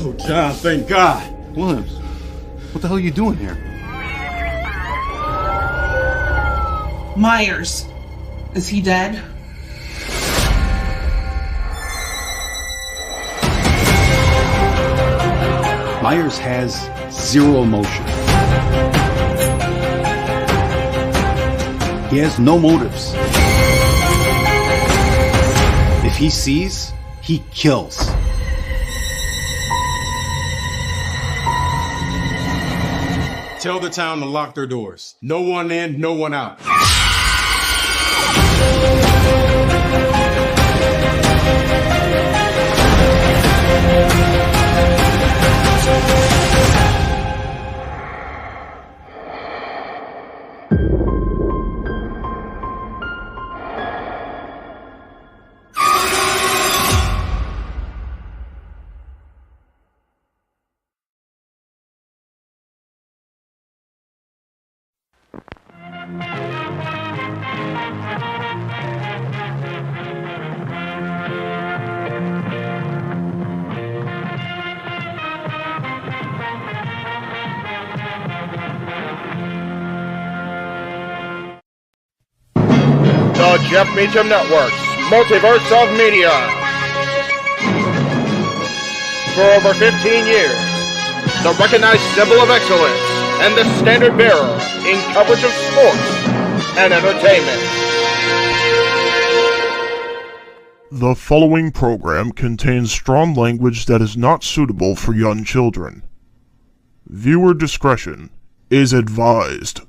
Oh, God, thank God. Williams, what the hell are you doing here? Myers. Is he dead? Myers has zero emotion. He has no motives. If he sees, he kills. Tell the town to lock their doors. No one in, no one out. The Jeff Meacham Network's Multiverse of Media. For over 15 years, the recognized symbol of excellence and the standard bearer in coverage of sports and entertainment. The following program contains strong language that is not suitable for young children. Viewer discretion is advised.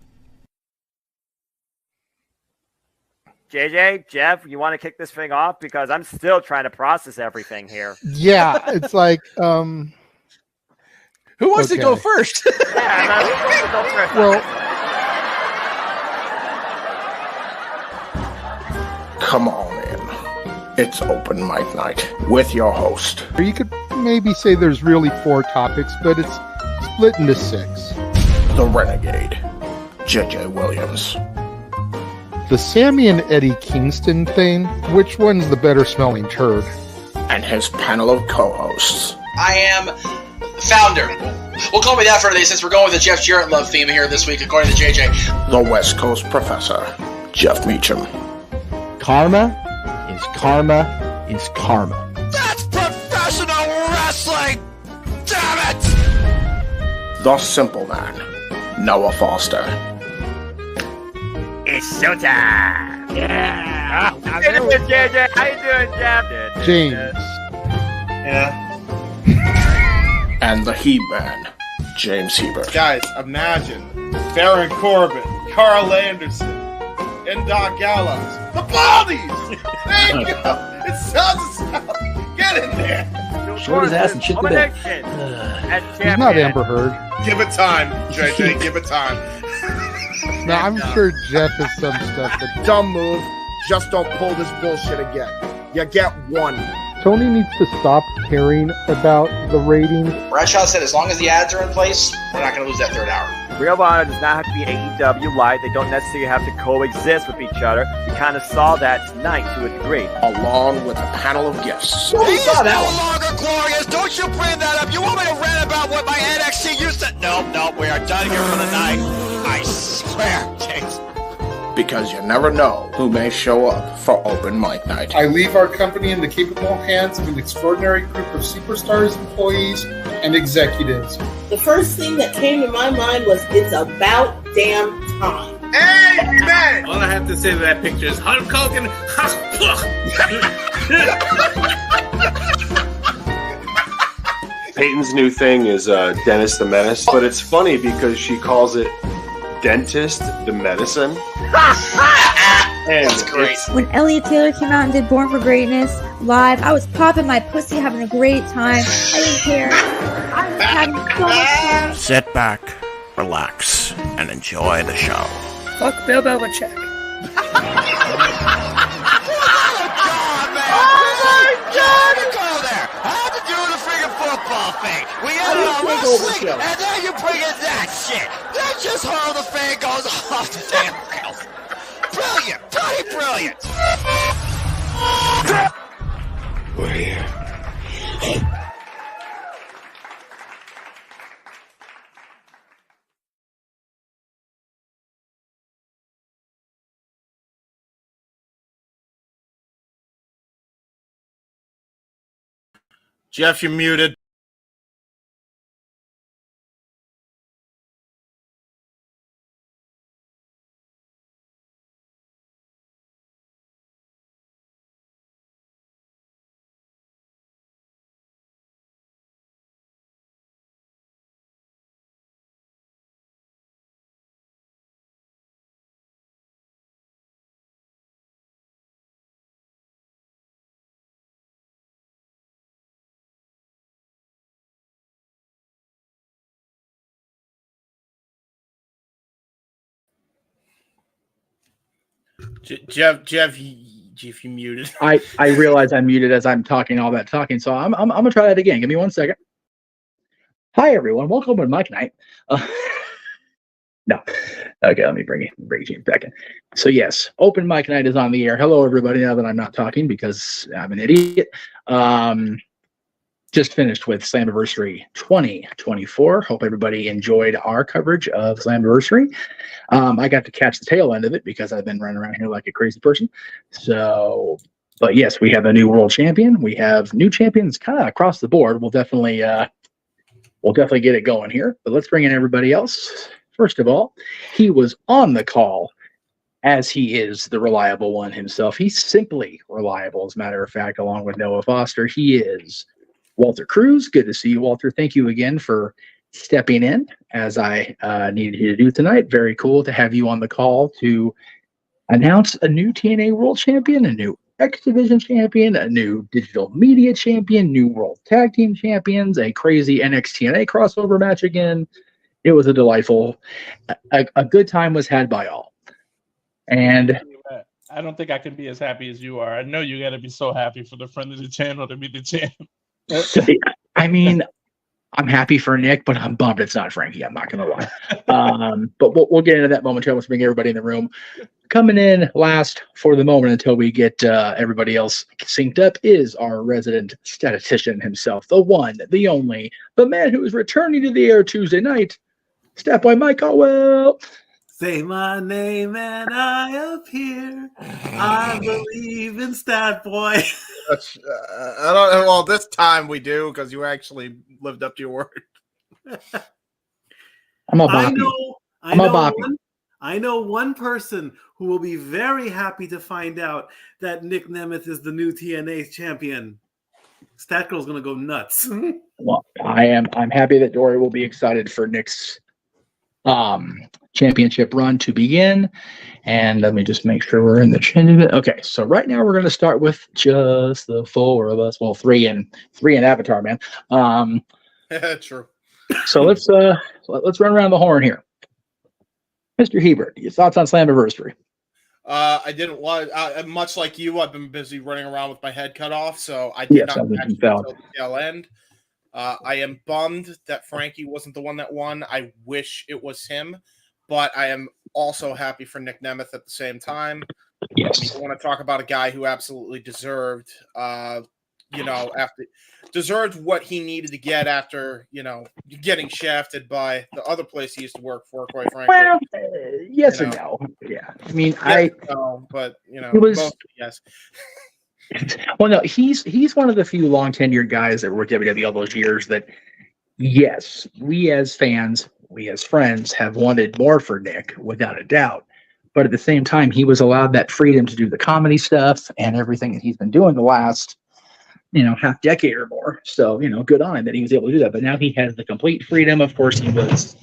JJ, Jeff, you want to kick this thing off? Because I'm still trying to process everything here. Yeah, it's like, who wants to go first? Yeah, who wants to go first? Well, Come on in. It's open mic night with your host. you could maybe say there's really 4 topics, but it's split into 6. The Renegade, JJ Williams. The Sammy and Eddie Kingston thing, which one's the better smelling turd? And his panel of co-hosts. I am founder. We'll call me that for today since we're going with the Jeff Jarrett love theme here this week, according to JJ. The West Coast Professor, Jeff Meacham. Karma is karma is karma. That's professional wrestling! Damn it! The Simple Man, Noah Foster. It's showtime! Yeah! How you doing, JJ? How you doing, Jeff? James. Yeah. And the He-Man, James Hebert. Guys, imagine Baron Corbin, Carl Anderson, and Doc Gallows. The Baldies! There you go! It sounds Get in there! Short his ass and shit the bed. He's not Amber Heard. Give it time, JJ. Give it time. Now, I'm sure Jeff has some stuff that... Dumb move. Just don't pull this bullshit again. You get 1. Tony needs to stop caring about the ratings. Bradshaw said as long as the ads are in place, we're not going to lose that 3rd hour. Ring of Honor does not have to be AEW Live. They don't necessarily have to coexist with each other. We kind of saw that tonight to a degree. Along with a panel of guests. Well, he's no longer glorious. Don't you bring that up. You want me to rant about what my NXT used to... No, we are done here for the night. I swear, James. Because you never know who may show up for open mic night. I leave our company in the capable hands of an extraordinary group of superstars, employees, and executives. The first thing that came to my mind was, it's about damn time. Amen! All I have to say to that picture is Hulk Hogan. Peyton's new thing is Dennis the Menace, but it's funny because she calls it Dentist the Medicine. That's great. When Elliot Taylor came out and did Born for Greatness live, I was popping my pussy, having a great time. I didn't care. I was having so much fun. Sit back, relax, and enjoy the show. Fuck Bill Belichick. We got it on wrestling, and then you bring in that shit. That's just how the fan goes off the damn rails. Brilliant, bloody brilliant. We're here. Jeff, you're muted. Jeff, you muted. I realize I'm muted as I'm talking all that talking, so I'm gonna try that again. Give me 1 second. Hi everyone, welcome to Mike Night. No, okay, let me bring you back in. So yes, Open Mic Night is on the air. Hello everybody. Now that I'm not talking because I'm an idiot. Just finished with Slammiversary 2024. Hope everybody enjoyed our coverage of Slammiversary. I got to catch the tail end of it because I've been running around here like a crazy person. So, but yes, we have a new world champion. We have new champions kind of across the board. We'll definitely get it going here. But let's bring in everybody else. First of all, he was on the call as he is the reliable one himself. He's simply reliable, as a matter of fact, along with Noah Foster. He is Walter Cruz. Good to see you, Walter. Thank you again for stepping in as I needed you to do tonight. Very cool to have you on the call to announce a new TNA World Champion, a new X Division Champion, a new Digital Media Champion, new World Tag Team Champions, a crazy NXT-TNA crossover match again. It was a delightful, a good time was had by all. And I don't think I can be as happy as you are. I know you got to be so happy for the friend of the channel to be the champ. I mean, I'm happy for Nick, but I'm bummed it's not Frankie. I'm not going to lie. But we'll get into that momentarily. Let's bring everybody in the room. Coming in last for the moment until we get everybody else synced up is our resident statistician himself, the one, the only, the man who is returning to the air Tuesday night, Statboy Mike Caldwell. Say my name and I appear. I believe in Statboy. I don't know. Well, this time we do because you actually lived up to your word. I know one person who will be very happy to find out that Nick Nemeth is the new TNA champion. Stat Girl's gonna go nuts. Well, I'm happy that Dory will be excited for Nick's championship run to begin. And let me just make sure we're in the chin. Okay, so right now we're going to start with just the four of us. Well, three in Avatar, man. True. So let's run around the horn here. Mr. Hebert, your thoughts on Slammiversary? I didn't want, much like you, I've been busy running around with my head cut off, so I did not catch it until the tail end. I am bummed that Frankie wasn't the one that won. I wish it was him, but I am also happy for Nick Nemeth at the same time. Yes. I want to talk about a guy who absolutely deserved, deserved what he needed to get after, getting shafted by the other place he used to work for, quite frankly. Well, yes and no. Yeah. I mean, it was, yes. Well, no, he's one of the few long tenured guys that were WWE all those years that, yes, we as fans, we as friends have wanted more for Nick without a doubt. But at the same time, he was allowed that freedom to do the comedy stuff and everything that he's been doing the last, half decade or more. So, good on him that he was able to do that. But now he has the complete freedom. Of course, he was,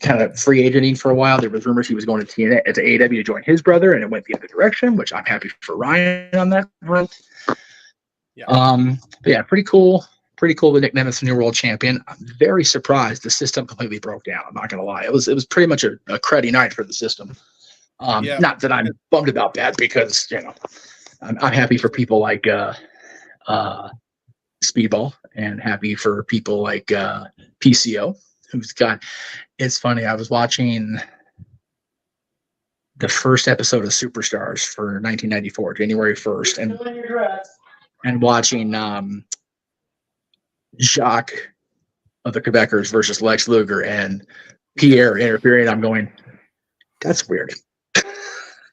kind of free agenting for a while. There was rumors he was going to AEW to join his brother, and it went the other direction, which I'm happy for Ryan on that front. Yeah. But yeah, pretty cool. Pretty cool that Nick Nemeth's new world champion. I'm very surprised the system completely broke down. I'm not going to lie. It was pretty much a cruddy night for the system. Not that I'm bummed about that because, you know, I'm happy for people like Speedball and happy for people like PCO, who's got. It's funny. I was watching the first episode of Superstars for 1994, January 1st, and watching Jacques of the Quebecers versus Lex Luger and Pierre interfering. I'm going, that's weird.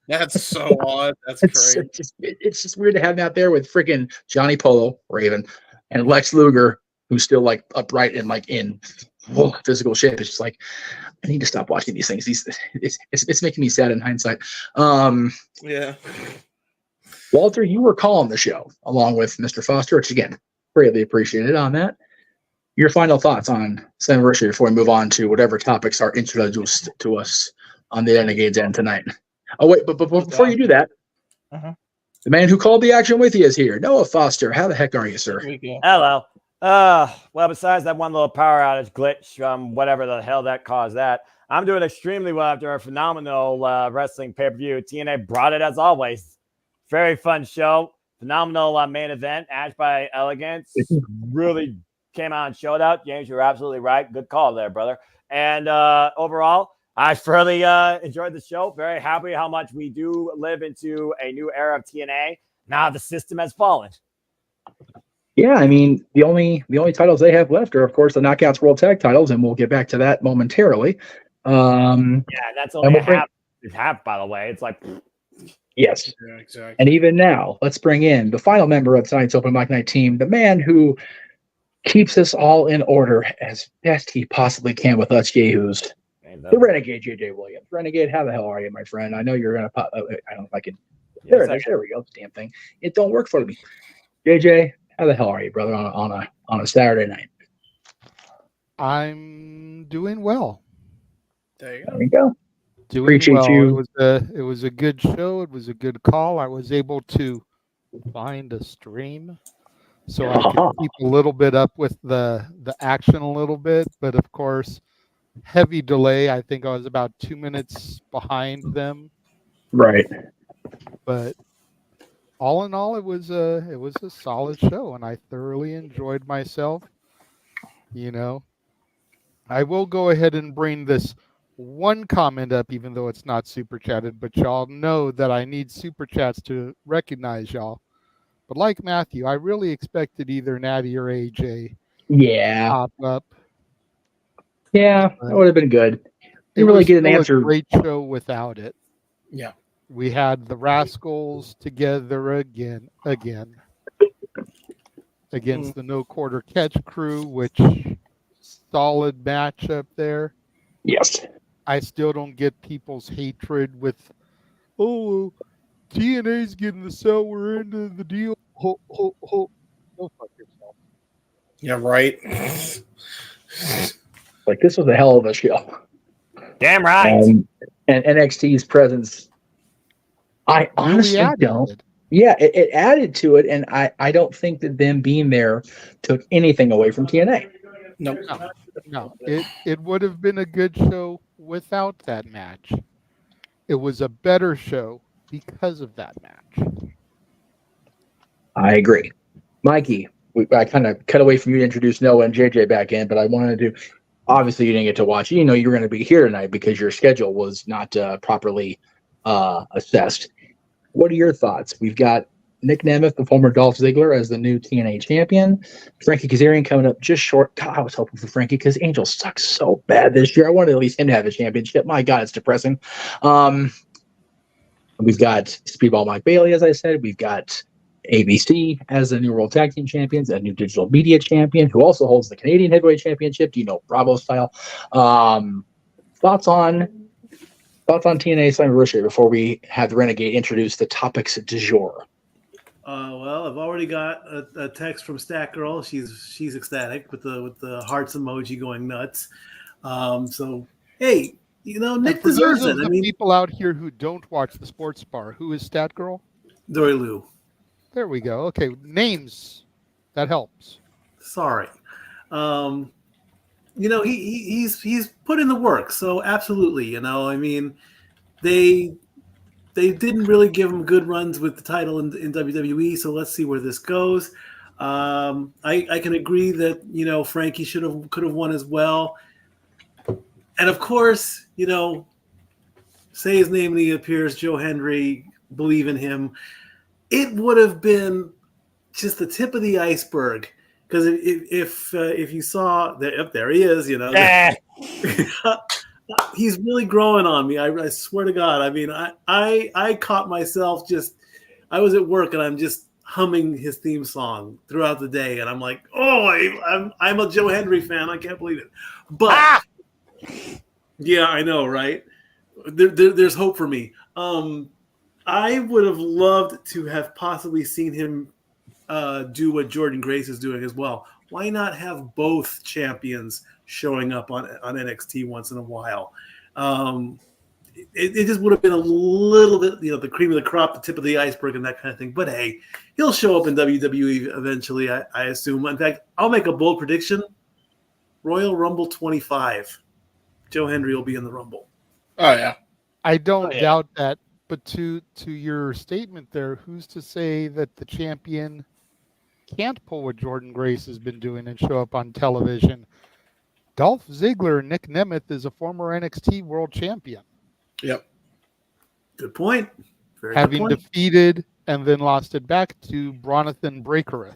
That's so odd. That's great. It's just weird to have him out there with freaking Johnny Polo, Raven, and Lex Luger, who's still like upright and like in physical shape. It's just like, I need to stop watching these things. It's making me sad in hindsight. Yeah. Walter, you were calling the show along with Mr. Foster, which again, greatly appreciated on that. Your final thoughts on Slammiversary before we move on to whatever topics are introduced to us on the Renegade's end tonight. Oh, wait, but before you do that, the man who called the action with you is here. Noah Foster, how the heck are you, sir? Hello. Well, besides that one little power outage glitch, whatever the hell that caused that, I'm doing extremely well after a phenomenal wrestling pay-per-view. TNA brought it as always. Very fun show. Phenomenal main event. Ash by Elegance. Really came out and showed out. James, you're absolutely right. Good call there, brother. And overall, I thoroughly enjoyed the show. Very happy how much we do live into a new era of TNA. Now the system has fallen. Yeah, I mean, the only titles they have left are, of course, the Knockouts World Tag titles, and we'll get back to that momentarily. Yeah, that's only half, by the way. It's like... Yes. Yeah, exactly. And even now, let's bring in the final member of tonight's Open Mic Night team, the man who keeps us all in order as best he possibly can with us yahoos. The Renegade, JJ Williams. Renegade, how the hell are you, my friend? I know you're going to pop. I don't know if I can. There it is. There we go. This damn thing. It don't work for me. JJ, how the hell are you, brother, on a Saturday night? I'm doing well. There you go. Appreciate you. It was a good show. It was a good call. I was able to find a stream so I could keep a little bit up with the action a little bit. But of course, heavy delay. I think I was about 2 minutes behind them. Right. But all in all, it was a solid show, and I thoroughly enjoyed myself. You know, I will go ahead and bring this one comment up, even though it's not super chatted, but y'all know that I need super chats to recognize y'all. But like Matthew, I really expected either Natty or AJ to pop up. Yeah, that would have been good. It really was get an answer. A great show without it. Yeah. We had the Rascals together again against the No Quarter Catch crew, which solid matchup there. Yes. I still don't get people's hatred with, oh, TNA's getting the sour end of the deal. Ho, ho, ho. Go fuck yourself. Yeah, right. Like, this was a hell of a show. Damn right. And NXT's presence, I honestly don't. Yeah, it added to it, and I don't think that them being there took anything away from TNA. No. It would have been a good show without that match. It was a better show because of that match. I agree. Mikey, I kind of cut away from you to introduce Noah and JJ back in, but I wanted to, obviously you didn't get to watch. You know you were going to be here tonight because your schedule was not properly assessed. What are your thoughts? We've got Nick Nemeth, the former Dolph Ziggler, as the new TNA champion. Frankie Kazarian coming up just short. God, I was hoping for Frankie because Angel sucks so bad this year. I wanted at least him to have a championship. My God, it's depressing. We've got Speedball Mike Bailey, as I said. We've got ABC as the new World Tag Team Champions, a new Digital Media Champion who also holds the Canadian Heavyweight Championship. Do you know Bravo style? Thoughts on TNA Slammiversary before we have the Renegade introduce the topics du jour? Well, I've already got a text from Stat Girl. She's ecstatic with the hearts emoji going nuts. So hey, you know, Nick deserves it. I mean, people out here who don't watch the Sports Bar, who is Stat Girl? Dory Lou. There we go. Okay, names. That helps. Sorry. You know, he's put in the work, so absolutely. You know, I mean, they they didn't really give him good runs with the title in WWE. So let's see where this goes. I can agree that Frankie could have won as well. And of course, say his name and he appears, Joe Hendry, believe in him. It would have been just the tip of the iceberg. Because if you saw that, there he is, he's really growing on me. I swear to God. I mean, I caught myself I was at work and I'm just humming his theme song throughout the day, and I'm like, oh, I'm a Joe Hendry fan. I can't believe it. But yeah, I know, right? There's hope for me. I would have loved to have possibly seen him do what Jordan Grace is doing as well. Why not have both champions showing up on NXT once in a while? It just would have been a little bit, the cream of the crop, the tip of the iceberg, and that kind of thing. But hey, he'll show up in WWE eventually, I assume. In fact, I'll make a bold prediction: Royal Rumble 25. Joe Hendry will be in the Rumble. Oh yeah, I don't doubt that. But to your statement there, who's to say that the champion can't pull what Jordan Grace has been doing and show up on television? Dolph Ziggler, Nick Nemeth, is a former NXT World Champion. Yep. Good point. Very having good point. defeated and then lost it back to Bronathan Breakerith.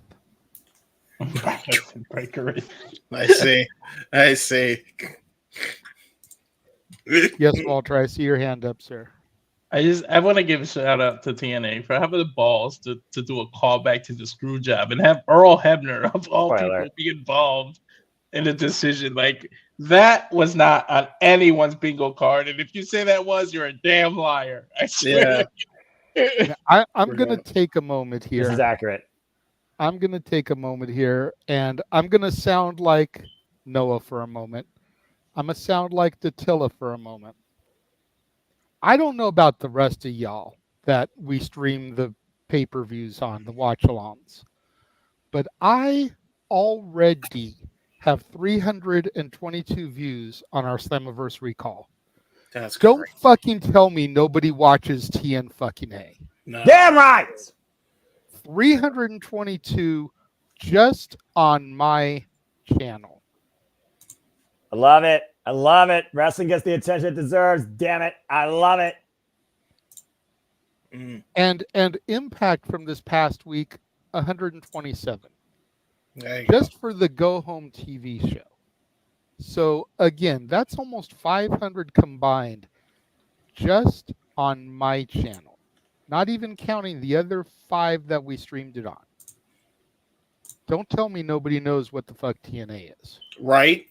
I see. Yes, Walter, I see your hand up, sir. I want to give a shout out to TNA for having the balls to do a callback to the screw job and have Earl Hebner of all people be involved in the decision. Like, that was not on anyone's bingo card, and if you say that was, you're a damn liar. I swear. Yeah. I'm going to take a moment here. This is accurate. I'm going to take a moment here, and I'm going to sound like Noah for a moment. I'm going to sound like Datilla for a moment. I don't know about the rest of y'all that we stream the pay-per-views on, the watch-alongs, but I already have 322 views on our Slammiversary call. That's Don't fucking tell me nobody watches TN fucking A. No. Damn right! 322 just on my channel. I love it. I love it. Wrestling gets the attention it deserves. Damn it. I love it. And impact from this past week, 127. Just for the Go Home TV show. So again, that's almost 500 combined just on my channel. Not even counting the other 5 that we streamed it on. Don't tell me nobody knows what the fuck TNA is. Right.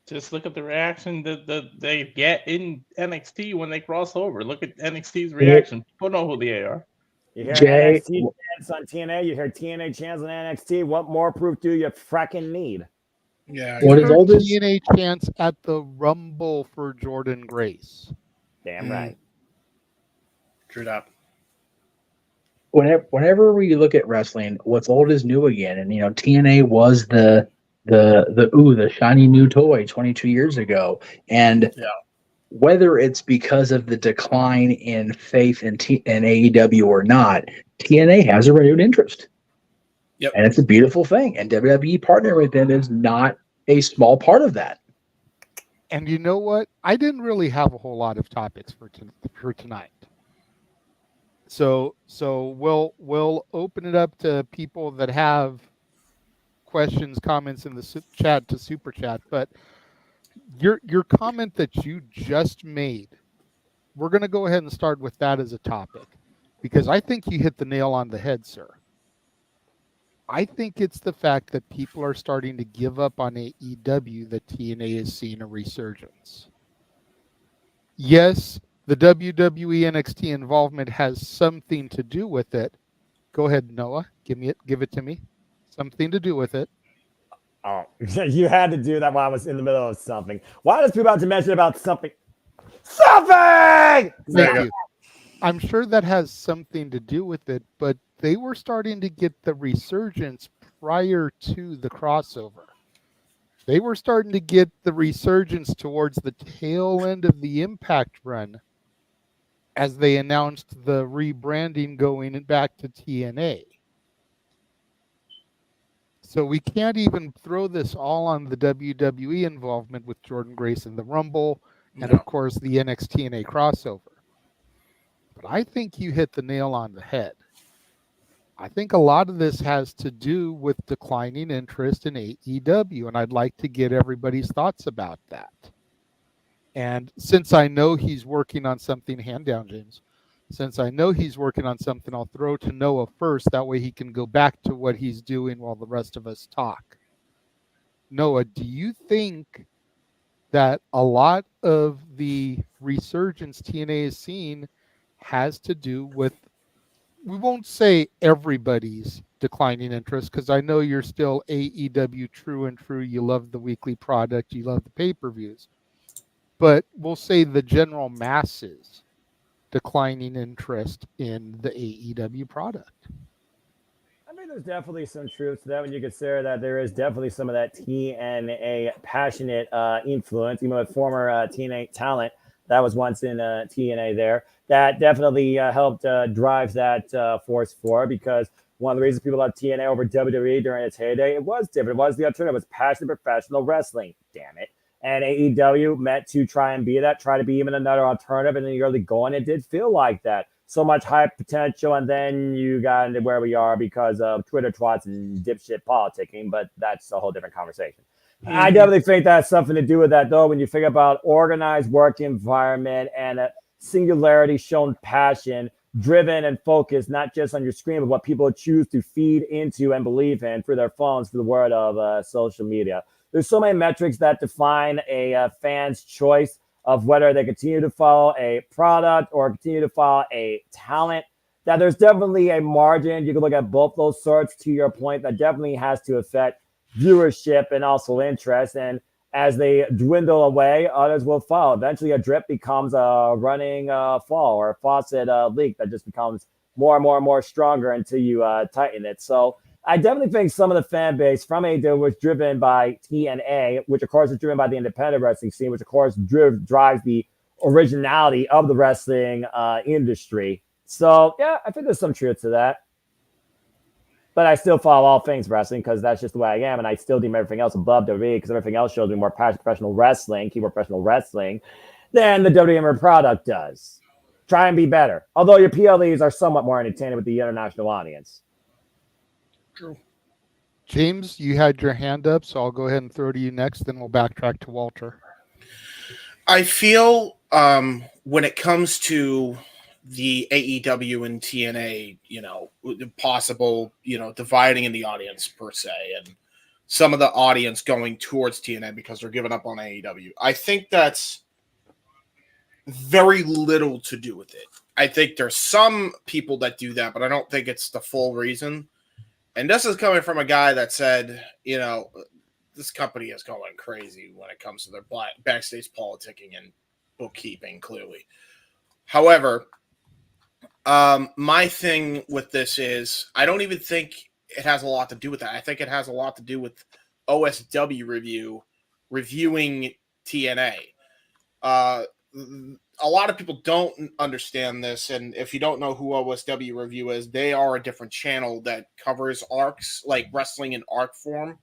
Just look at the reaction that they get in NXT when they cross over. Look at NXT's reaction. People know who they are. You hear NXT chants on TNA, you hear TNA chants on NXT. What more proof do you fracking need? Yeah. What is all this TNA chants at the Rumble for Jordan Grace? Damn right. True that. Whenever we look at wrestling, what's old is new again, and TNA was the shiny new toy 22 years ago, and whether it's because of the decline in faith in AEW or not, TNA has a renewed interest. Yep. And it's a beautiful thing, and WWE partnering with them is not a small part of that. And you know what? I didn't really have a whole lot of topics for tonight. So we'll open it up to people that have questions, comments in the chat to super chat. But your comment that you just made, we're going to go ahead and start with that as a topic, because I think you hit the nail on the head, sir. I think it's the fact that people are starting to give up on AEW that TNA is seeing a resurgence. Yes, the WWE NXT involvement has something to do with it. Go ahead, Noah. Give it to me. Something to do with it. Oh, you had to do that while I was in the middle of something. Why does people have to mention about something? Something! Thank you. I'm sure that has something to do with it, but they were starting to get the resurgence prior to the crossover. They were starting to get the resurgence towards the tail end of the Impact run as they announced the rebranding going back to TNA. So we can't even throw this all on the WWE involvement with Jordan Grace in the Rumble and, of course, the NXT-TNA crossover. But I think you hit the nail on the head. I think a lot of this has to do with declining interest in AEW, and I'd like to get everybody's thoughts about that. And since I know he's working on something, hand down, James. Since I know he's working on something, I'll throw to Noah first. That way he can go back to what he's doing while the rest of us talk. Noah, do you think that a lot of the resurgence TNA is seeing has to do with, we won't say everybody's declining interest, because I know you're still AEW true and true. You love the weekly product. You love the pay-per-views. But we'll say the general masses declining interest in the AEW product. I think there's definitely some truth to that when you consider that there is definitely some of that TNA passionate influence, even with former TNA talent that was once in TNA there. That definitely helped drive that force forward, because one of the reasons people love TNA over WWE during its heyday, it was different. It was the alternative. It was passionate professional wrestling. Damn it. And AEW meant to try and be that, try to be even another alternative in the early going. It did feel like that. So much hype potential, and then you got into where we are because of Twitter twats and dipshit politicking, but that's a whole different conversation. I definitely think that has something to do with that, though, when you think about organized work environment and a singularity shown passion, driven and focused, not just on your screen, but what people choose to feed into and believe in through their phones, through the word of social media. There's so many metrics that define a fan's choice of whether they continue to follow a product or continue to follow a talent, that there's definitely a margin. You can look at both those sorts, to your point, that definitely has to affect viewership and also interest. And as they dwindle away, others will follow. Eventually, a drip becomes a running fall, or a faucet leak that just becomes more and more and more stronger until you tighten it. So I definitely think some of the fan base from AEW was driven by TNA, which of course is driven by the independent wrestling scene, which of course drives the originality of the wrestling industry. So yeah, I think there's some truth to that. But I still follow all things wrestling because that's just the way I am, and I still deem everything else above WWE because everything else shows me more passionate professional wrestling, keep more professional wrestling, than the WWE product does. Try and be better. Although your PLEs are somewhat more entertaining with the international audience. True. James, you had your hand up, so I'll go ahead and throw to you next, then we'll backtrack to Walter. I feel when it comes to the AEW and TNA, possible, dividing in the audience per se, and some of the audience going towards TNA because they're giving up on AEW. I think that's very little to do with it. I think there's some people that do that, but I don't think it's the full reason. And this is coming from a guy that said, this company is going crazy when it comes to their backstage politicking and bookkeeping, clearly. However, my thing with this is I don't even think it has a lot to do with that. I think it has a lot to do with OSW reviewing TNA. A lot of people don't understand this, and if you don't know who OSW Review is, they are a different channel that covers arcs, like wrestling in arc form.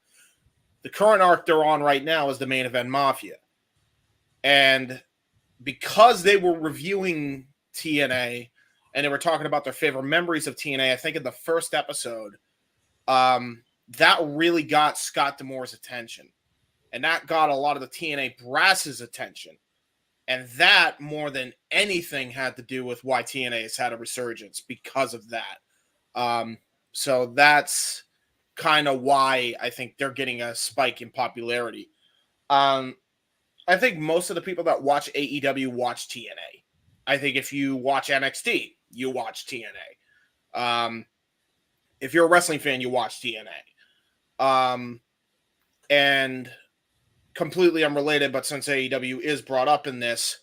The current arc they're on right now is the Main Event Mafia. And because they were reviewing TNA, and they were talking about their favorite memories of TNA, I think in the first episode, that really got Scott D'Amore's attention. And that got a lot of the TNA brass's attention. And that, more than anything, had to do with why TNA has had a resurgence because of that. So that's kind of why I think they're getting a spike in popularity. I think most of the people that watch AEW watch TNA. I think if you watch NXT, you watch TNA. If you're a wrestling fan, you watch TNA. And completely unrelated, but since AEW is brought up in this,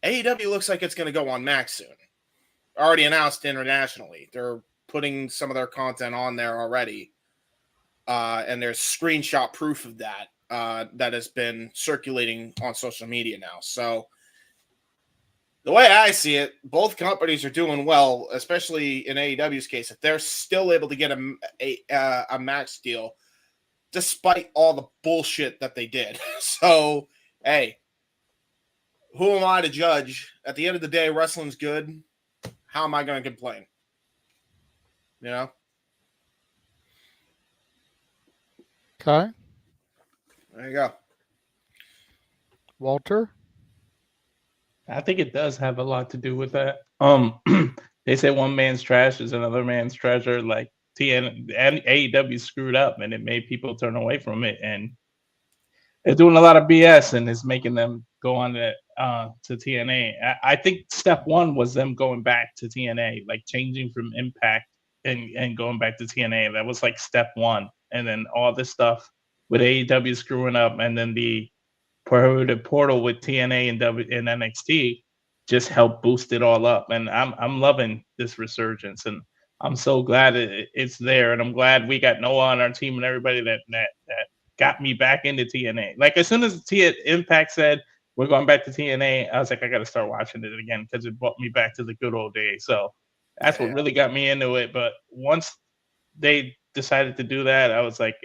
AEW looks like it's going to go on Max soon. Already announced internationally. They're putting some of their content on there already. And there's screenshot proof of that. that has been circulating on social media now. So the way I see it, both companies are doing well, especially in AEW's case. If they're still able to get a max deal, despite all the bullshit that they did. So, hey, who am I to judge? At the end of the day, wrestling's good. How am I going to complain? You know? Okay. There you go. Walter? I think it does have a lot to do with that. They say one man's trash is another man's treasure. Like TN and AEW screwed up, and it made people turn away from it. And they're doing a lot of BS, and it's making them go on to TNA. I think step one was them going back to TNA, like changing from Impact and going back to TNA. That was like step one, and then all this stuff with AEW screwing up, and then the portal with TNA and NXT just helped boost it all up. And I'm loving this resurgence, and I'm so glad it's there. And I'm glad we got Noah on our team and everybody that got me back into TNA. Like as soon as Impact said we're going back to TNA, I was like, I got to start watching it again because it brought me back to the good old days. So that's what really got me into it. But once they decided to do that, I was like,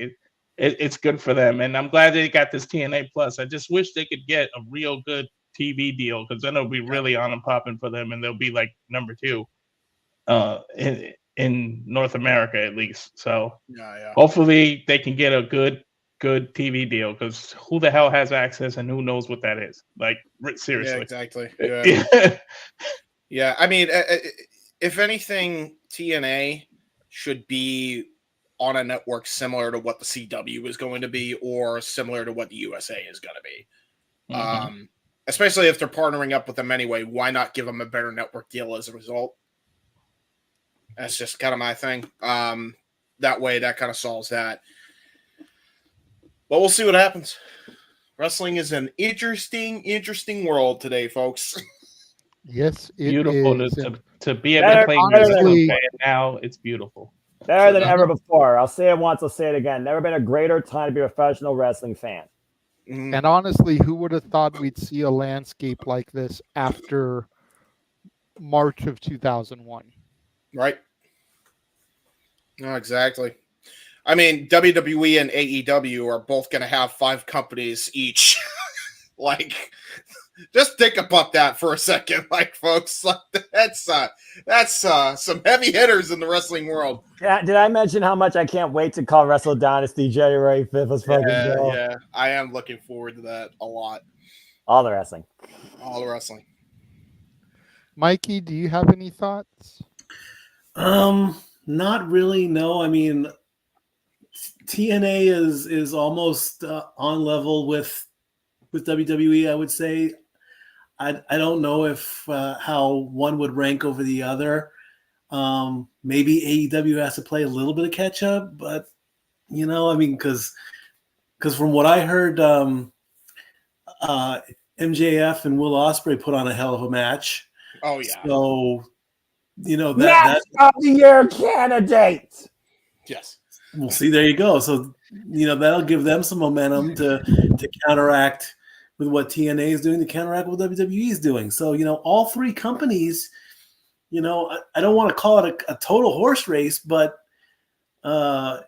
it's good for them, and I'm glad they got this TNA Plus. I just wish they could get a real good TV deal, because then it'll be really on and popping for them, and they'll be like number 2 in North America at least. So hopefully they can get a good TV deal, because who the hell has access and who knows what that is? Like seriously. Yeah, exactly. Yeah. Yeah. I mean, if anything, TNA should be on a network similar to what the CW is going to be, or similar to what the USA is going to be. Mm-hmm. Especially if they're partnering up with them anyway, why not give them a better network deal as a result? That's just kind of my thing. That way, that kind of solves that. But we'll see what happens. Wrestling is an interesting world today, folks. Yes, it beautiful is. To be able to play wrestling now. It's beautiful. Better than ever before. I'll say it once, I'll say it again. Never been a greater time to be a professional wrestling fan. And honestly, who would have thought we'd see a landscape like this after March of 2001? Right. No, exactly. I mean, WWE and AEW are both going to have 5 companies each. Like, just think about that for a second, like, folks. Like, that's some heavy hitters in the wrestling world. Yeah, did I mention how much I can't wait to call Wrestle Dynasty January 5th? Let's fucking go. Yeah, I am looking forward to that a lot. All the wrestling. All the wrestling. Mikey, do you have any thoughts? Not really. No, I mean, TNA is almost on level with WWE. I would say. I don't know if how one would rank over the other. Maybe AEW has to play a little bit of catch up, but you know, I mean, because from what I heard, MJF and Will Ospreay put on a hell of a match. Oh yeah. So you know match of the year candidate. Yes. We'll see. There you go. So you know that'll give them some momentum to counteract with what TNA is doing, to counteract what WWE is doing. So, you know, all 3 companies, you know, I don't want to call it a total horse race, but hey,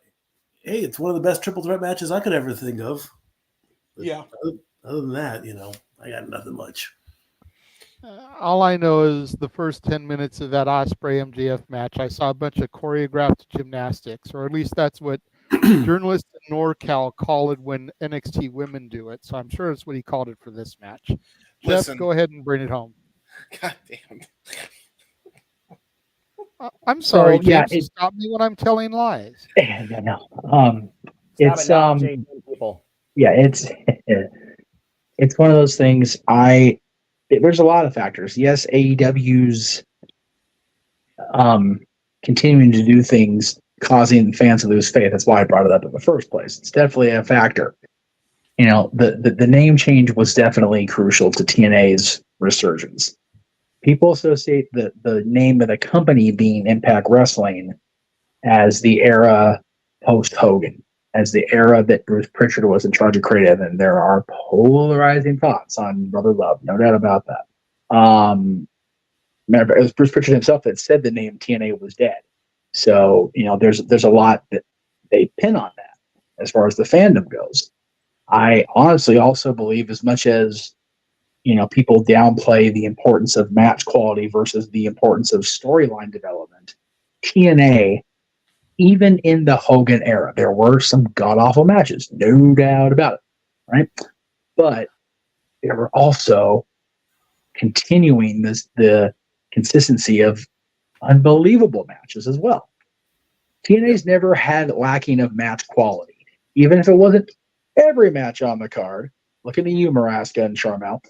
it's one of the best triple threat matches I could ever think of. Yeah. Other than that, you know, I got nothing much. All I know is the first 10 minutes of that Ospreay MJF match, I saw a bunch of choreographed gymnastics, or at least that's what journalists in NorCal call it when NXT women do it. So I'm sure it's what he called it for this match. Listen, Jeff, go ahead and bring it home. God damn. I'm sorry, James, James. Stop me when I'm telling lies. No. It's one of those things. There's a lot of factors. Yes, AEW's continuing to do things causing fans to lose faith. That's why I brought it up in the first place. It's definitely a factor. You know, the name change was definitely crucial to TNA's resurgence. People associate the name of the company being Impact Wrestling as the era post Hogan. as the era that Bruce Pritchard was in charge of creative, and there are polarizing thoughts on Brother Love, no doubt about that. Remember, it was Bruce Pritchard himself that said the name TNA was dead. So, there's a lot that they pin on that as far as the fandom goes. I honestly also believe, as much as people downplay the importance of match quality versus the importance of storyline development, TNA, even in the Hogan era, there were some god-awful matches, no doubt about it, right? But there were also continuing the consistency of unbelievable matches as well. TNA's never had lacking of match quality, even if it wasn't every match on the card. Looking at you, Maraska and Sharmell,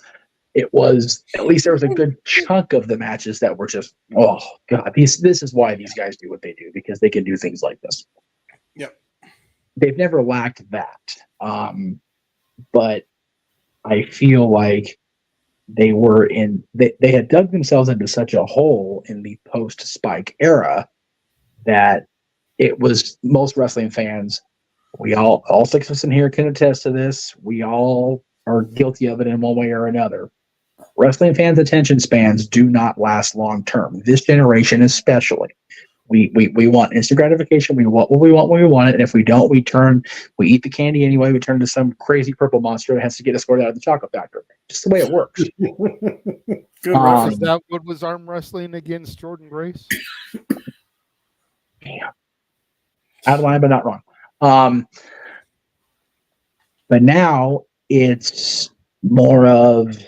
it was, at least there was a good chunk of the matches that were just, oh God, this is why these guys do what they do, because they can do things like this. Yep. They've never lacked that. But I feel like they had dug themselves into such a hole in the post-Spike era that it was, most wrestling fans, we all six of us in here can attest to this. We all are guilty of it in one way or another. Wrestling fans' attention spans do not last long term. This generation especially. We want instant gratification. We want what we want when we want it. And if we don't, we eat the candy anyway. We turn into some crazy purple monster that has to get escorted out of the chocolate factory. Just the way it works. Is that what was arm wrestling against Jordan Grace? Yeah. Out of line, but not wrong. But now it's more of,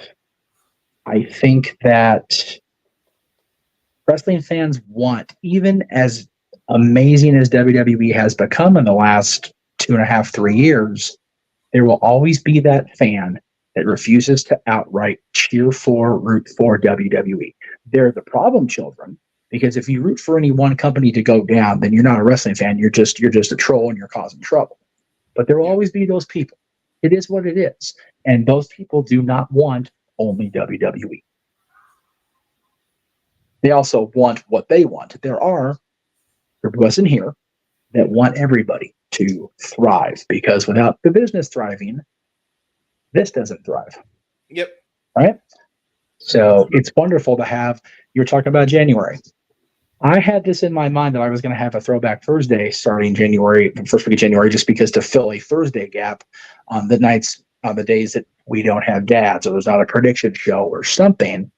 I think that wrestling fans want, even as amazing as WWE has become in the last 2.5, 3 years, there will always be that fan that refuses to outright cheer for, root for WWE. They're the problem children, because if you root for any one company to go down, then you're not a wrestling fan. You're just a troll and you're causing trouble. But there will always be those people. It is what it is. And those people do not want only WWE. They also want what they want. There are group of us in here that want everybody to thrive, because without the business thriving, this doesn't thrive. Yep. Right? So it's wonderful to have, you're talking about January. I had this in my mind that I was going to have a Throwback Thursday starting January, first week of January, just because to fill a Thursday gap on the days that we don't have dads or there's not a prediction show or something.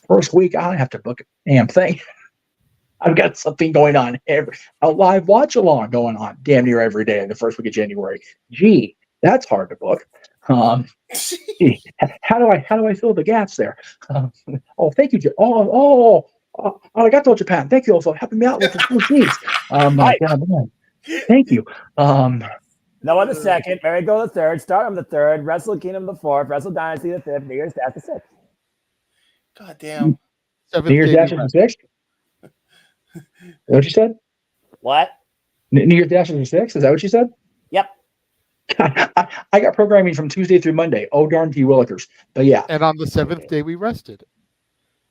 First week, I don't have to book a damn thing. I've got something going on, a live watch along going on damn near every day in the first week of January. Gee, that's hard to book. How do I fill the gaps there? Thank you, Arigato, Japan. Thank you for helping me out with the full sheets. My God, man. Thank you. Noah the second, Marigo the third, Stardom the third, Wrestle Kingdom the fourth, Wrestle Dynasty the fifth, New Year's Dash the sixth. God damn. New Year's Dash is the sixth? What you said? What? New Year's Dash is the sixth? Is that what you said? Yep. I got programming from Tuesday through Monday. Oh, darn to you willikers. But yeah. And on the seventh day, we rested.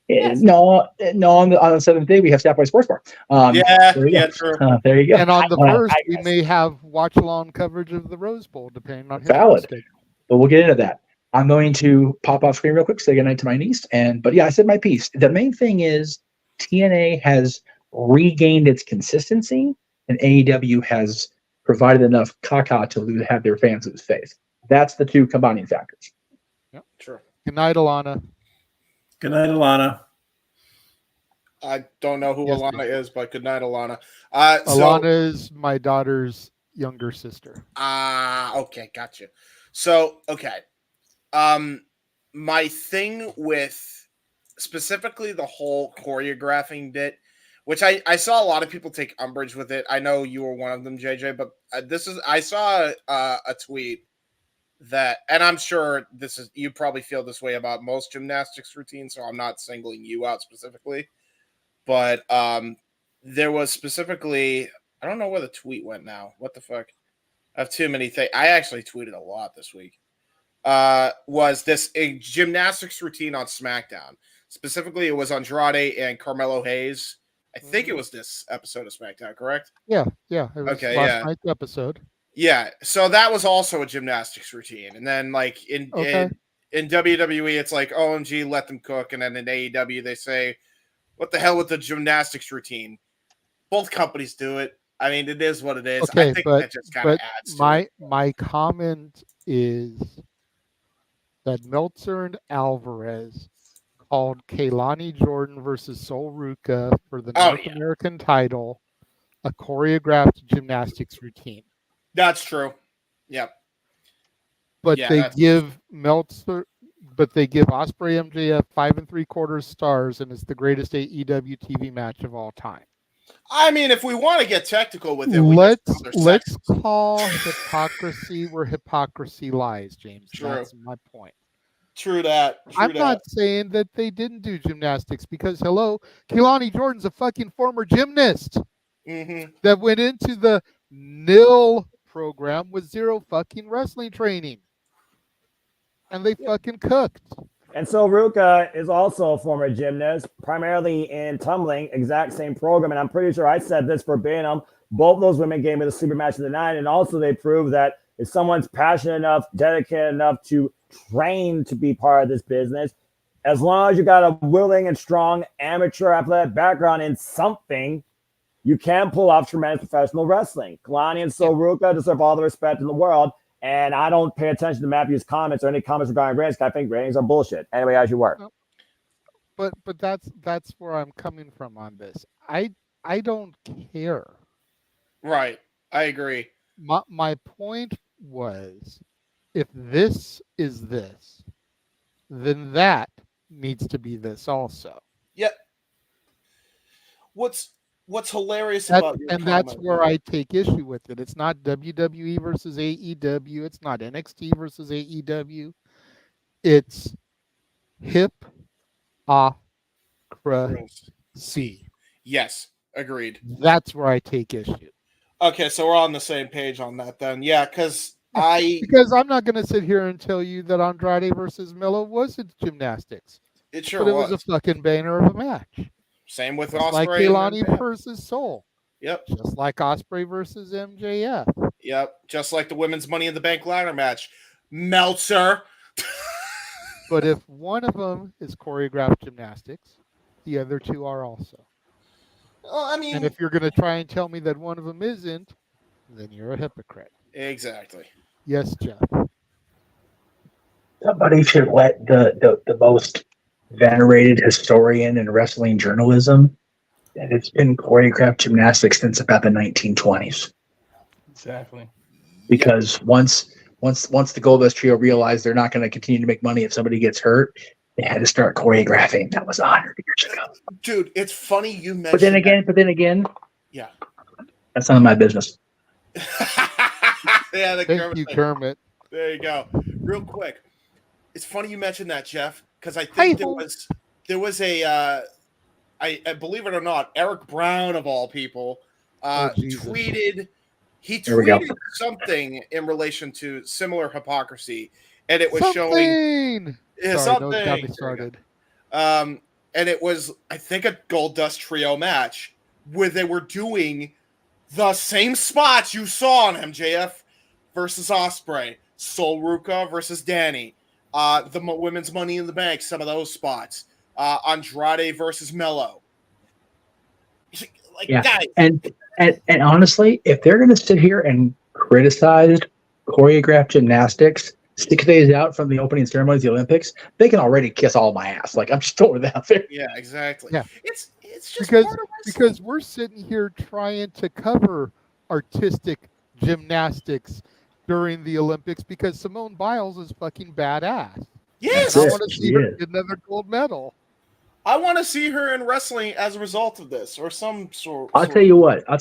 Yes. No, on the seventh day we have Sapphire Sports Bar. True. There you go. And on the first, we may have watch-along coverage of the Rose Bowl, depending on his valid. But we'll get into that. I'm going to pop off screen real quick, say goodnight to my niece. But yeah, I said my piece. The main thing is TNA has regained its consistency, and AEW has provided enough caca to have their fans lose faith. That's the two combining factors. Yep. Sure. Good night, Alana. Good night, Alana. I don't know who Alana is, but good night, Alana. Alana is my daughter's younger sister. Okay, gotcha. So, okay. My thing with specifically the whole choreographing bit, which I saw a lot of people take umbrage with it. I know you were one of them, JJ, but I saw a tweet that, and I'm sure you probably feel this way about most gymnastics routines, so I'm not singling you out specifically, but there was specifically, I don't know where the tweet went now. What the fuck? I have too many things. I actually tweeted a lot this week. Was this a gymnastics routine on SmackDown? Specifically, it was Andrade and Carmelo Hayes. I think it was this episode of SmackDown, correct? Yeah. It was last night's episode. Yeah, so that was also a gymnastics routine, and then like in WWE, it's like OMG, let them cook, and then in AEW they say, "What the hell with the gymnastics routine?" Both companies do it. I mean, it is what it is. Okay, I think but that just kind of adds to it. my comment is that Meltzer and Alvarez called Kaylani Jordan versus Sol Ruca for the North American title a choreographed gymnastics routine. That's true. Yep. But they give Meltzer, but they give Ospreay MJF 5 3/4 stars, and it's the greatest AEW TV match of all time. I mean, if we want to get technical with it, let's call hypocrisy where hypocrisy lies, James. True. That's my point. True that. I'm not saying that they didn't do gymnastics because, hello, Kehlani Jordan's a fucking former gymnast that went into the NIL program with 0 fucking wrestling training. And they fucking cooked. And so Ruka is also a former gymnast, primarily in tumbling, exact same program. And I'm pretty sure I said this verbatim. Both those women gave me the super match of the night. And also they proved that if someone's passionate enough, dedicated enough to train to be part of this business, as long as you got a willing and strong amateur athletic background in something, you can pull off tremendous professional wrestling. Kalani and So Ruka deserve all the respect in the world. And I don't pay attention to Matthew's comments or any comments regarding ratings. I think ratings are bullshit. Anyway, as you were. But that's where I'm coming from on this. I don't care. Right. I agree. My point was, if this is this, then that needs to be this also. Yeah. What's hilarious about your comment, that's where I take issue with it. It's not WWE versus AEW. It's not NXT versus AEW. It's hypocrisy. Yes, agreed. That's where I take issue. Okay, so we're on the same page on that then. Yeah, because I'm not going to sit here and tell you that Andrade versus Miller wasn't gymnastics. It sure but it was a fucking banner of a match. Same with Just Ospreay. Like Kehlani versus Soul. Yep. Just like Ospreay versus MJF. Yep. Just like the women's Money in the Bank ladder match. Meltzer. But if one of them is choreographed gymnastics, the other two are also. Well, I mean, and if you're going to try and tell me that one of them isn't, then you're a hypocrite. Exactly. Yes, Jeff. Somebody should let the most venerated historian in wrestling journalism, and it's been choreographed gymnastics since about the 1920s. Exactly. Because once the Goldust Trio realized they're not going to continue to make money if somebody gets hurt, they had to start choreographing. That was 100 years ago. Dude, it's funny you mentioned. But then again, yeah, that's none of my business. Yeah, Thank you, Kermit. There you go. Real quick, it's funny you mentioned that, Jeff, because I think there was a I believe it or not, Eric Brown of all people tweeted. He tweeted something in relation to similar hypocrisy, and it was showing something. Got me started. And it was, I think, a Goldust Trio match where they were doing the same spots you saw on MJF versus Ospreay, Sol Ruca versus Danny, the women's Money in the Bank, some of those spots, Andrade versus Mello. Like, guys. And honestly, if they're going to sit here and criticize choreographed gymnastics 6 days out from the opening ceremony of the Olympics, they can already kiss all my ass. Like, I'm just throwing that out there. Yeah, exactly. Yeah. It's just part of because we're sitting here trying to cover artistic gymnastics during the Olympics because Simone Biles is fucking badass. Yes, I want to see her get another gold medal. I want to see her in wrestling as a result of this, or some sort. I'll tell you what. I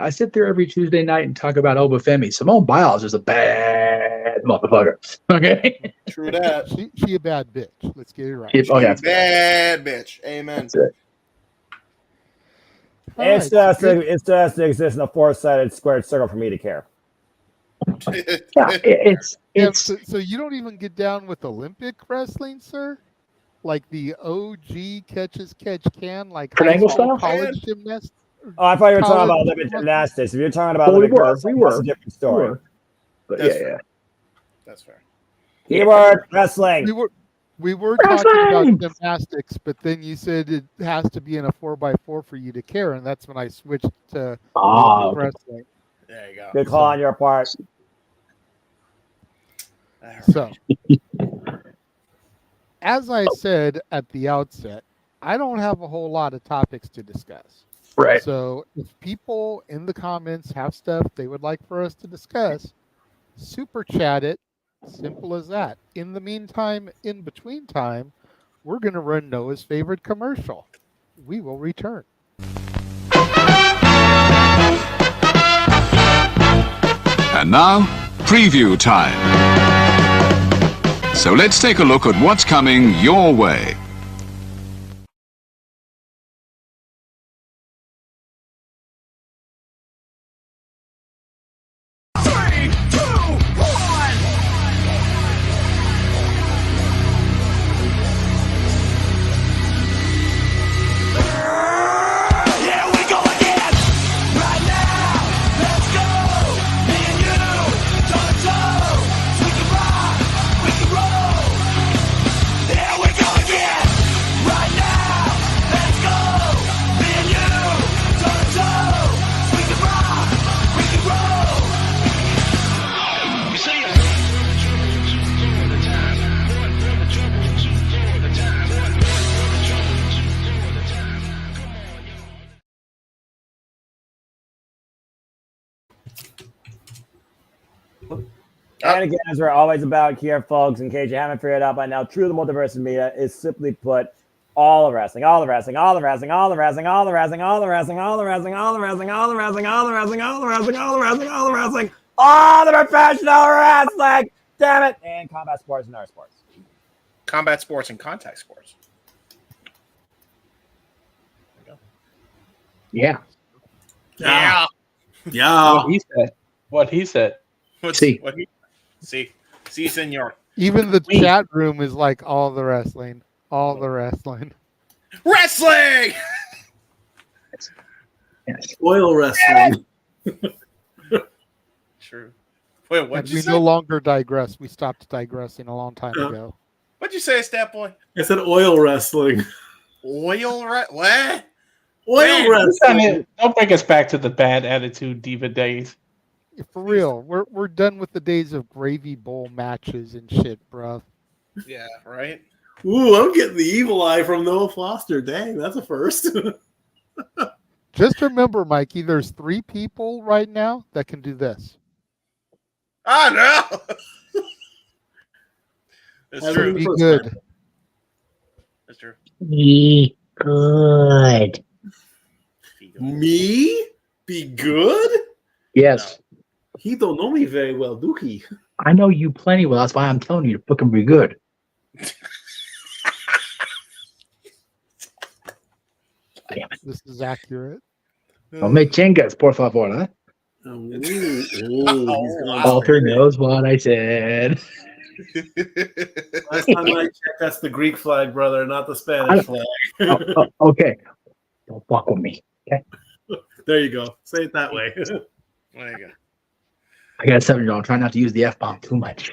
sit there every Tuesday night and talk about Obafemi. Simone Biles is a bad motherfucker. Okay. True that. She a bad bitch. Let's get it right. Bad bitch. Amen. That's it. It still has to exist in a four-sided squared circle for me to care. So you don't even get down with Olympic wrestling, sir? Like the OG catch can, like high school, college gymnastics? Oh, I thought you were talking about Olympic gymnastics. If you're talking about Olympic we were. that's a different story. But That's yeah, fair. yeah. That's fair. Keyword wrestling. We were talking about gymnastics, but then you said it has to be in a 4x4 for you to care, and that's when I switched to Olympic wrestling. There you go. Good call on your part. So, as I said at the outset, I don't have a whole lot of topics to discuss. Right. So, if people in the comments have stuff they would like for us to discuss, super chat it. Simple as that. In the meantime, in between time, we're going to run Noah's favorite commercial. We will return. And now, preview time. So let's take a look at what's coming your way. And again, as we're always about here, folks, in case you haven't figured it out by now, True the Multiverse of Media is simply put all the wrestling, all the wrestling, all the wrestling, all the wrestling, all the wrestling, all the wrestling, all the wrestling, all the wrestling, all the wrestling, all the wrestling, all the wrestling, all the wrestling, all the wrestling, all the professional wrestling. Damn it! And combat sports and other sports. Combat sports and contact sports. Yeah. Yeah. Yeah. What he said. See, senor. Even the chat room is like all the wrestling, all the wrestling. Wrestling! Oil wrestling. True. Wait, what'd And you we say? no longer digress. We stopped digressing a long time ago. What'd you say, Stat Boy? I said oil wrestling. What? Oil wrestling. Don't bring us back to the bad attitude diva days. For real, we're done with the days of gravy bowl matches and shit, bro. Yeah, right? Ooh, I'm getting the evil eye from Noah Foster. Dang, that's a first. Just remember, Mikey, there's 3 people right now that can do this. Oh, no! That's true. Be good. That's true. Be good. Me? Be good? Yes. He don't know me very well, do he? I know you plenty well. That's why I'm telling you to fucking be good. Damn it. This is accurate. No me chingas, por favor, huh? Walter knows what I said. Last time I checked, that's the Greek flag, brother, not the Spanish flag. Okay. Don't fuck with me. Okay. There you go. Say it that way. There you go. I got a 7-year-old. Try not to use the F-bomb too much.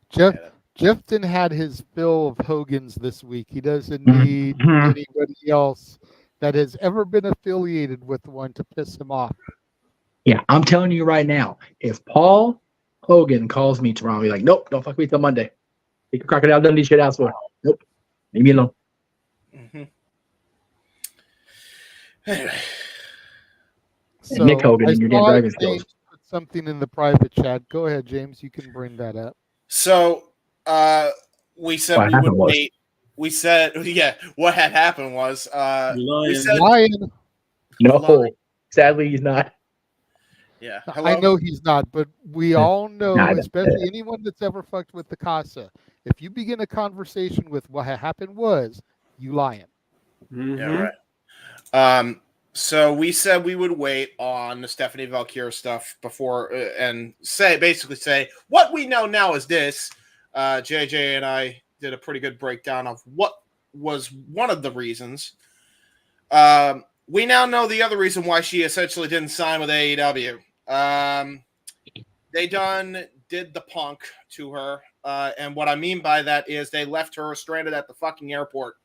Jefton had his fill of Hogan's this week. He doesn't need anybody else that has ever been affiliated with one to piss him off. Yeah, I'm telling you right now, if Paul Hogan calls me tomorrow, I'll be like, nope, don't fuck me till Monday. Take a Crocodile Dundee shit out for. Nope. Leave me alone. Anyway. So Nick Hogan I and your damn saw driving James skills. put something in the private chat. Go ahead, James. You can bring that up. So, we said What we happened would was- wait. We said, yeah, what had happened was, we said, Lion. No, sadly, he's not. yeah. I know he's not, but we all know, Nah, especially anyone that's ever fucked with the Casa, if you begin a conversation with what happened was, you lying. Yeah, right. So we said we would wait on the Stephanie Valkyrie stuff before and basically say what we know now is this. JJ and I did a pretty good breakdown of what was one of the reasons. We now know the other reason why she essentially didn't sign with AEW. They done did the punk to her. And what I mean by that is they left her stranded at the fucking airport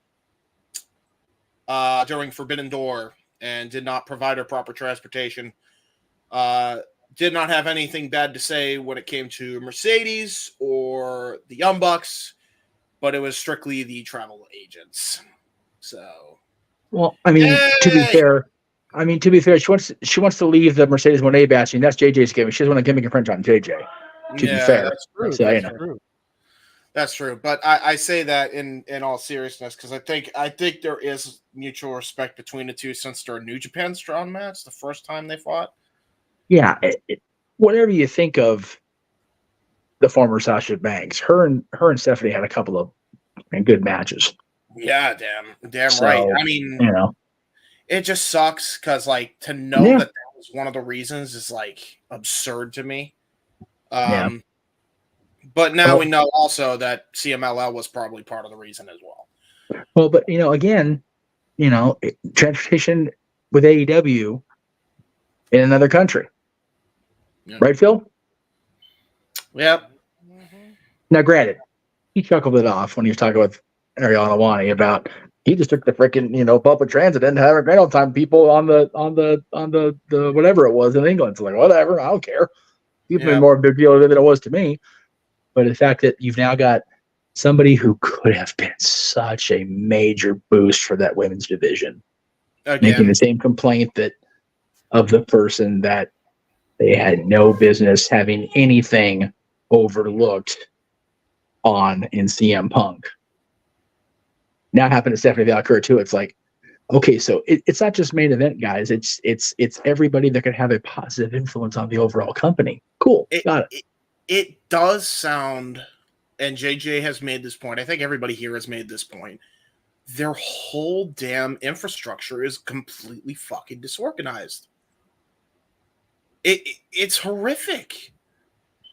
during Forbidden Door and did not provide her proper transportation. Did not have anything bad to say when it came to Mercedes or the Young Bucks, but it was strictly the travel agents. So, well, I mean, to be fair, she wants to leave the Mercedes Monet bashing. That's JJ's gimmick. She doesn't want to gimmick infringe on JJ. To be fair, that's true. So, that's true. That's true. But I say that in all seriousness because I think there is mutual respect between the two since their New Japan Strong match the first time they fought. Yeah, whatever you think of the former Sasha Banks, her and Stephanie had a couple of good matches. Yeah, damn so, right. I mean, it just sucks because to know that was one of the reasons is absurd to me. But now we know also that CMLL was probably part of the reason as well. Well, but again, transportation with AEW in another country. Yeah. Right, Phil? Yep. Now, granted, he chuckled it off when he was talking with Ariel Helwani about he just took the freaking public transit and had a great old time. People on the whatever it was in England. It's like whatever, I don't care. You've been more of a big deal than it was to me. But the fact that you've now got somebody who could have been such a major boost for that women's division, making the same complaint of the person that they had no business having anything overlooked on in CM Punk. Now happened to Stephanie Valkyrie too. It's like, okay, so it's not just main event guys. It's everybody that could have a positive influence on the overall company. Cool, got it. It does sound, and JJ has made this point. I think everybody here has made this point. Their whole damn infrastructure is completely fucking disorganized. It's horrific.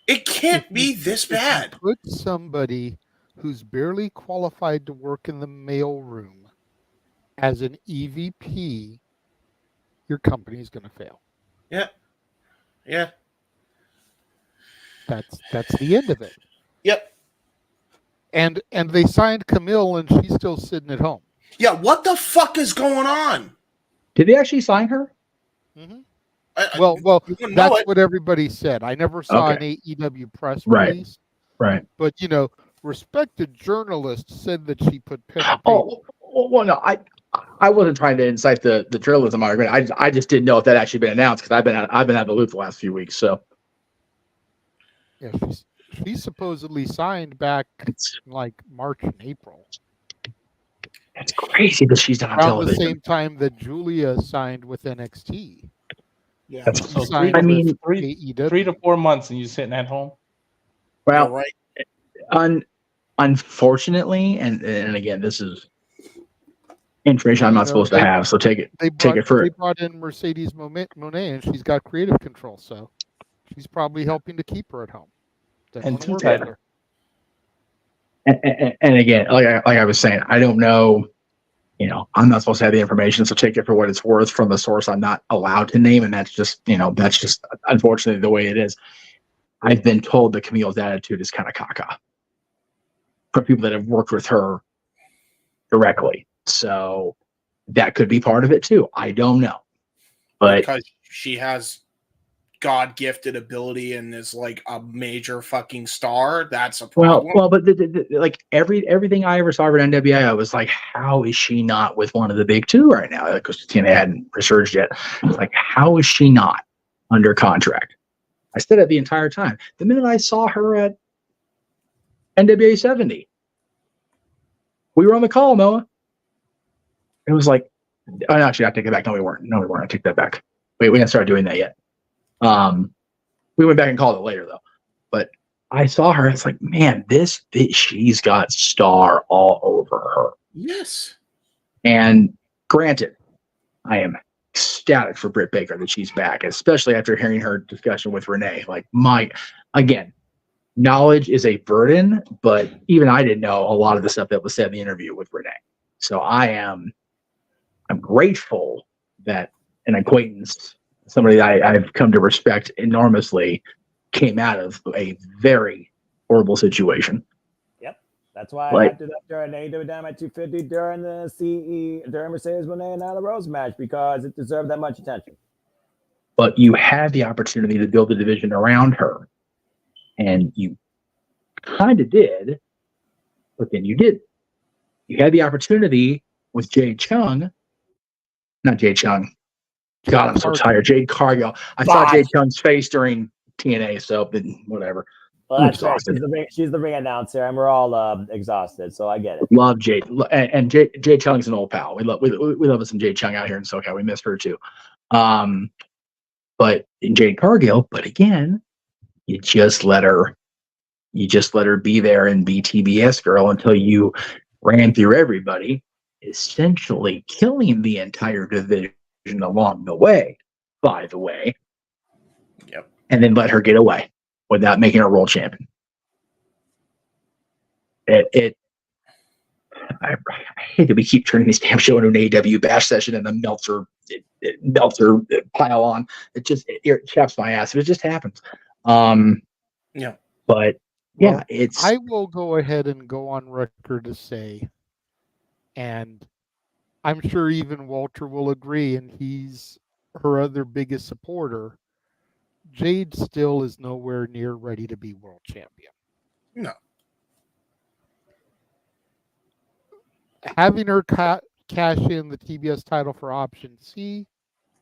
It can't be this bad. Put somebody who's barely qualified to work in the mail room as an EVP, your company is going to fail. Yeah. Yeah. That's the end of it. Yep. And they signed Camille and she's still sitting at home. Yeah, what the fuck is going on? Did they actually sign her? Mm-hmm. Well, that's what everybody said. I never saw an AEW press release. Right. But respected journalists said that she put pen to paper. Well, no, I wasn't trying to incite the journalism argument. I just didn't know if that actually been announced because I've been out of the loop the last few weeks. So. Yeah, she's supposedly signed back in March and April. That's crazy that she's on television. Around the same time that Julia signed with NXT. Yeah, that's so 3 to 4 months and you're sitting at home. Well, right. Unfortunately, and again, this is information I'm not supposed to have, so take it for it. They brought in Mercedes Monet, and she's got creative control, so she's probably helping to keep her at home. And again, like I was saying, I don't know. I'm not supposed to have the information, so take it for what it's worth from the source I'm not allowed to name, and that's just unfortunately the way it is. I've been told that Camille's attitude is kind of caca from people that have worked with her directly, so that could be part of it too. I don't know, but because she has God-gifted ability and is a major fucking star, that's a problem. Well, but everything I ever saw her at NWA, I was like, how is she not with one of the big two right now? Because TNA hadn't resurged yet. It's like, how is she not under contract? I said it the entire time. The minute I saw her at NWA 70, we were on the call, Noah. It was like, actually, I take it back. No, we weren't. I take that back. Wait, we haven't started doing that yet. We went back and called it later though, but I saw her. It's like, man, she's got star all over her. Yes. And granted, I am ecstatic for Britt Baker that she's back, especially after hearing her discussion with Renee. Again, knowledge is a burden, but even I didn't know a lot of the stuff that was said in the interview with Renee. So I'm grateful that an acquaintance, somebody that I've come to respect enormously, came out of a very horrible situation. Yep. That's why I had to do that during AEW Dynamite 250 during the during Mercedes Moné and Nyla Rose match, because it deserved that much attention. But you had the opportunity to build a division around her, and you kind of did, but then you didn't. You had the opportunity with Jade Chung. Not Jade Chung. God, I'm so tired. Jade Cargill. I saw Jade Chung's face during TNA, so whatever. Well, that's right. She's the ring announcer, and we're all exhausted, so I get it. Love Jade, and Jade Chung's an old pal. We love some Jade Chung out here in SoCal. We missed her too. But in Jade Cargill, but again, you just let her be there and be TBS girl until you ran through everybody, essentially killing the entire division along the way, by the way. Yep. And then let her get away without making her world champion. I hate that we keep turning this damn show into an AEW bash session and the Meltzer pile on. It chaps my ass. It just happens. Yeah. But yeah, I will go ahead and go on record to say, and I'm sure even Walter will agree, and he's her other biggest supporter, Jade still is nowhere near ready to be world champion. No. Having her cash in the TBS title for option C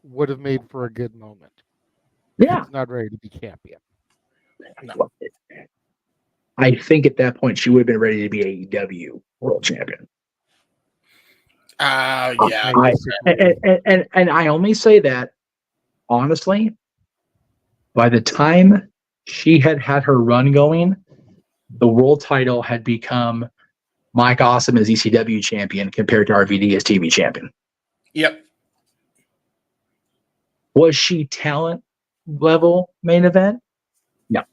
would have made for a good moment. Yeah. She's not ready to be champion. No. I think at that point she would have been ready to be AEW world champion. Yeah. And I only say that honestly. By the time she had her run going, the world title had become Mike Awesome as ECW champion compared to RVD as TV champion. Yep. Was she talent level main event? No,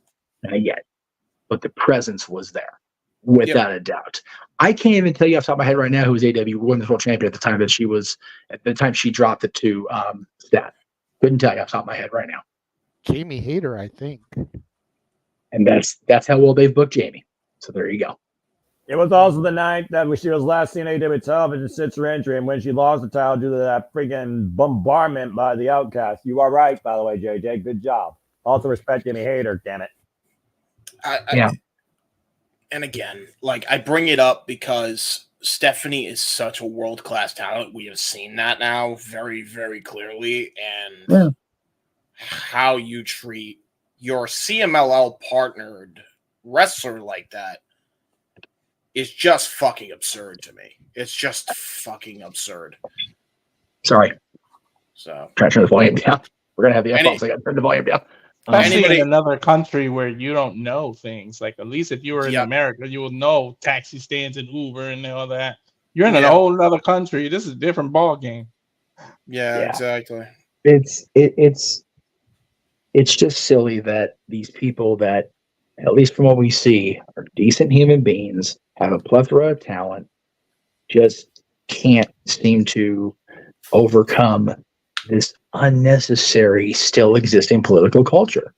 not yet. But the presence was there, without a doubt. I can't even tell you off the top of my head right now who was AEW Women's World Champion at the time she dropped it to Stat. Couldn't tell you off the top of my head right now. Jamie Hayter, I think. And that's how well they've booked Jamie. So there you go. It was also the night that she was last seen AEW television since her injury, and when she lost the title due to that freaking bombardment by the Outcast. You are right, by the way, JJ. Good job. Also respect Jamie Hayter, damn it. Yeah. And again, I bring it up because Stephanie is such a world-class talent. We have seen that now very, very clearly. And how you treat your CMLL partnered wrestler like that is just fucking absurd to me. It's just fucking absurd. Sorry. So try to turn the volume down. We're gonna have the F-bombs. I gotta turn the volume down. Especially in another country where you don't know things. Like, at least if you were in America, you will know taxi stands and Uber and all that. You're in a whole other country. This is a different ball game. Yeah, exactly. It's just silly that these people that, at least from what we see, are decent human beings, have a plethora of talent, just can't seem to overcome this unnecessary, still existing political culture,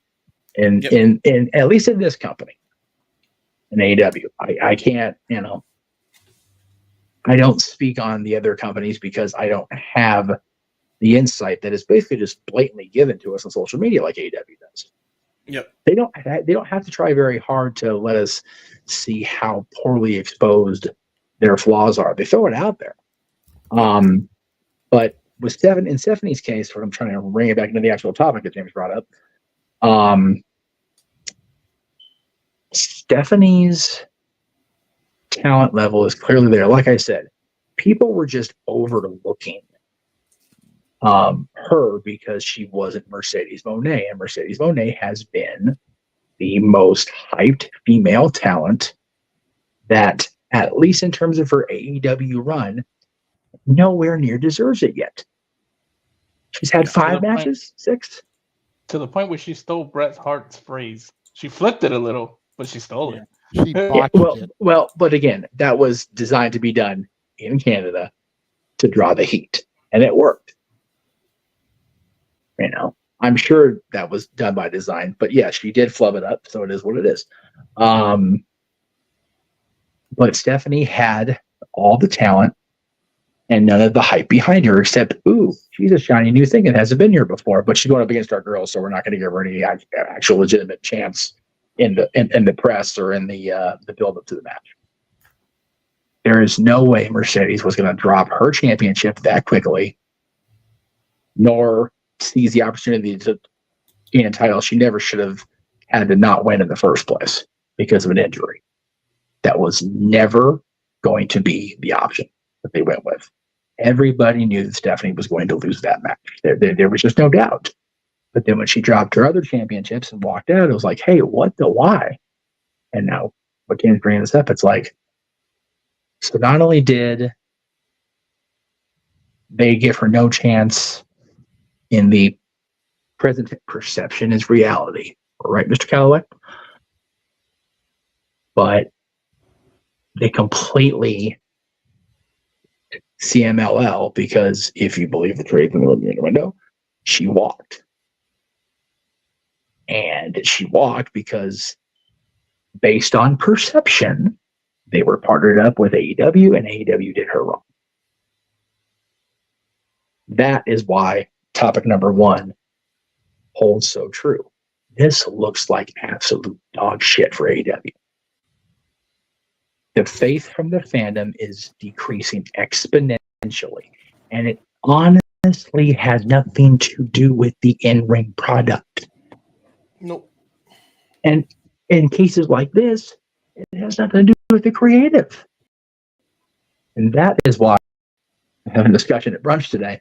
and in at least in this company, in AEW. I can't, I don't speak on the other companies because I don't have the insight that is basically just blatantly given to us on social media like AEW does. Yep. They don't have to try very hard to let us see how poorly exposed their flaws are. They throw it out there. But with in Stephanie's case, what I'm trying to bring it back into the actual topic that James brought up, Stephanie's talent level is clearly there. Like I said, people were just overlooking her because she wasn't Mercedes Moné, and Mercedes Moné has been the most hyped female talent that, at least in terms of her AEW run, nowhere near deserves it yet. She's had 5 matches, 6. To the point where she stole Bret Hart's phrase. She flipped it a little, but she stole it. She botched it. Well, but again, that was designed to be done in Canada to draw the heat, and it worked. I'm sure that was done by design, but yeah, she did flub it up, so it is what it is. But Stephanie had all the talent and none of the hype behind her, except, ooh, she's a shiny new thing and hasn't been here before. But she's going up against our girls, so we're not going to give her any actual legitimate chance in the press or in the build up to the match. There is no way Mercedes was going to drop her championship that quickly, nor seize the opportunity to gain a title she never should have had to not win in the first place because of an injury. That was never going to be the option that they went with. Everybody knew that Stephanie was going to lose that match. There was just no doubt. But then when she dropped her other championships and walked out, it was like, hey, what the why? And now, what James bringing this up, it's like, so not only did they give her no chance in the present perception is reality, right, Mr. Calloway? But they completely CMLL because if you believe the trade from the living window, she walked. And she walked because based on perception, they were partnered up with AEW and AEW did her wrong. That is why topic number 1 holds so true. This looks like absolute dog shit for AEW. The faith from the fandom is decreasing exponentially, and it honestly has nothing to do with the in-ring product. Nope. And in cases like this, it has nothing to do with the creative. And that is why I'm having a discussion at brunch today,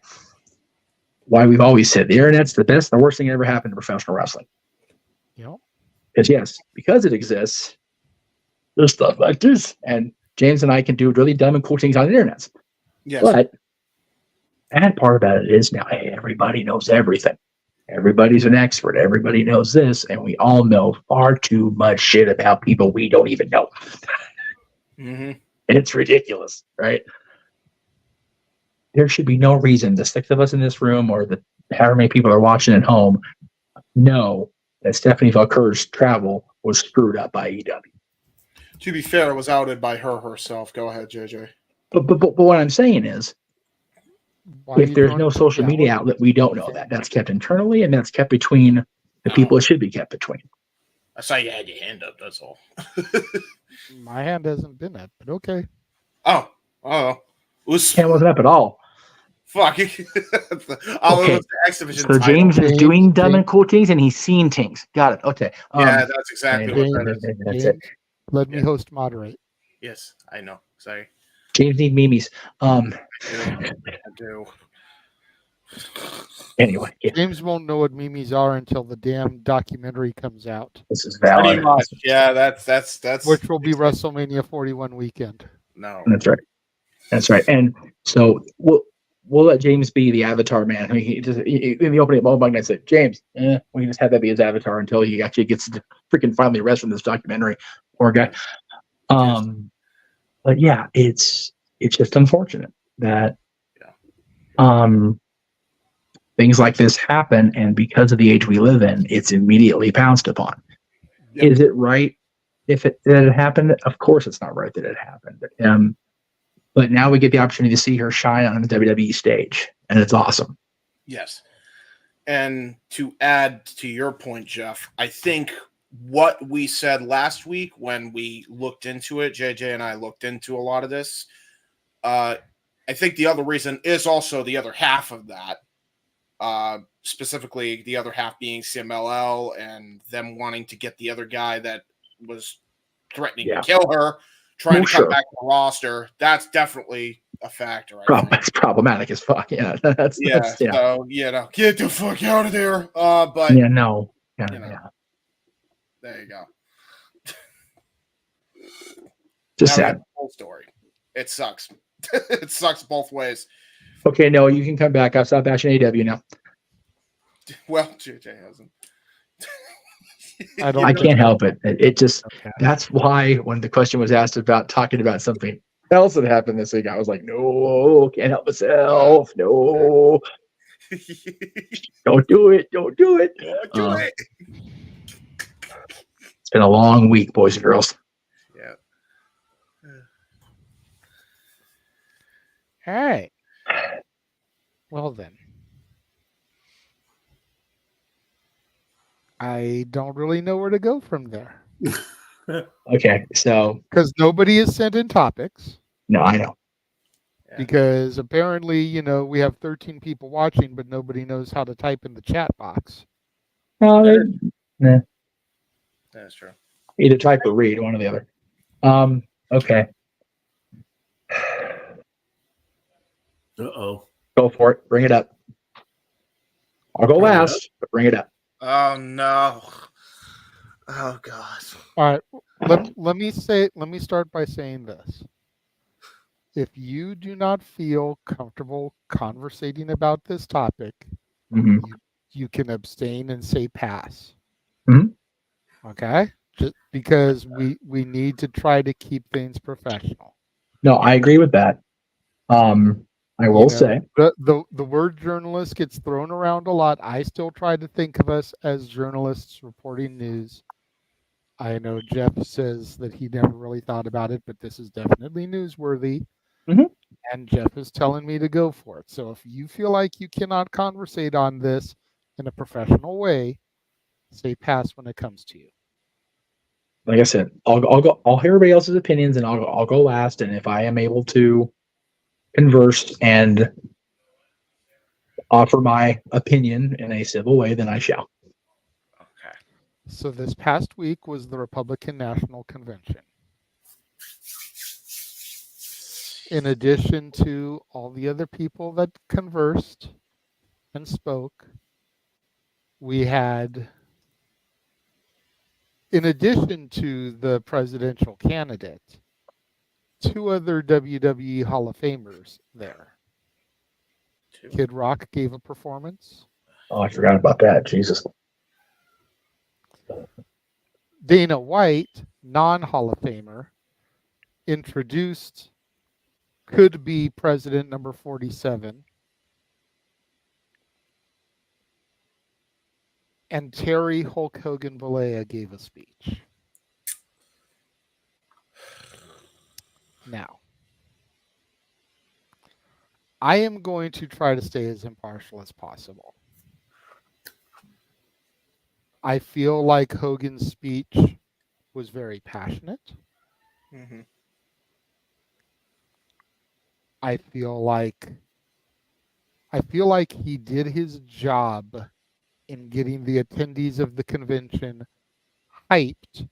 why we've always said the internet's the best and the worst thing that ever happened to professional wrestling. Yep. Because yes, because it exists, there's stuff like this. And James and I can do really dumb and cool things on the internet. Yes. But the bad part about it is now everybody knows everything. Everybody's an expert. Everybody knows this. And we all know far too much shit about people we don't even know. Mm-hmm. It's ridiculous, right? There should be no reason the 6 of us in this room or the however many people are watching at home know that Stephanie Valcour's travel was screwed up by AEW. To be fair, it was outed by her herself. Go ahead, JJ. But what I'm saying is, if there's no social media outlet, we don't know that. That's kept internally, and that's kept between the people it should be kept between. I saw you had your hand up, that's all. My hand hasn't been up, but okay. Oh. Hand wasn't up at all. Fuck. Okay. So James is doing dumb and cool things, and he's seeing things. Got it. Okay. Yeah, that's exactly what that is. That's it. Let me host moderate. Yes, I know. Sorry. James need memes. I do. Anyway, yeah. James won't know what memes are until the damn documentary comes out. This is valid. Pretty much. Yeah, that's which will be WrestleMania 41 weekend. No. That's right. That's right. And so we'll let James be the avatar man. I mean, in the opening ball button, I said, James, we can just have that be his avatar until he actually gets to freaking finally rest from this documentary. Poor guy. But yeah, it's just unfortunate that things like this happen, and because of the age we live in, it's immediately pounced upon. Yep. Is it right that it happened? Of course, it's not right that it happened. But now we get the opportunity to see her shine on the WWE stage, and it's awesome. Yes. And to add to your point, Jeff, I think what we said last week when we looked into it, JJ and I looked into a lot of this, I think the other reason is also the other half of that, specifically the other half being CMLL and them wanting to get the other guy that was threatening to kill her, trying to come back to the roster. That's definitely a factor. It's problematic as fuck. Yeah. That's So, get the fuck out of there. But yeah, no. Yeah. There you go. Just sad. Whole story. It sucks. It sucks both ways. Okay, no, you can come back. I've stopped bashing AEW now. Well, JJ hasn't. I can't help it. It just that's why when the question was asked about talking about something else that happened this week, I was like, no, can't help myself. No. Don't do it. Don't do it. Don't do it. It's been a long week, boys and girls. Yeah. All right. Well then. I don't really know where to go from there. Okay, so because nobody has sent in topics. No, I know. Because apparently, we have 13 people watching, but nobody knows how to type in the chat box. Nah. That's true. Either type or read, one or the other. Okay. Uh-oh. Go for it. Bring it up. I'll go last, but bring it up. Oh no. Oh god. All right. Let me start by saying this. If you do not feel comfortable conversating about this topic, you can abstain and say pass. Okay? Just because we need to try to keep things professional. No, I agree with that. I will say the word journalist gets thrown around a lot. I still try to think of us as journalists reporting news. I know Jeff says that he never really thought about it, but this is definitely newsworthy. And Jeff is telling me to go for it. So if you feel like you cannot conversate on this in a professional way, say pass when it comes to you. like I said, I'll go. I'll hear everybody else's opinions, and I'll go last. And if I am able to converse and offer my opinion in a civil way, then I shall. So this past week was the Republican National Convention. In addition to all the other people that conversed and spoke, we had, in addition to the presidential candidate, 2 other WWE Hall of Famers there. Kid Rock gave a performance. Oh, I forgot about that. Jesus. Dana White, non-Hall of Famer, introduced could be president number 47. And Terry Hulk Hogan Bollea gave a speech. Now, I am going to try to stay as impartial as possible. I feel like Hogan's speech was very passionate. Mm-hmm. I feel like he did his job in getting the attendees of the convention hyped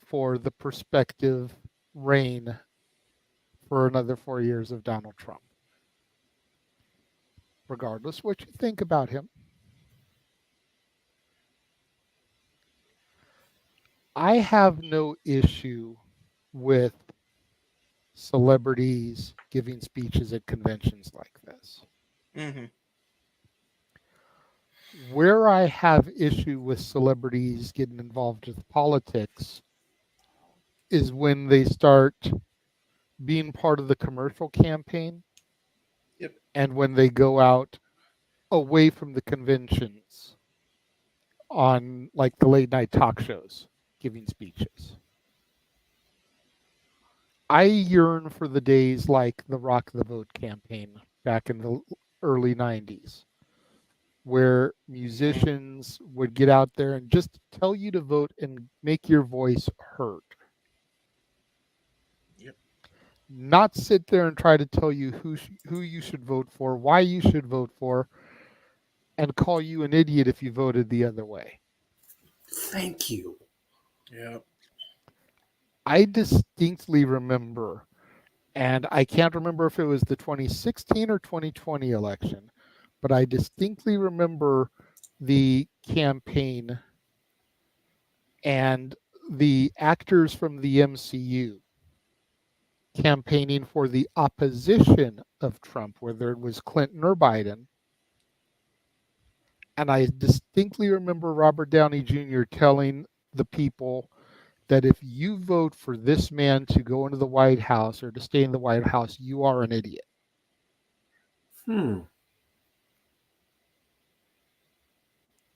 for the prospective reign for another 4 years of Donald Trump. Regardless what you think about him, I have no issue with celebrities giving speeches at conventions like this. Mm-hmm. Where I have issue with celebrities getting involved with politics is when they start being part of the commercial campaign. Yep. And when they go out away from the conventions on like the late night talk shows giving speeches. I yearn for the days like the Rock the Vote campaign back in the early 90s, where musicians would get out there and just tell you to vote and make your voice heard. Yep. Not sit there and try to tell you who you should vote for, why you should vote for, and call you an idiot if you voted the other way. Thank you. Yeah. I distinctly remember, and I can't remember if it was the 2016 or 2020 election, but I distinctly remember the campaign and the actors from the MCU campaigning for the opposition of Trump, whether it was Clinton or Biden. And I distinctly remember Robert Downey Jr. telling the people that if you vote for this man to go into the White House or to stay in the White House, you are an idiot.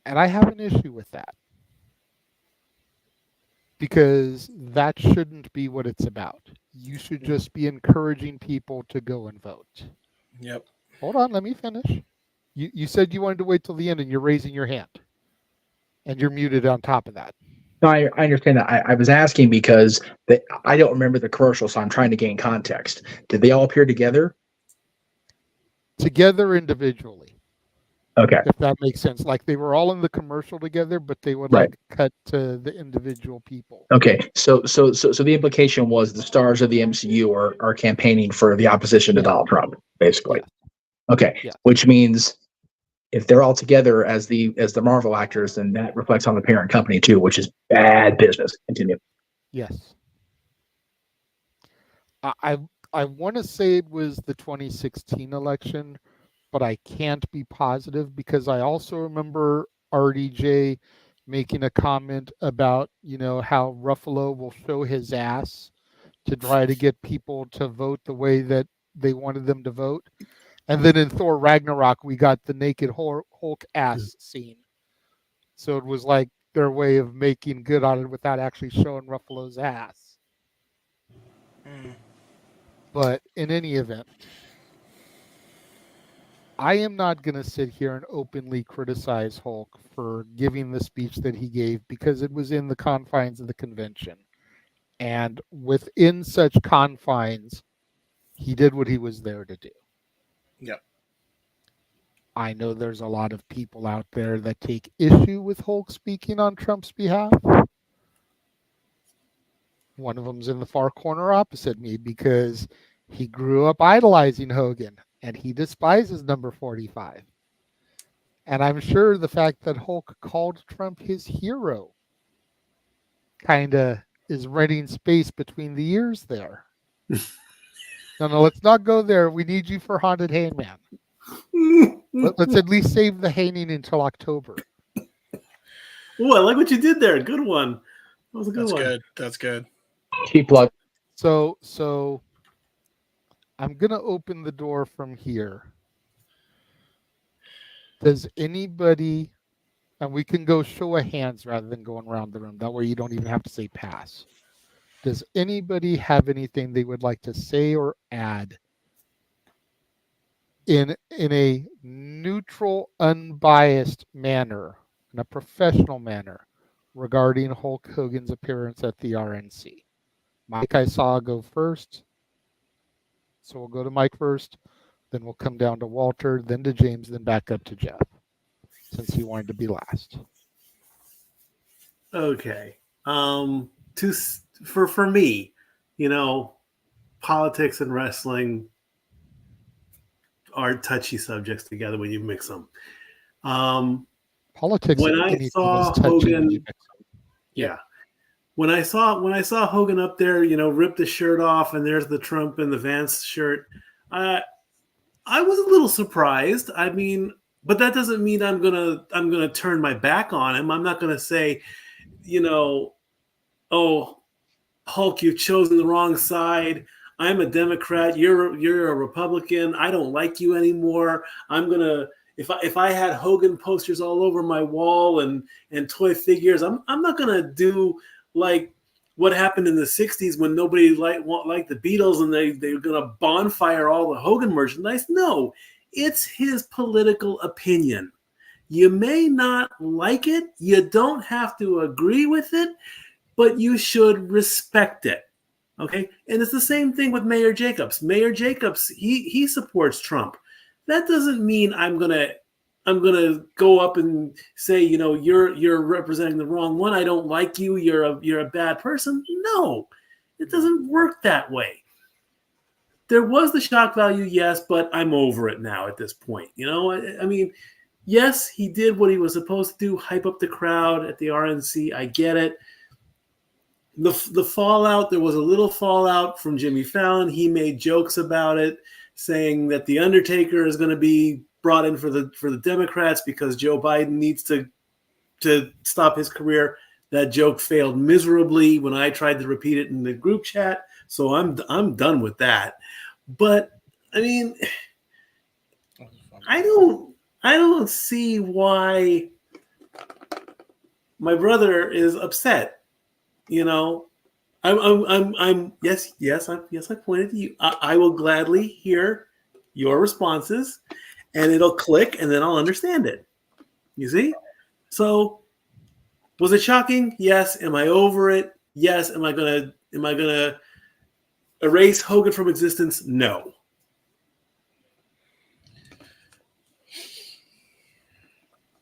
And I have an issue with that. Because that shouldn't be what it's about. You should just be encouraging people to go and vote. Yep. Hold on, let me finish. You said you wanted to wait till the end and you're raising your hand. And you're muted on top of that. No, I understand that. I was asking because I don't remember the commercial, so I'm trying to gain context. Did they all appear together? Together individually. Okay. If that makes sense. Like they were all in the commercial together, but they would like cut to the individual people. Okay. So the implication was the stars of the MCU are campaigning for the opposition to Donald Trump, basically. Yeah. Okay. Yeah. Which means if they're all together as the Marvel actors, then that reflects on the parent company too, which is bad business. Continue. Yes. I want to say it was the 2016 election, but I can't be positive because I also remember RDJ making a comment about, how Ruffalo will show his ass to try to get people to vote the way that they wanted them to vote. And then in Thor Ragnarok, we got the naked Hulk ass scene. So it was like their way of making good on it without actually showing Ruffalo's ass. But in any event, I am not going to sit here and openly criticize Hulk for giving the speech that he gave because it was in the confines of the convention. And within such confines, he did what he was there to do. Yep. I know there's a lot of people out there that take issue with Hulk speaking on Trump's behalf. One of them's in the far corner opposite me because he grew up idolizing Hogan and he despises number 45. And I'm sure the fact that Hulk called Trump his hero kind of is renting space between the ears there. No, let's not go there. We need you for Haunted Hangman. Let's at least save the hanging until October. Oh, I like what you did there. Good one. That was a good one. Good. That's good. Keep plug. So I'm going to open the door from here. Does anybody, and we can go show of hands rather than going around the room. That way you don't even have to say pass. Does anybody have anything they would like to say or add in a neutral, unbiased manner, in a professional manner, regarding Hulk Hogan's appearance at the RNC? Mike, I saw go first. So we'll go to Mike first, then we'll come down to Walter, then to James, then back up to Jeff, since he wanted to be last. Okay. For me, politics and wrestling are touchy subjects together when you mix them. Politics. When I saw Hogan, When I saw Hogan up there, rip the shirt off, and there's the Trump and the Vance shirt, I was a little surprised. I mean, but that doesn't mean I'm gonna turn my back on him. I'm not gonna say, oh, Hulk, you've chosen the wrong side. I'm a Democrat. You're a Republican. I don't like you anymore. I'm gonna if I had Hogan posters all over my wall and toy figures, I'm not gonna do like what happened in the 60s when nobody liked the Beatles and they're gonna bonfire all the Hogan merchandise. No, it's his political opinion. You may not like it. You don't have to agree with it, but you should respect it. Okay. And it's the same thing with Mayor Jacobs. Mayor Jacobs, he supports Trump. That doesn't mean I'm gonna go up and say, you're representing the wrong one. I don't like you. You're a bad person. No, it doesn't work that way. There was the shock value, yes, but I'm over it now at this point. I mean, yes, he did what he was supposed to do, hype up the crowd at the RNC. I get it. The fallout, there was a little fallout from Jimmy Fallon. He made jokes about it, saying that The Undertaker is going to be brought in for the Democrats because Joe Biden needs to stop his career. That joke failed miserably when I tried to repeat it in the group chat. So I'm done with that. But I mean, I don't see why my brother is upset. You know, I'm yes, I pointed to you. I will gladly hear your responses, and it'll click, and then I'll understand it. You see? So, was it shocking? Yes. Am I over it? Yes. Am I gonna erase Hogan from existence? No.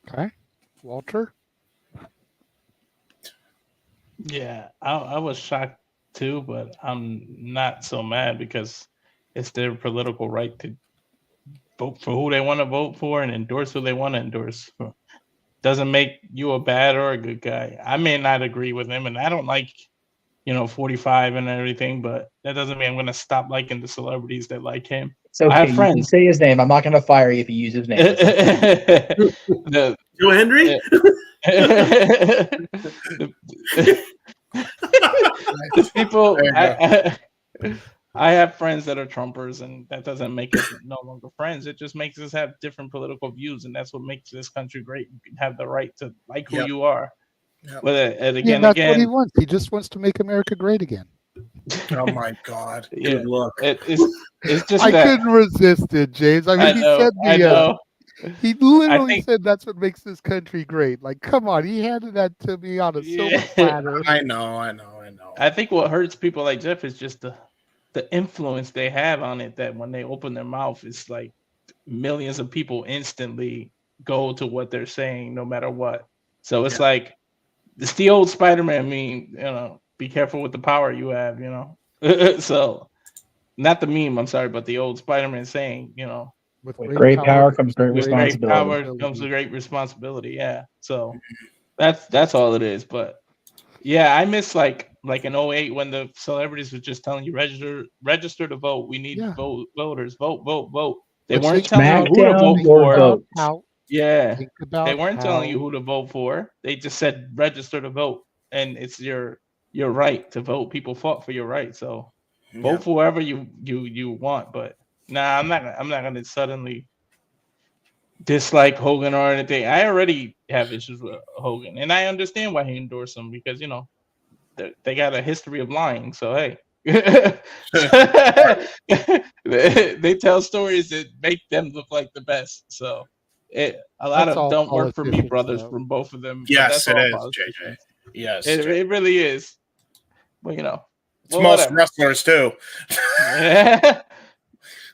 Okay, Walter. Yeah, I was shocked too, but I'm not so mad because it's their political right to vote for who they want to vote for and endorse who they want to endorse. Doesn't make you a bad or a good guy. I may not agree with him, and I don't like, 45 and everything, but that doesn't mean I'm going to stop liking the celebrities that like him. It's okay. I have You can friends. say his name. I'm not going to fire you if you use his name. Joe Henry? The people, I have friends that are Trumpers, and that doesn't make us no longer friends. It just makes us have different political views, and that's what makes this country great. You can have the right to like who you are. But and again, that's what he wants. He just wants to make America great again. Oh my God! Yeah, good luck. It's just I that couldn't resist it, James. I mean, I know. He literally said that's what makes this country great. Like, come on, he handed that to me on a silver platter. I know. I think what hurts people like Jeff is just the influence they have on it. That when they open their mouth, it's like millions of people instantly go to what they're saying, no matter what. So it's like it's the old Spider-Man meme. Be careful with the power you have. So not the meme. I'm sorry, but the old Spider-Man saying. With great power comes great responsibility. Great power comes with great responsibility. Yeah. So that's all it is. But yeah, I miss like in 2008 when the celebrities were just telling you register to vote. We need voters. Vote. They weren't telling you who to vote for. Yeah. They weren't telling you who to vote for. They just said register to vote, and it's your right to vote. People fought for your right, so vote for whoever you want. But nah, I'm not gonna suddenly dislike Hogan or anything. I already have issues with Hogan, and I understand why he endorsed him because they got a history of lying. So hey, they tell stories that make them look like the best. So a lot of don't work for me brothers from both of them. Yes, it is, JJ. Yes, it really is. But it's most wrestlers too.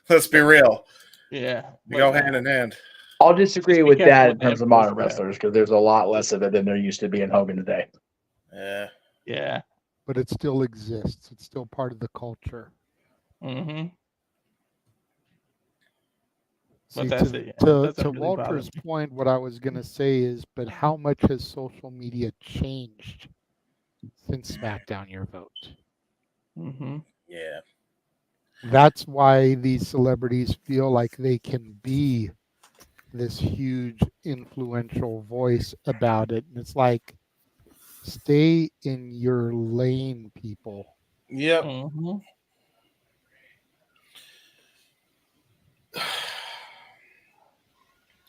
Let's be real. Yeah, they go hand in hand. I'll disagree with that in terms of modern wrestlers because there's a lot less of it than there used to be in Hogan today. Yeah. But it still exists. It's still part of the culture. Mm-hmm. See, to Walter's point, what I was going to say is, but how much has social media changed since SmackDown Your Vote? Mm-hmm. Yeah. That's why these celebrities feel like they can be this huge influential voice about it. And it's like, stay in your lane, people. Yep. Mm-hmm.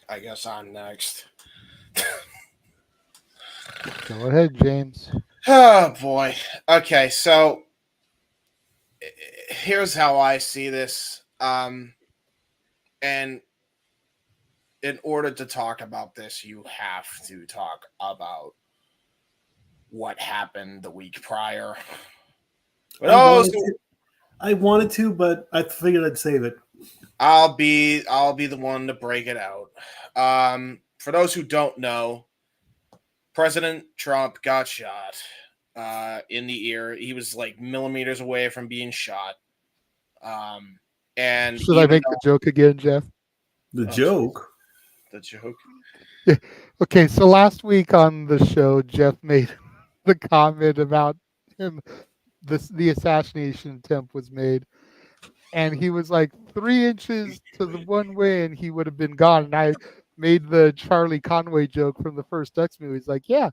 I guess I'm next. Go ahead, James. Oh boy. Okay, so here's how I see this. And in order to talk about this, you have to talk about what happened the week prior. But I wanted to, but I figured I'd save it. I'll be the one to break it out. For those who don't know, President Trump got shot in the ear. He was like millimeters away from being shot. And should I make the joke again, Jeff? The joke? The joke? Yeah. Okay, so last week on the show, Jeff made the comment about him. The assassination attempt was made, and he was like 3 inches to the one way, and he would have been gone. And I made the Charlie Conway joke from the first X movie. He's like, yeah,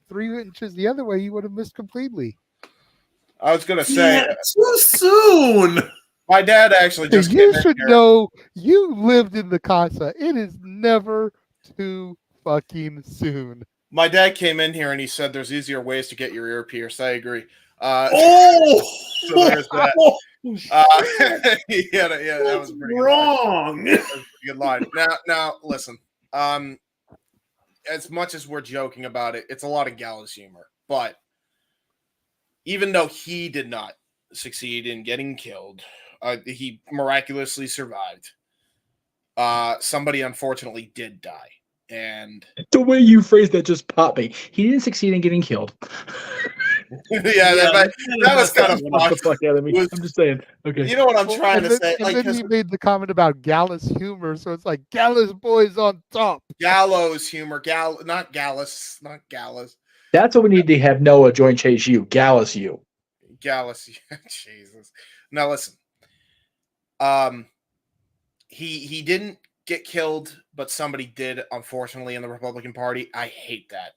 3 inches the other way, you would have missed completely. I was gonna say too soon. My dad actually just you should know you lived in the Casa. It is never too fucking soon. My dad came in here and he said there's easier ways to get your ear pierced. I agree. So there's that. Yeah, that was pretty wrong. That was a pretty good line. Now, listen. As much as we're joking about it, it's a lot of gallows humor. But even though he did not succeed in getting killed, he miraculously survived. Somebody unfortunately did die. And the way you phrased that just popped me. He didn't succeed in getting killed. that was kind of the fuck out of me. I'm just saying. Okay. You know what I'm trying to say? And then he made the comment about gallows humor, so it's like gallows boys on top. Gallows humor, not gallus. That's what we need to have Noah join Chase you. Gallus you. Gallus. Jesus. Now listen. He didn't get killed, but somebody did, unfortunately, in the Republican Party. I hate that.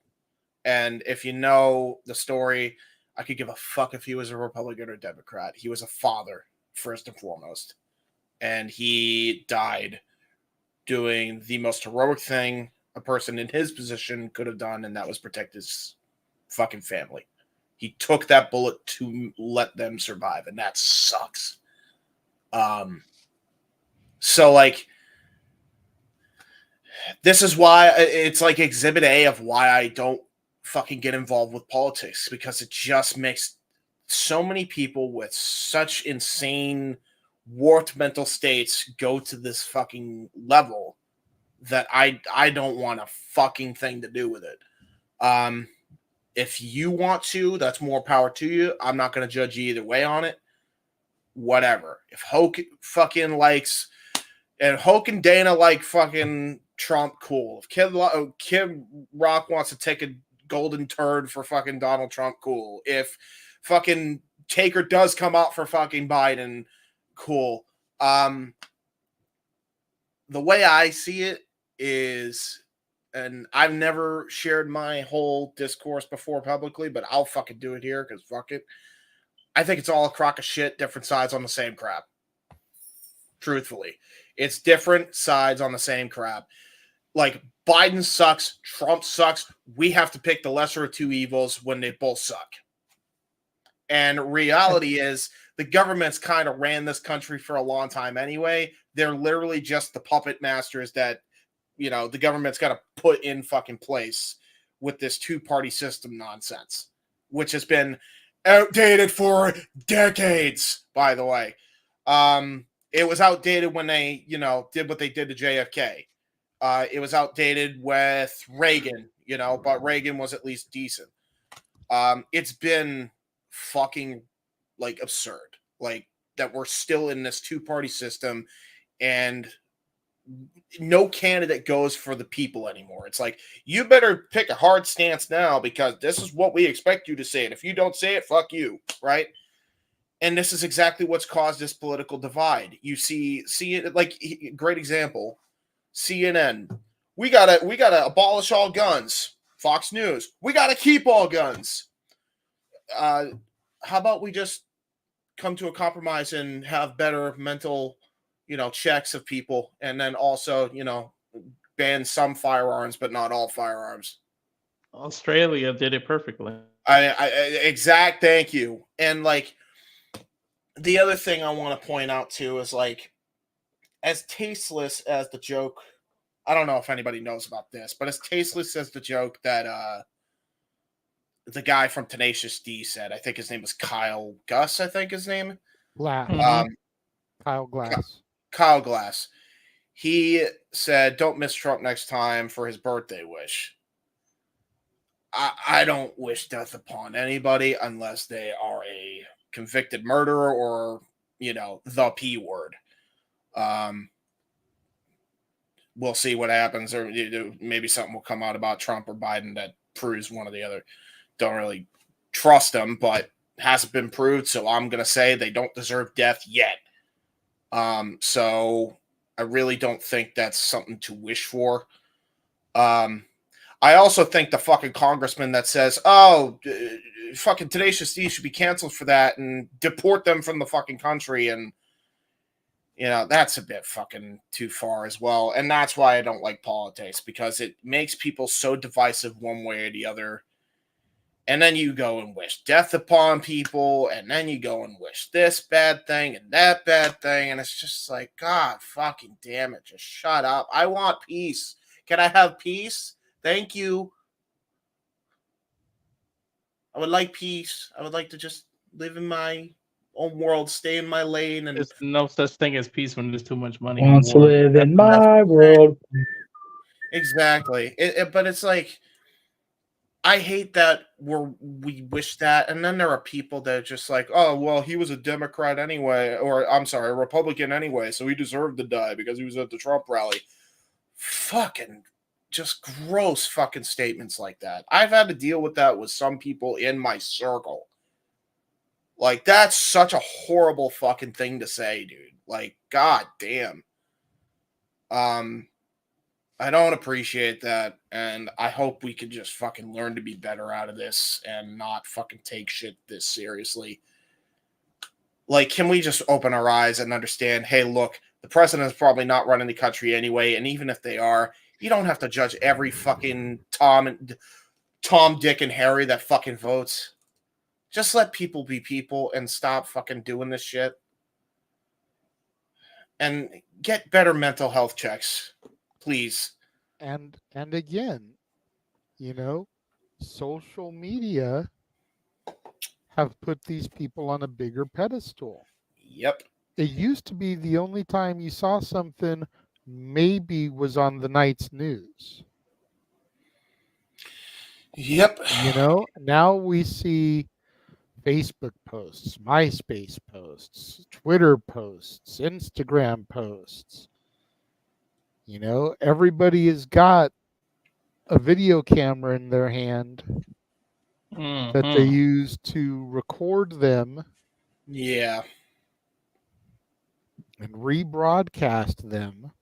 And if you know the story, I could give a fuck if he was a Republican or Democrat. He was a father, first and foremost. And he died doing the most heroic thing a person in his position could have done, and that was protect his fucking family. He took that bullet to let them survive, and that sucks. So, like, this is why it's like Exhibit A of why I don't fucking get involved with politics, because it just makes so many people with such insane warped mental states go to this fucking level that I don't want a fucking thing to do with it. If you want to, that's more power to you. I'm not going to judge you either way on it. Whatever. If Hoke fucking likes, and Hoke and Dana like fucking Trump, cool. If Kid Rock wants to take a golden turd for fucking Donald Trump, cool. If fucking Taker does come out for fucking Biden, cool. The way I see it is, and I've never shared my whole discourse before publicly, but I'll fucking do it here because fuck it. I think it's all a crock of shit, different sides on the same crap. Truthfully. It's different sides on the same crap. Like, Biden sucks, Trump sucks. We have to pick the lesser of two evils when they both suck. And reality is, the government's kind of ran this country for a long time anyway. They're literally just the puppet masters that, you know, the government's got to put in fucking place with this two-party system nonsense, which has been outdated for decades, by the way. It was outdated when they, you know, did what they did to JFK. It was outdated with Reagan, you know, but Reagan was at least decent. It's been fucking, like, absurd, like, that we're still in this two-party system and no candidate goes for the people anymore. It's like, you better pick a hard stance now because this is what we expect you to say. And if you don't say it, fuck you, right? And this is exactly what's caused this political divide. You see it, like, great example, CNN. We gotta abolish all guns. Fox News. We gotta keep all guns. How about we just come to a compromise and have better mental, you know, checks of people, and then also, you know, ban some firearms, but not all firearms. Australia did it perfectly. Thank you. And, like, the other thing I want to point out too is, like, as tasteless as the joke, I don't know if anybody knows about this, but as tasteless as the joke that the guy from Tenacious D said, I think his name was Kyle Gus, I think his name. Glass. Kyle Glass. Kyle Glass. He said, don't miss Trump next time for his birthday wish. I don't wish death upon anybody unless they are a convicted murderer or, you know, the P word. We'll see what happens, or maybe something will come out about Trump or Biden that proves one or the other. Don't really trust them, but hasn't been proved, so I'm going to say they don't deserve death yet. So I really don't think that's something to wish for. I also think the fucking congressman that says, oh, fucking Tenacious D should be canceled for that and deport them from the fucking country. And You know, that's a bit fucking too far as well. And that's why I don't like politics, because it makes people so divisive one way or the other. And then you go and wish death upon people, and then you go and wish this bad thing and that bad thing. And it's just like, God fucking damn it, just shut up. I want peace. Can I have peace? Thank you. I would like peace. I would like to just live in my own world, stay in my lane. And there's no such thing as peace when there's too much money. Wants to live in my world. Exactly. But it's like, I hate that we wish that, and then there are people that are just like, oh, well, he was a Democrat anyway, or I'm sorry, a Republican anyway, so he deserved to die because he was at the Trump rally. Fucking just gross fucking statements like that. I've had to deal with that with some people in my circle. Like, that's such a horrible fucking thing to say, dude. Like, god damn. I don't appreciate that, and I hope we can just fucking learn to be better out of this and not fucking take shit this seriously. Like, can we just open our eyes and understand, hey, look, the president is probably not running the country anyway, and even if they are, you don't have to judge every fucking Tom, Dick, and Harry that fucking votes. Just let people be people and stop fucking doing this shit. And get better mental health checks. Please. And again, you know, social media have put these people on a bigger pedestal. Yep. It used to be the only time you saw something maybe was on the night's news. Yep. You know, now we see Facebook posts, MySpace posts, Twitter posts, Instagram posts. You know, everybody has got a video camera in their hand that they use to record them. Yeah. And rebroadcast them.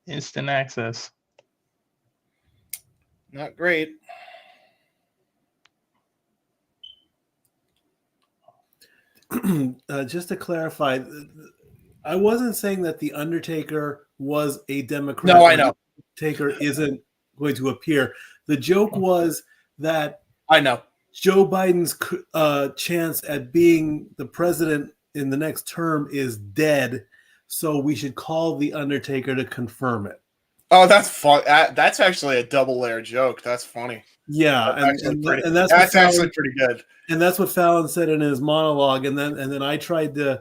Instant access. Not great. Just to clarify, I wasn't saying that the Undertaker was a Democrat. No, I know. The Undertaker isn't going to appear. The joke was that I know Joe Biden's chance at being the president in the next term is dead, so we should call the Undertaker to confirm it. Oh, that's fun. That's actually a double-layer joke. That's funny. Yeah, and that's actually pretty good. And that's what Fallon said in his monologue, and then I tried to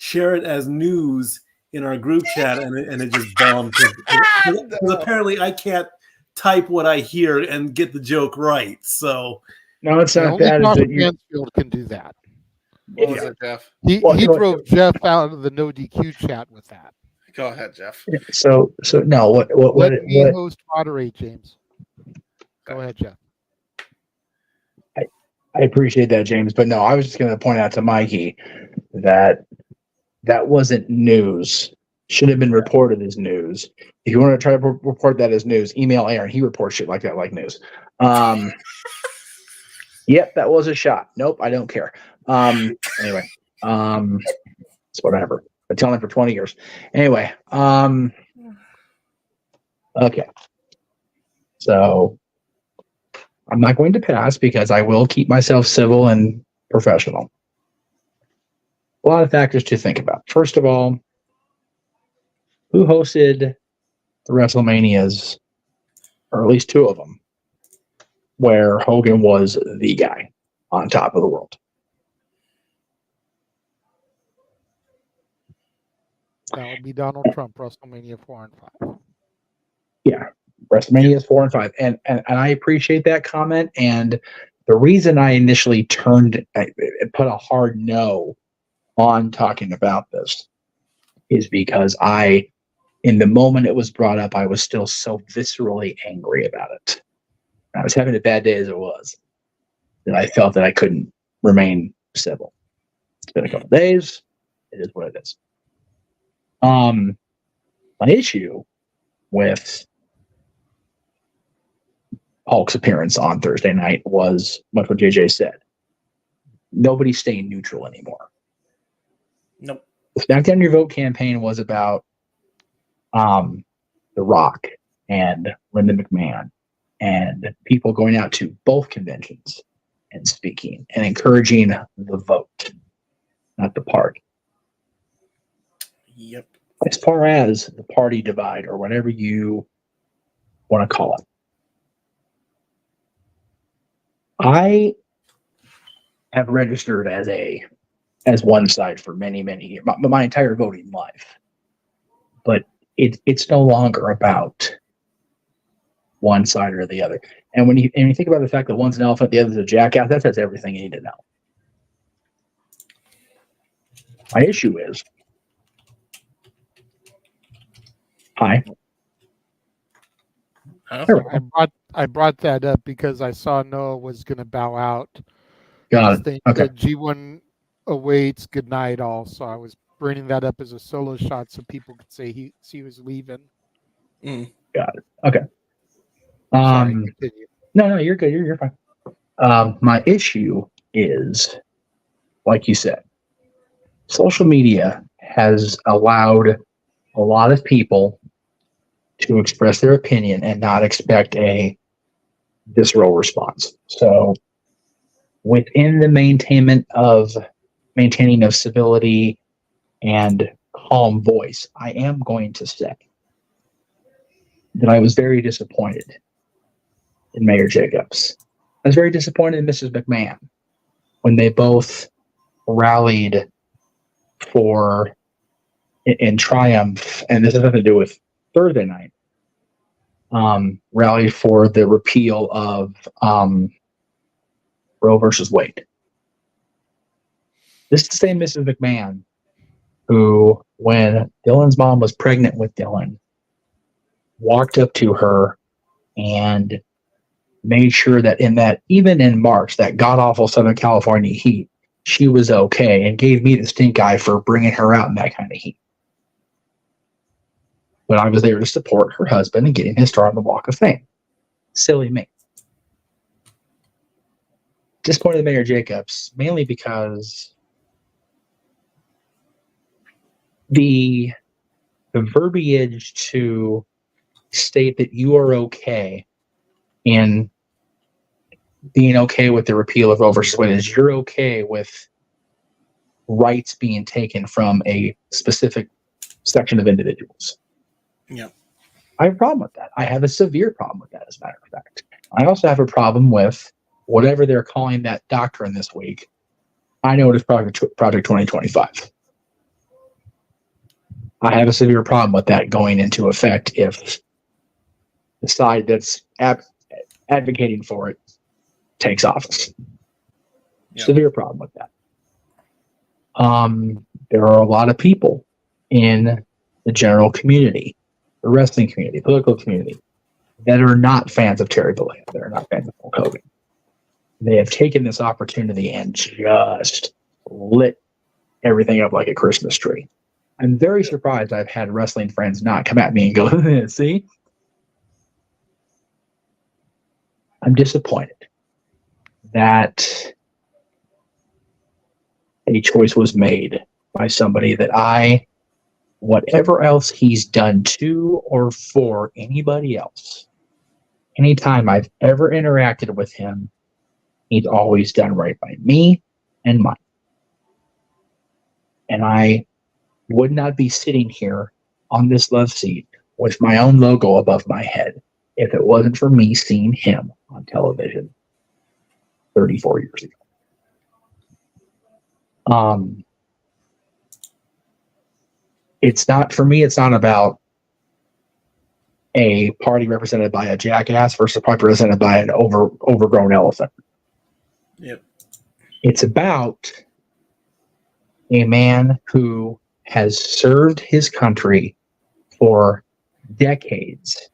share it as news in our group chat, and it just bombed. Because apparently I can't type what I hear and get the joke right. So no, it's not bad. Only Mansfield can do that. What was it, Jeff? He drove Jeff out of the no DQ chat with that. Go ahead, Jeff. So no. What? Let me host moderate, James. Go ahead, Jeff. I appreciate that, James, but no, I was just going to point out to Mikey that wasn't news. Should have been reported as news. If you want to try to report that as news, email Aaron. He reports shit like that like news. Yep, that was a shot. Nope, I don't care. Anyway, it's whatever. I've been telling him for 20 years. Anyway, okay. So I'm not going to pass because I will keep myself civil and professional. A lot of factors to think about. First of all, who hosted the WrestleManias, or at least two of them, where Hogan was the guy on top of the world? That would be Donald Trump, WrestleMania 4 and 5. Yeah, WrestleMania is 4 and 5, and I appreciate that comment. And the reason I initially put a hard no on talking about this is because in the moment it was brought up, I was still so viscerally angry about it. I was having a bad day as it was, that I felt that I couldn't remain civil. It's been a couple of days. It is what it is. My issue with Hulk's appearance on Thursday night was much what JJ said. Nobody's staying neutral anymore. Nope. The Smackdown Your Vote campaign was about The Rock and Linda McMahon and people going out to both conventions and speaking and encouraging the vote, not the party. Yep. As far as the party divide or whatever you want to call it, I have registered as one side for many years, my entire voting life. But it's no longer about one side or the other. And when you think about the fact that one's an elephant, the other's a jackass, that says everything you need to know. My issue is, hi. I brought that up because I saw Noah was going to bow out. Got it. Okay. G1 awaits. Good night, all. So I was bringing that up as a solo shot so people could say he was leaving. Got it. Okay. Sorry, continue. No, you're good. You're fine. My issue is, like you said, social media has allowed a lot of people to express their opinion and not expect a visceral response. So within the maintaining of civility and calm voice, I am going to say that I was very disappointed in Mayor Jacobs. I was very disappointed in Mrs. McMahon when they both rallied in triumph, and this has nothing to do with Thursday night, rallied for the repeal of Roe versus Wade. This is the same Mrs. McMahon who, when Dylan's mom was pregnant with Dylan, walked up to her and made sure that even in March, that god-awful Southern California heat, she was okay, and gave me the stink eye for bringing her out in that kind of heat. But I was there to support her husband and getting his start on the Walk of Fame. Silly me. Disappointed in Mayor Jacobs, mainly because the verbiage to state that you are okay in being okay with the repeal of Roe versus Wade is you're okay with rights being taken from a specific section of individuals. Yeah. I have a problem with that. I have a severe problem with that, as a matter of fact. I also have a problem with whatever they're calling that doctrine this week. I know it is Project 2025. I have a severe problem with that going into effect if the side that's advocating for it takes office. Yep. Severe problem with that. There are a lot of people in the general community, the wrestling community, political community, that are not fans of Terry Bollea. They're not fans of Hulk Hogan. They have taken this opportunity and just lit everything up like a Christmas tree. I'm very surprised I've had wrestling friends not come at me and go, see? I'm disappointed that a choice was made by somebody that whatever else he's done to or for anybody else, anytime I've ever interacted with him, he's always done right by me and mine. And I would not be sitting here on this love seat with my own logo above my head if it wasn't for me seeing him on television 34 years ago. It's not, for me, it's not about a party represented by a jackass versus a party represented by an overgrown elephant. Yep. It's about a man who has served his country for decades,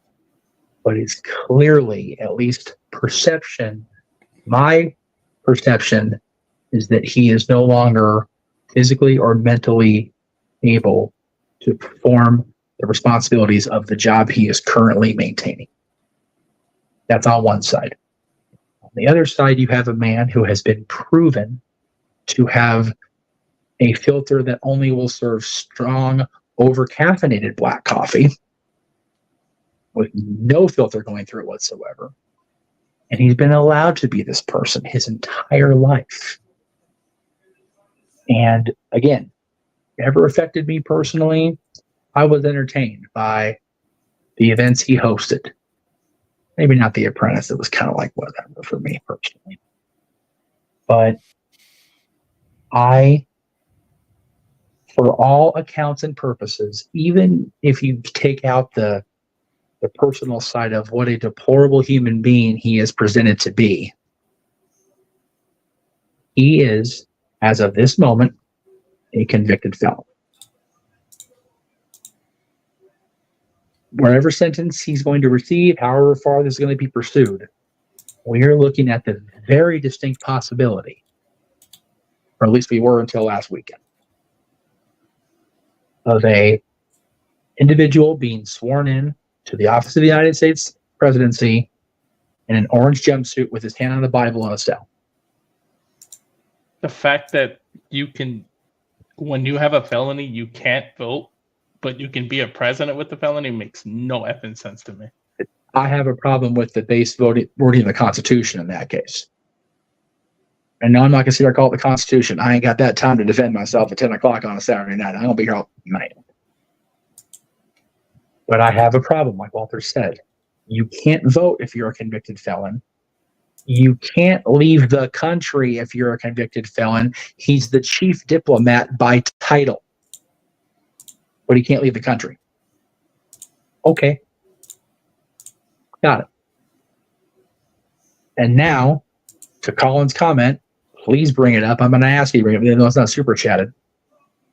but is clearly, at least perception, my perception is that he is no longer physically or mentally able to perform the responsibilities of the job he is currently maintaining. That's on one side. On the other side, you have a man who has been proven to have a filter that only will serve strong, over-caffeinated black coffee with no filter going through it whatsoever. And he's been allowed to be this person his entire life. And again, never affected me personally. I was entertained by the events he hosted. Maybe not The Apprentice. It was kind of like whatever for me personally. But for all accounts and purposes, even if you take out the personal side of what a deplorable human being he is presented to be, he is, as of this moment, a convicted felon. Whatever sentence he's going to receive, however far this is going to be pursued, we are looking at the very distinct possibility, or at least we were until last weekend, of a individual being sworn in to the office of the United States presidency in an orange jumpsuit with his hand on the Bible in a cell. The fact that you can, when you have a felony, you can't vote, but you can be a president with the felony makes no effing sense to me. I have a problem with the base wording of the Constitution in that case. And no, I'm not going to sit there and call it the Constitution. I ain't got that time to defend myself at 10 o'clock on a Saturday night. I'm going to be here all night. But I have a problem, like Walter said. You can't vote if you're a convicted felon. You can't leave the country if you're a convicted felon. He's the chief diplomat by title. But he can't leave the country. Okay. Got it. And now, to Colin's comment, please bring it up. I'm going to ask you to bring it up, even though it's not super chatted.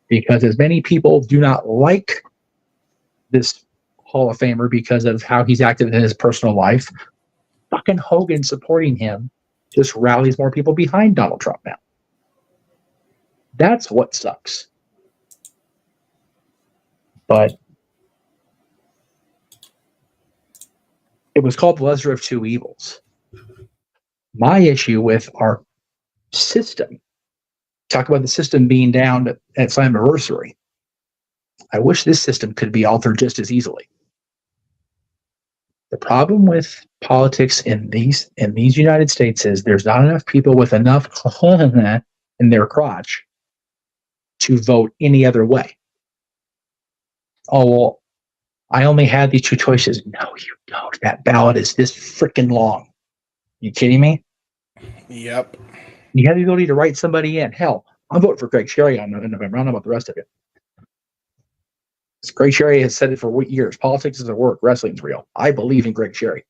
Because as many people do not like this Hall of Famer because of how he's acted in his personal life, fucking Hogan supporting him just rallies more people behind Donald Trump now. That's what sucks. But it was called the lesser of two evils. My issue with our system, talk about the system being down at Slammiversary. I wish this system could be altered just as easily. The problem with politics in these United States is there's not enough people with enough in their crotch to vote any other way. Oh, well, I only had these two choices. No, you don't. That ballot is this freaking long. You kidding me? Yep. You have the ability to write somebody in. Hell, I'm voting for Greg Sherry on November. I don't know about the rest of it. Greg Sherry has said it for years. Politics is a work. Wrestling's real. I believe in Greg Sherry.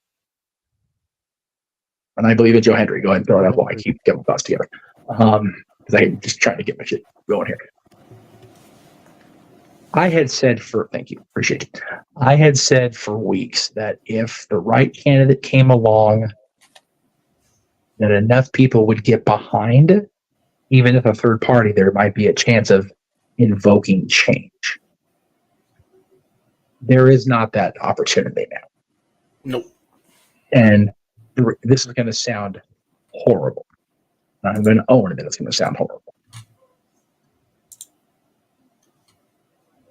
And I believe in Joe Hendry. Go ahead and throw it up while I keep getting my thoughts together. Because I'm just trying to get my shit going here. I had said thank you, appreciate it. I had said for weeks that if the right candidate came along, that enough people would get behind, even if a third party, there might be a chance of invoking change. There is not that opportunity now. Nope. And this is going to sound horrible. I'm going to own it that it's going to sound horrible.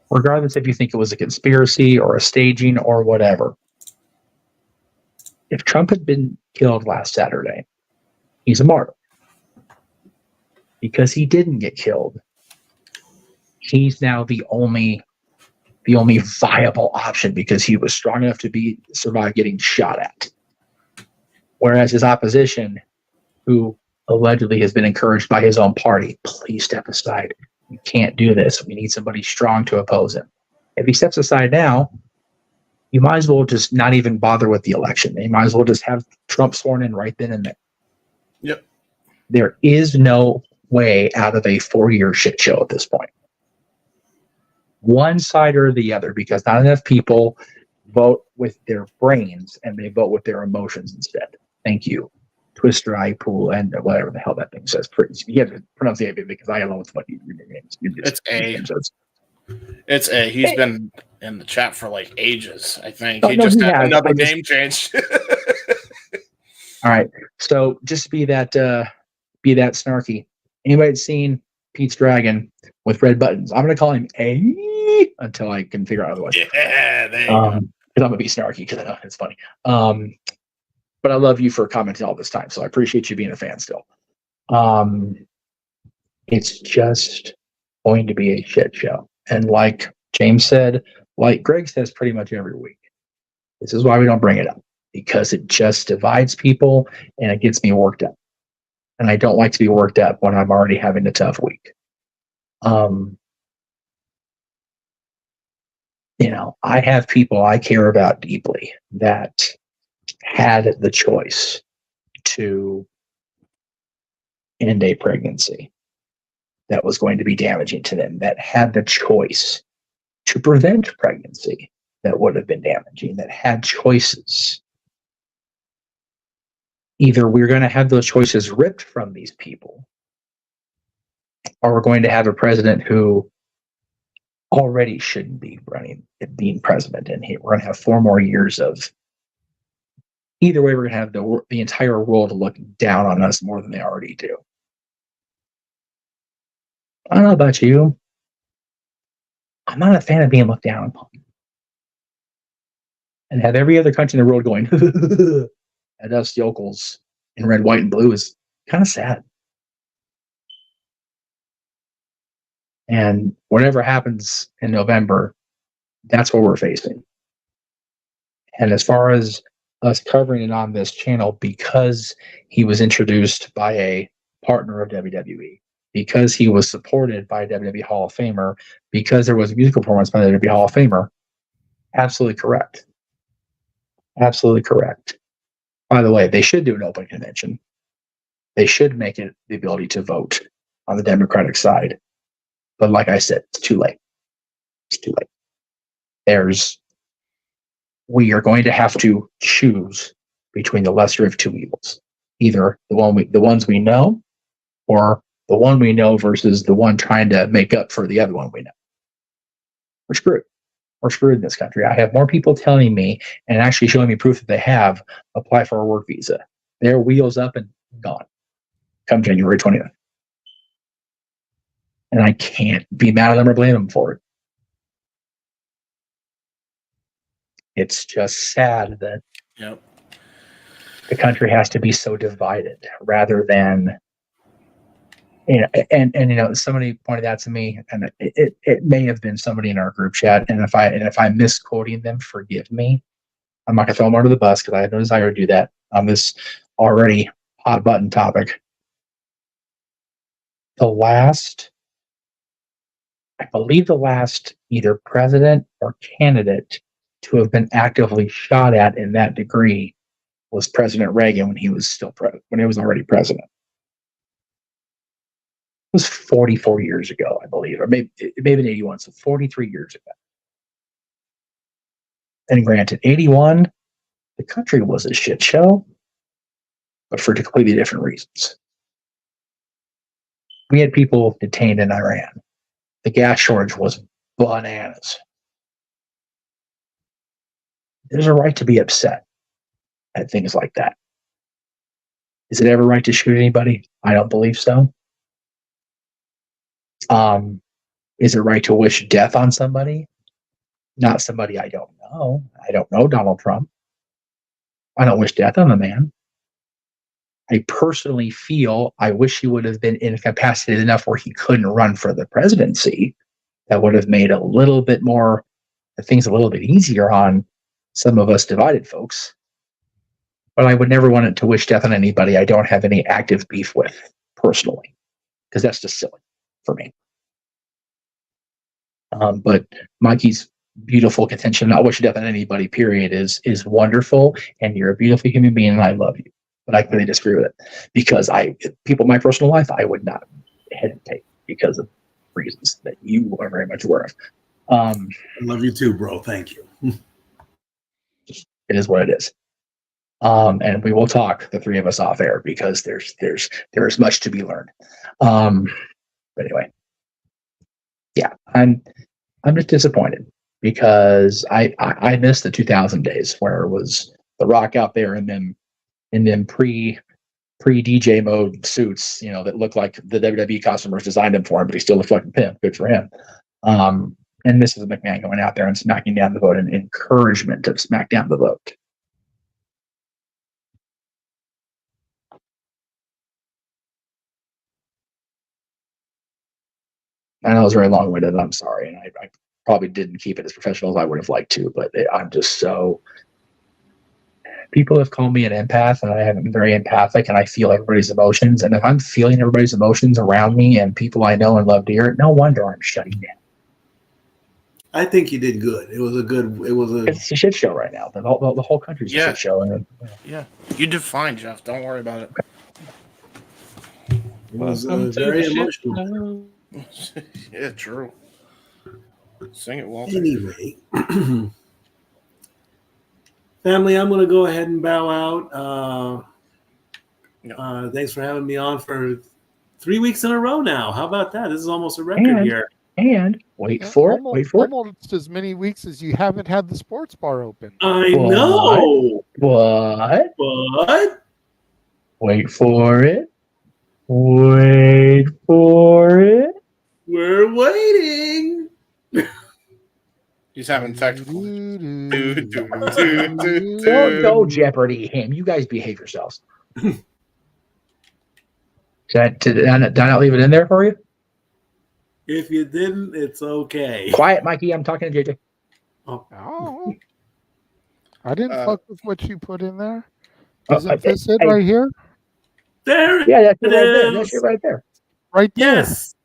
Regardless if you think it was a conspiracy or a staging or whatever. If Trump had been killed last Saturday, he's a martyr. Because he didn't get killed, he's now the only viable option because he was strong enough to survive getting shot at. Whereas his opposition, who allegedly has been encouraged by his own party, please step aside. You can't do this. We need somebody strong to oppose him. If he steps aside now, you might as well just not even bother with the election. You might as well just have Trump sworn in right then and there. Yep. There is no way out of a 4-year shit show at this point. One side or the other, because not enough people vote with their brains and they vote with their emotions instead. Thank you. Twister, iPool, and whatever the hell that thing says. You have to pronounce the A because I don't know what your name is. It's A. It's A. He's been in the chat for like ages, I think. He just had another name change. All right. So just be that snarky. Anybody seen Pete's dragon with red buttons. I'm going to call him A until I can figure out otherwise. Yeah, there you go. Because I'm going to be snarky because I know it's funny. But I love you for commenting all this time, so I appreciate you being a fan still. It's just going to be a shit show. And like James said, like Greg says pretty much every week, this is why we don't bring it up, because it just divides people and it gets me worked up. And I don't like to be worked up when I'm already having a tough week. I have people I care about deeply that had the choice to end a pregnancy that was going to be damaging to them, that had the choice to prevent pregnancy that would have been damaging, that had choices. Either we're going to have those choices ripped from these people, or we're going to have a president who already shouldn't be being president, and we're going to have 4 more years of. Either way, we're going to have the entire world look down on us more than they already do. I don't know about you. I'm not a fan of being looked down upon. And have every other country in the world going at us yokels in red, white, and blue is kind of sad. And whatever happens in November, that's what we're facing. And as far as us covering it on this channel, because he was introduced by a partner of WWE, because he was supported by a WWE Hall of Famer, because there was a musical performance by the WWE Hall of Famer, absolutely correct. Absolutely correct. By the way, they should do an open convention. They should make it the ability to vote on the Democratic side. But like I said, it's too late. It's too late. We are going to have to choose between the lesser of two evils. Either the ones we know, or the one we know versus the one trying to make up for the other one we know. We're screwed. We're screwed in this country. I have more people telling me and actually showing me proof that they have applied for a work visa. Their wheels up and gone come January 20th. And I can't be mad at them or blame them for it. It's just sad that the country has to be so divided rather than, and somebody pointed out to me, and it may have been somebody in our group chat, and if I'm misquoting them, forgive me. I'm not gonna throw them under the bus because I have no desire to do that on this already hot button topic. I believe the last either president or candidate to have been actively shot at in that degree was President Reagan when he was already president. It was 44 years ago, I believe, or maybe in 81, so 43 years ago. And granted, 81, the country was a shit show, but for completely different reasons. We had people detained in Iran. The gas shortage was bananas. There's a right to be upset at things like that. Is it ever right to shoot anybody? I don't believe so. Is it right to wish death on somebody? Not somebody I don't know. I don't know Donald Trump. I don't wish death on the man. I personally feel I wish he would have been incapacitated enough where he couldn't run for the presidency. That would have made things a little bit easier on some of us divided folks. But I would never want it to wish death on anybody I don't have any active beef with personally, because that's just silly for me. But Mikey's beautiful contention, not wish death on anybody, period, is wonderful, and you're a beautiful human being, and I love you. But I completely disagree with it, because people in my personal life, I would not hesitate because of reasons that you are very much aware of. I love you too, bro. Thank you. It is what it is. And we will talk, the three of us, off air, because there is much to be learned. But anyway, yeah, I'm just disappointed because I missed the 2000 days where it was The Rock out there and then pre pre-DJ mode suits, that look like the WWE customers designed them for him, but he's still a fucking pimp. Good for him. And Mrs. McMahon going out there and smacking down the vote and encouragement to smack down the vote. I know it was very long-winded, and I'm sorry, and I probably didn't keep it as professional as I would have liked to, but I'm just so... People have called me an empath, and I haven't been very empathic, and I feel everybody's emotions, and if I'm feeling everybody's emotions around me and people I know and love dear, no wonder I'm shutting down. I think you did good. It's a shit show right now. The whole country's a shit show. And Yeah, you did fine, Jeff. Don't worry about it. It was very emotional. Yeah, true. Sing it, Walter. Anyway, family, I'm going to go ahead and bow out. Thanks for having me on for 3 weeks in a row now. How about that? This is almost a record here. And wait for it. Almost as many weeks as you haven't had the sports bar open. I know. What? Wait for it. Wait for it. We're waiting. He's having technical. Don't go Jeopardy him. You guys behave yourselves. Did I not leave it in there for you? If you didn't, it's okay. Quiet, Mikey. I'm talking to JJ. Oh. I didn't fuck with what you put in there. Isn't this it right here? There that's it it right there. is. That's it right there. Right there. Yes.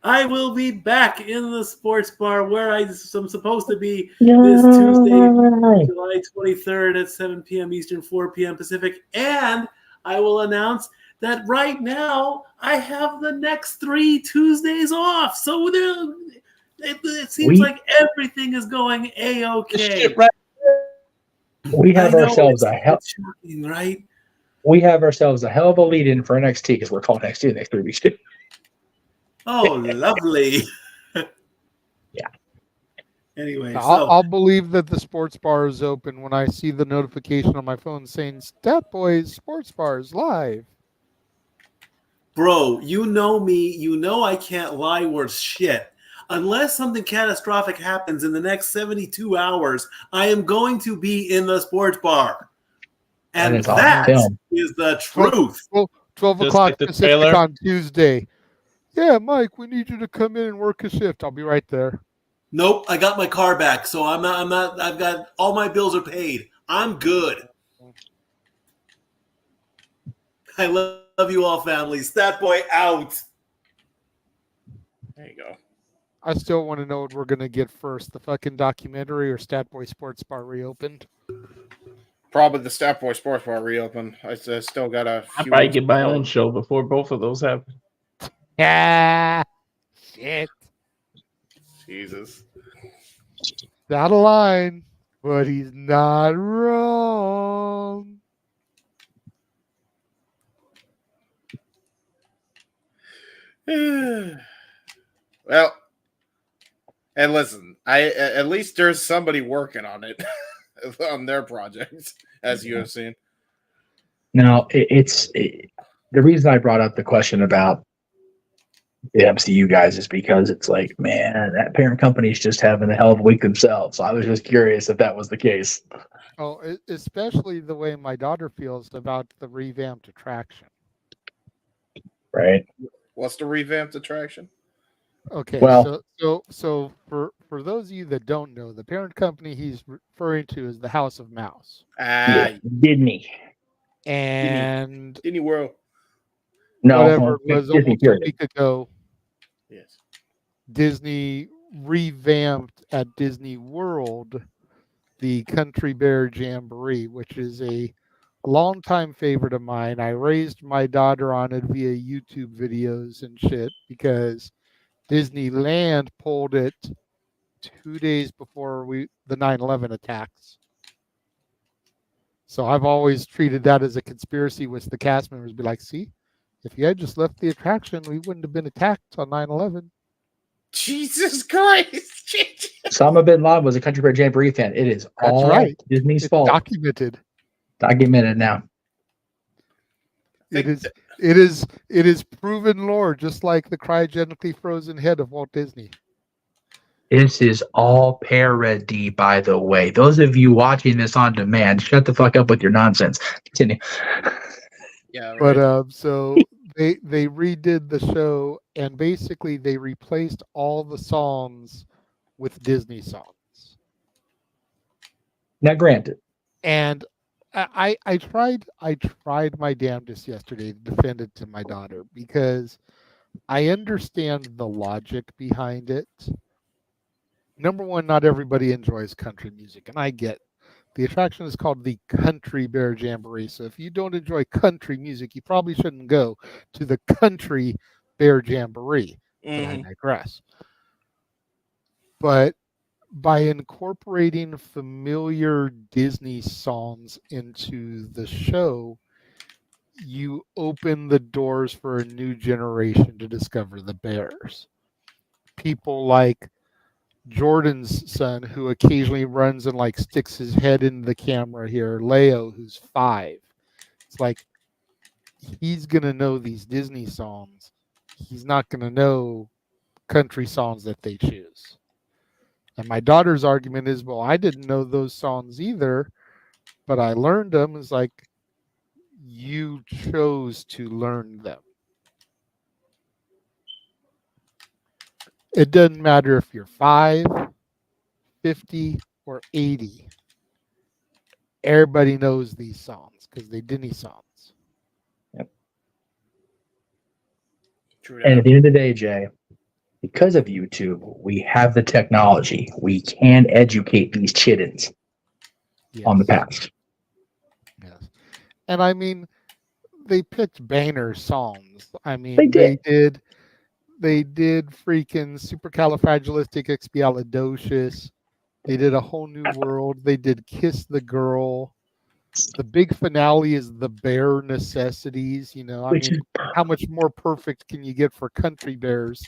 I will be back in the sports bar where I'm supposed to be this Tuesday, July 23rd at 7 p.m. Eastern, 4 p.m. Pacific. And I will announce that right now I have the next 3 Tuesdays off. So it seems like everything is going A-okay. We have ourselves a hell. Shocking, right? We have ourselves a hell of a lead-in for NXT because we're calling NXT the next 3 weeks too. Oh, lovely. Yeah. Anyway, I'll believe that the sports bar is open when I see the notification on my phone saying Stat Boys Sports Bar is live. Bro, you know me. You know I can't lie worth shit. Unless something catastrophic happens in the next 72 hours, I am going to be in the sports bar. And that is the truth. 12 o'clock Pacific on Tuesday. Yeah, Mike, we need you to come in and work a shift. I'll be right there. Nope, I got my car back, so I'm not. I've got all my bills are paid. I'm good. I love you all, family. Stat Boy out. There you go. I still want to know what we're gonna get first: the fucking documentary or Stat Boy Sports Bar reopened. Probably the Stat Boy Sports Bar reopened. I still got a few. I'll probably get my own show before both of those happen. Yeah. Shit. Jesus. Out of line, but he's not wrong. Well, and listen, at least there's somebody working on it on their project, as you have seen. Now, the reason I brought up the question about the MCU guys is because it's like, man, that parent company is just having a hell of a week themselves. So I was just curious if that was the case. Oh, especially the way my daughter feels about the revamped attraction. Right. What's the revamped attraction? Okay. Well, so for those of you that don't know, the parent company he's referring to is the House of Mouse. Disney. And Disney World. No, whatever it was almost a week ago. Yes. Disney revamped at Disney World the Country Bear Jamboree, which is a longtime favorite of mine. I raised my daughter on it via YouTube videos and shit because Disneyland pulled it 2 days before the 9/11 attacks. So I've always treated that as a conspiracy with the cast members. Be like, see, if you had just left the attraction, we wouldn't have been attacked on 9/11. Jesus Christ. Osama bin Laden was a Country Bear Jamboree fan. It is all right. Disney's It's fault. documented. Documented now. It is proven lore, just like the cryogenically frozen head of Walt Disney. This is all parody, by the way. Those of you watching this on demand, shut the fuck up with your nonsense. Continue. Yeah, right. But so they redid the show, and basically they replaced all the songs with Disney songs. Now, granted, and I tried my damnedest yesterday to defend it to my daughter, because I understand the logic behind it. Number one, not everybody enjoys country music, and I get it. The attraction is called the Country Bear Jamboree. So if you don't enjoy country music, you probably shouldn't go to the Country Bear Jamboree. But I digress. But by incorporating familiar Disney songs into the show, you open the doors for a new generation to discover the bears. People like Jordan's son, who occasionally runs and like sticks his head in the camera here, Leo, who's 5. It's like, he's gonna know these Disney songs. He's not gonna know country songs that they choose. And my daughter's argument is, well, I didn't know those songs either, but I learned them. It's like, you chose to learn them. It doesn't matter if you're 5, 50, or 80. Everybody knows these songs because they're Disney songs. Yep. And at the end of the day, Jay, because of YouTube, we have the technology. We can educate these chittens on the past. Yes. And I mean, they picked Boehner songs. I mean, they did freaking Supercalifragilisticexpialidocious. They did A Whole New World. They did Kiss the Girl. The big finale is The Bare Necessities. You know, I mean, how much more perfect can you get for country bears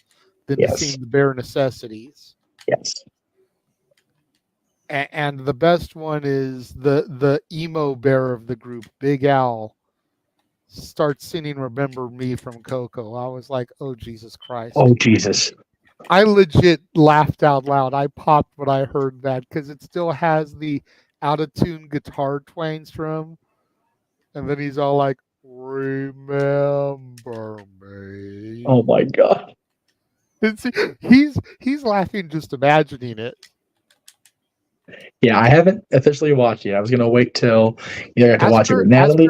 than to sing The Bare Necessities? Yes. And the best one is the emo bear of the group, Big Al, starts singing Remember Me from Coco. I was like, oh, Jesus Christ. Oh, Jesus. I legit laughed out loud. I popped when I heard that because it still has the out-of-tune guitar twangs from, and then he's all like, remember me. Oh, my God. He's laughing just imagining it. Yeah, I haven't officially watched it. I was going to wait till you have to watch it with Natalie.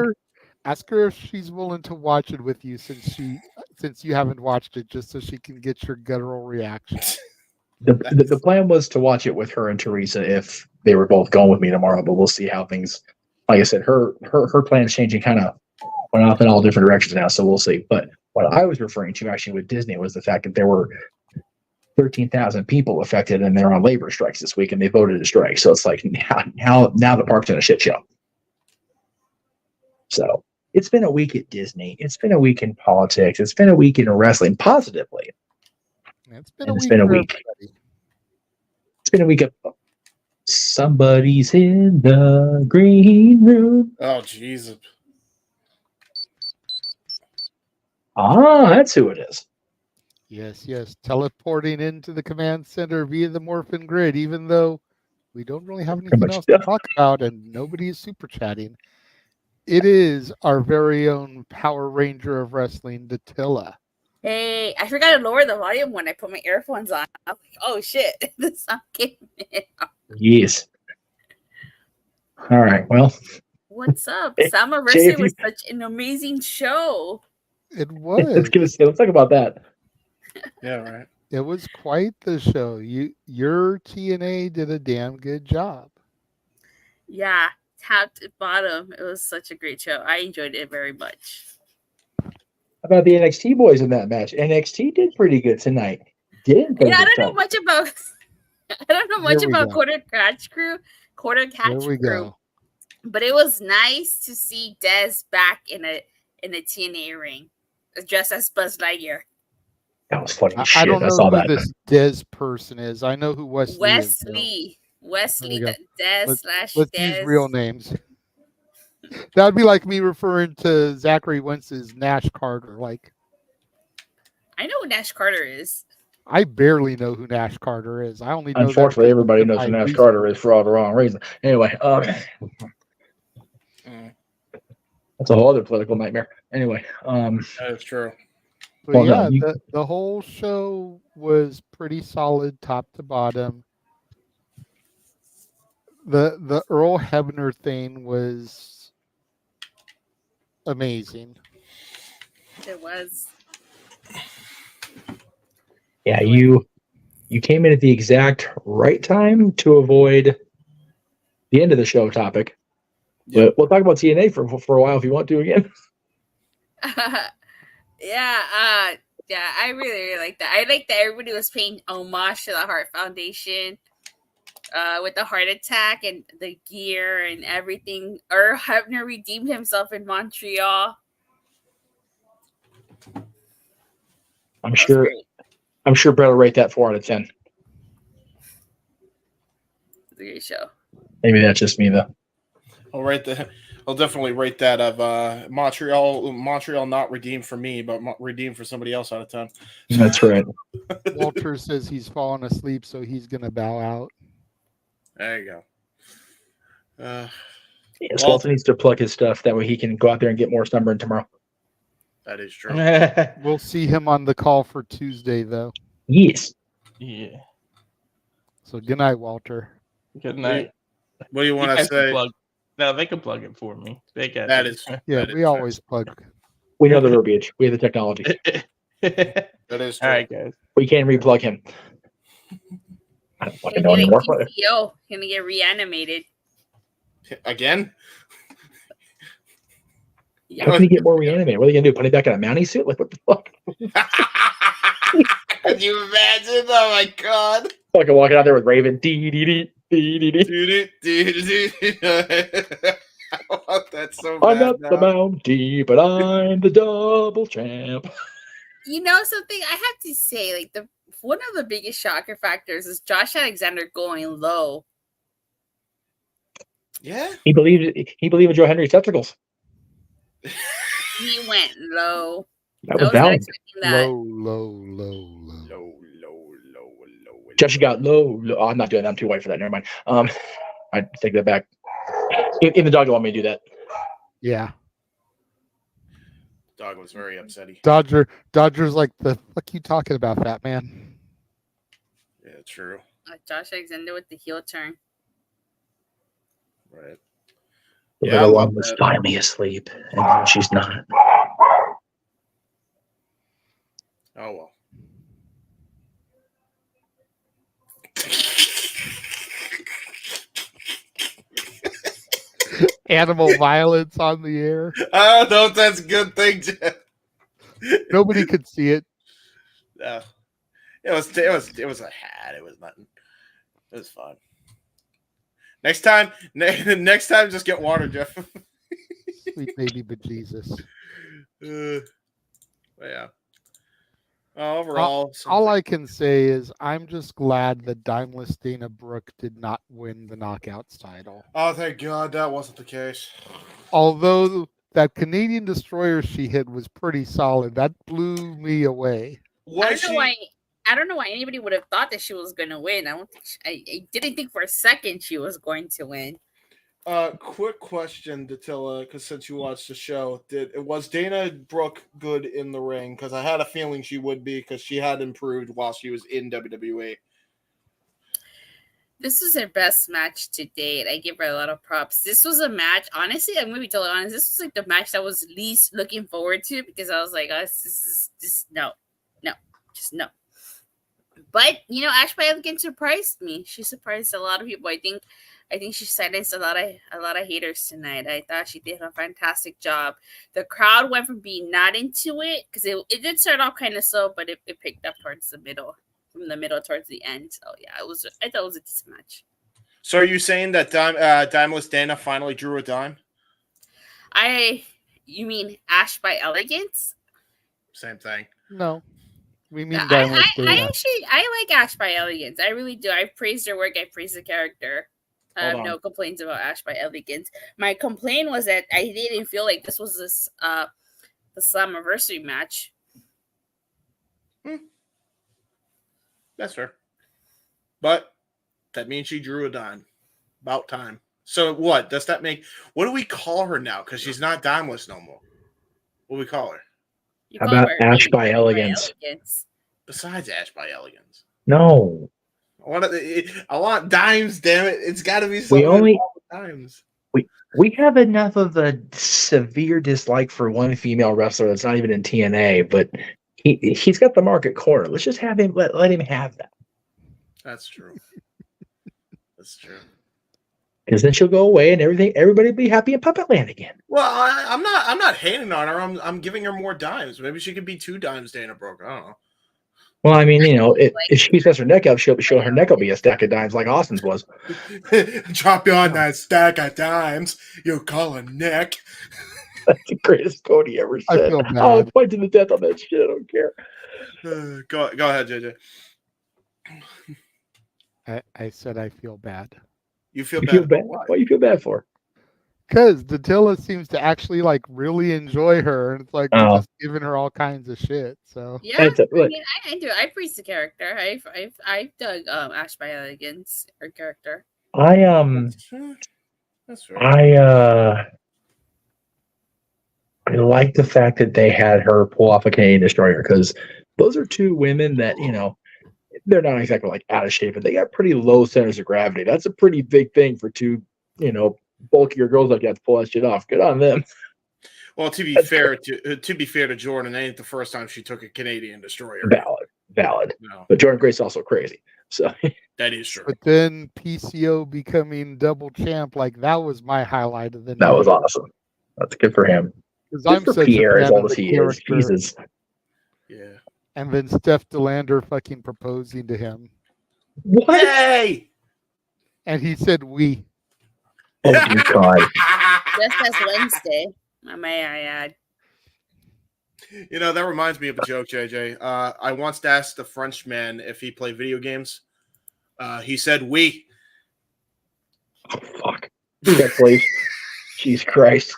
Ask her if she's willing to watch it with you, since you haven't watched it, just so she can get your guttural reaction. The plan was to watch it with her and Teresa if they were both going with me tomorrow, but we'll see how things. Like I said, her plan's changing, kind of went off in all different directions now, so we'll see. But what I was referring to actually with Disney was the fact that there were 13,000 people affected, and they're on labor strikes this week, and they voted to strike. So it's like now the park's in a shit show. So it's been a week at Disney. It's been a week in politics. It's been a week in wrestling, positively. It's been a week. It's been a week of somebody's in the green room. Oh, Jesus. Ah, that's who it is. Yes. Teleporting into the command center via the Morphin Grid, even though we don't really have anything else to talk about and nobody is super chatting. It is our very own Power Ranger of Wrestling, Datilla. Hey, I forgot to lower the volume when I put my earphones on. I was like, oh shit, the sound came in. Yes. All right, well. What's up? Slammiversary was such an amazing show. It was. Let's talk about that. Yeah, right. It was quite the show. Your TNA did a damn good job. Yeah, top to bottom. It was such a great show. I enjoyed it very much. How about the NXT boys in that match? NXT did pretty good tonight. I don't know much about Quarter Catch Crew. But it was nice to see Dez back in a TNA ring, dressed as Buzz Lightyear. That was funny. I don't know who this Dez person is. I know who Wesley is. Wesley, Dez / Let's Dez. use real names. That would be like me referring to Zachary Wentz's Nash Carter. Like, I know who Nash Carter is. I barely know who Nash Carter is. I only know that Unfortunately, because everybody of knows my who Nash research. Carter is for all the wrong reason. Anyway, that's a whole other political nightmare. Anyway, That is true. But Well, no, yeah, you- the whole show was pretty solid, top to bottom. The Earl Hebner thing was amazing. It was. yeah, you came in at the exact right time to avoid the end of the show topic. But we'll talk about TNA for a while if you want to again. Yeah, I really like that. I like that everybody was paying homage to the Heart Foundation, with the heart attack and the gear and everything. Earl Hebner redeemed himself in Montreal. I'm sure Brett will rate that 4 out of 10. It's a great show. Maybe that's just me though. I'll definitely rate that of Montreal not redeemed for me, but redeemed for somebody else out of 10. That's right. Walter says he's fallen asleep, so he's gonna bow out. There you go. Yes, Walter needs to plug his stuff. That way he can go out there and get more sunburn tomorrow. That is true. We'll see him on the call for Tuesday, though. Yes. Yeah. So good night, Walter. Good night. What do you want to guys can say? plug- No, they can plug it for me. They got That it. is Yeah, we always plug. We know the verbiage. We have the technology. That is true. All right, guys. We can replug him. I don't fucking know Gonna anymore. get PCO. Gonna get reanimated. Again? How can he get more reanimated? What are they gonna do? Put him back in a mountie suit? Like what the fuck? Can you imagine? Oh my god! Fucking walking out there with Raven. I want that so bad. I'm not now. the Mountie, but I'm the double champ. You know something? I have to say, like one of the biggest shocker factors is Josh Alexander going low. Yeah, He believed in Joe Henry's testicles. He went low. That was not valid. expecting that. Low. Josh got low. Oh, I'm not doing that. I'm too white for that. Never mind. I take that back. Even the dog don't want me to do that. Yeah. Dog was very upsetty. Dodger's like, the fuck you talking about, fat man? Yeah, true. Josh Alexander with the heel turn. Right. The Yeah, I little love one was that. finally asleep, and she's not. Oh well. Animal violence on the air. I don't know if that's a good thing, Jeff. Nobody could see it. No. It was a hat. It was nothing. It was fun. Next time, just get water, Jeff. Sweet baby bejesus. Yeah. Overall, all I can say is I'm just glad that Dimeless Dana Brooke did not win the Knockouts title. oh, thank God that wasn't the case. Although that Canadian Destroyer she hit was pretty solid. That blew me away. I don't know why anybody would have thought that she was going to win. I didn't think for a second she was going to win. Quick question, Datilla, because since you watched the show, was Dana Brooke good in the ring? Because I had a feeling she would be, because she had improved while she was in WWE. This was her best match to date. I give her a lot of props. This was a match, honestly, I'm going to be totally honest, this was like the match that I was least looking forward to, because I was like, oh, this is just no. But, Ash by Elegance surprised me. She surprised a lot of people. I think she silenced a lot of haters tonight. I thought she did a fantastic job. The crowd went from being not into it, because it did start off kind of slow, but it picked up towards the middle, from the middle towards the end. So yeah, I thought it was a decent match. So are you saying that Dimeless Dana finally drew a dime? You mean Ash by Elegance? Same thing. No. We mean I Dimeless Dana. like Ash by Elegance. I really do. I praised her work. I praised the character. I have no complaints about Ash by Elegance. My complaint was that I didn't feel like this was the Slammiversary match. That's fair. But that means she drew a dime. About time. So what? Does that make... What do we call her now? Because she's not dimeless no more. What do we call her? How about Ash by Elegance? Besides Ash by Elegance. No. I want dimes, damn it. It's got to be something dimes. We have enough of a severe dislike for one female wrestler that's not even in TNA, but he's got the market corner. Let's just have him let him have that. That's true. That's true. Because then she'll go away and everybody will be happy in Puppet Land again. Well, I'm not hating on her. I'm giving her more dimes. Maybe she could be 2 dimes, Dana Brooke. I don't know. Well, I mean, if she sets her neck up, her neck will be a stack of dimes like Austin's was. Drop you on that stack of dimes. You call a neck. That's the greatest Cody ever said. I feel bad. I'll point to the death on that shit. I don't care. Go ahead, JJ. I said I feel bad. You feel bad? Why do you feel bad for? Because Datilla seems to actually really enjoy her, and it's like they're just giving her all kinds of shit. So yeah, I do. I praise the character. I dug Ash by Elegance, her character. That's right. I like the fact that they had her pull off a Canadian Destroyer, because those are 2 women that they're not exactly out of shape, but they got pretty low centers of gravity. That's a pretty big thing for 2 bulkier girls like that to pull that shit off. Good on them. Well, to be fair to Jordan, it ain't the first time she took a Canadian Destroyer. Valid. No. But Jordan Grace also crazy. So that is true. But then PCO becoming double champ, that was my highlight of the night. That was awesome. That's good for him. Because I'm such Pierre, a as fan old of as the he is. character. Jesus. Yeah. And then Steph DeLander fucking proposing to him. What? Hey! And he said we. Oh my God. Just as Wednesday, may I add. That reminds me of a joke, JJ. I once asked a Frenchman if he played video games. He said we. Oh, fuck. Yeah, please. Jesus Christ.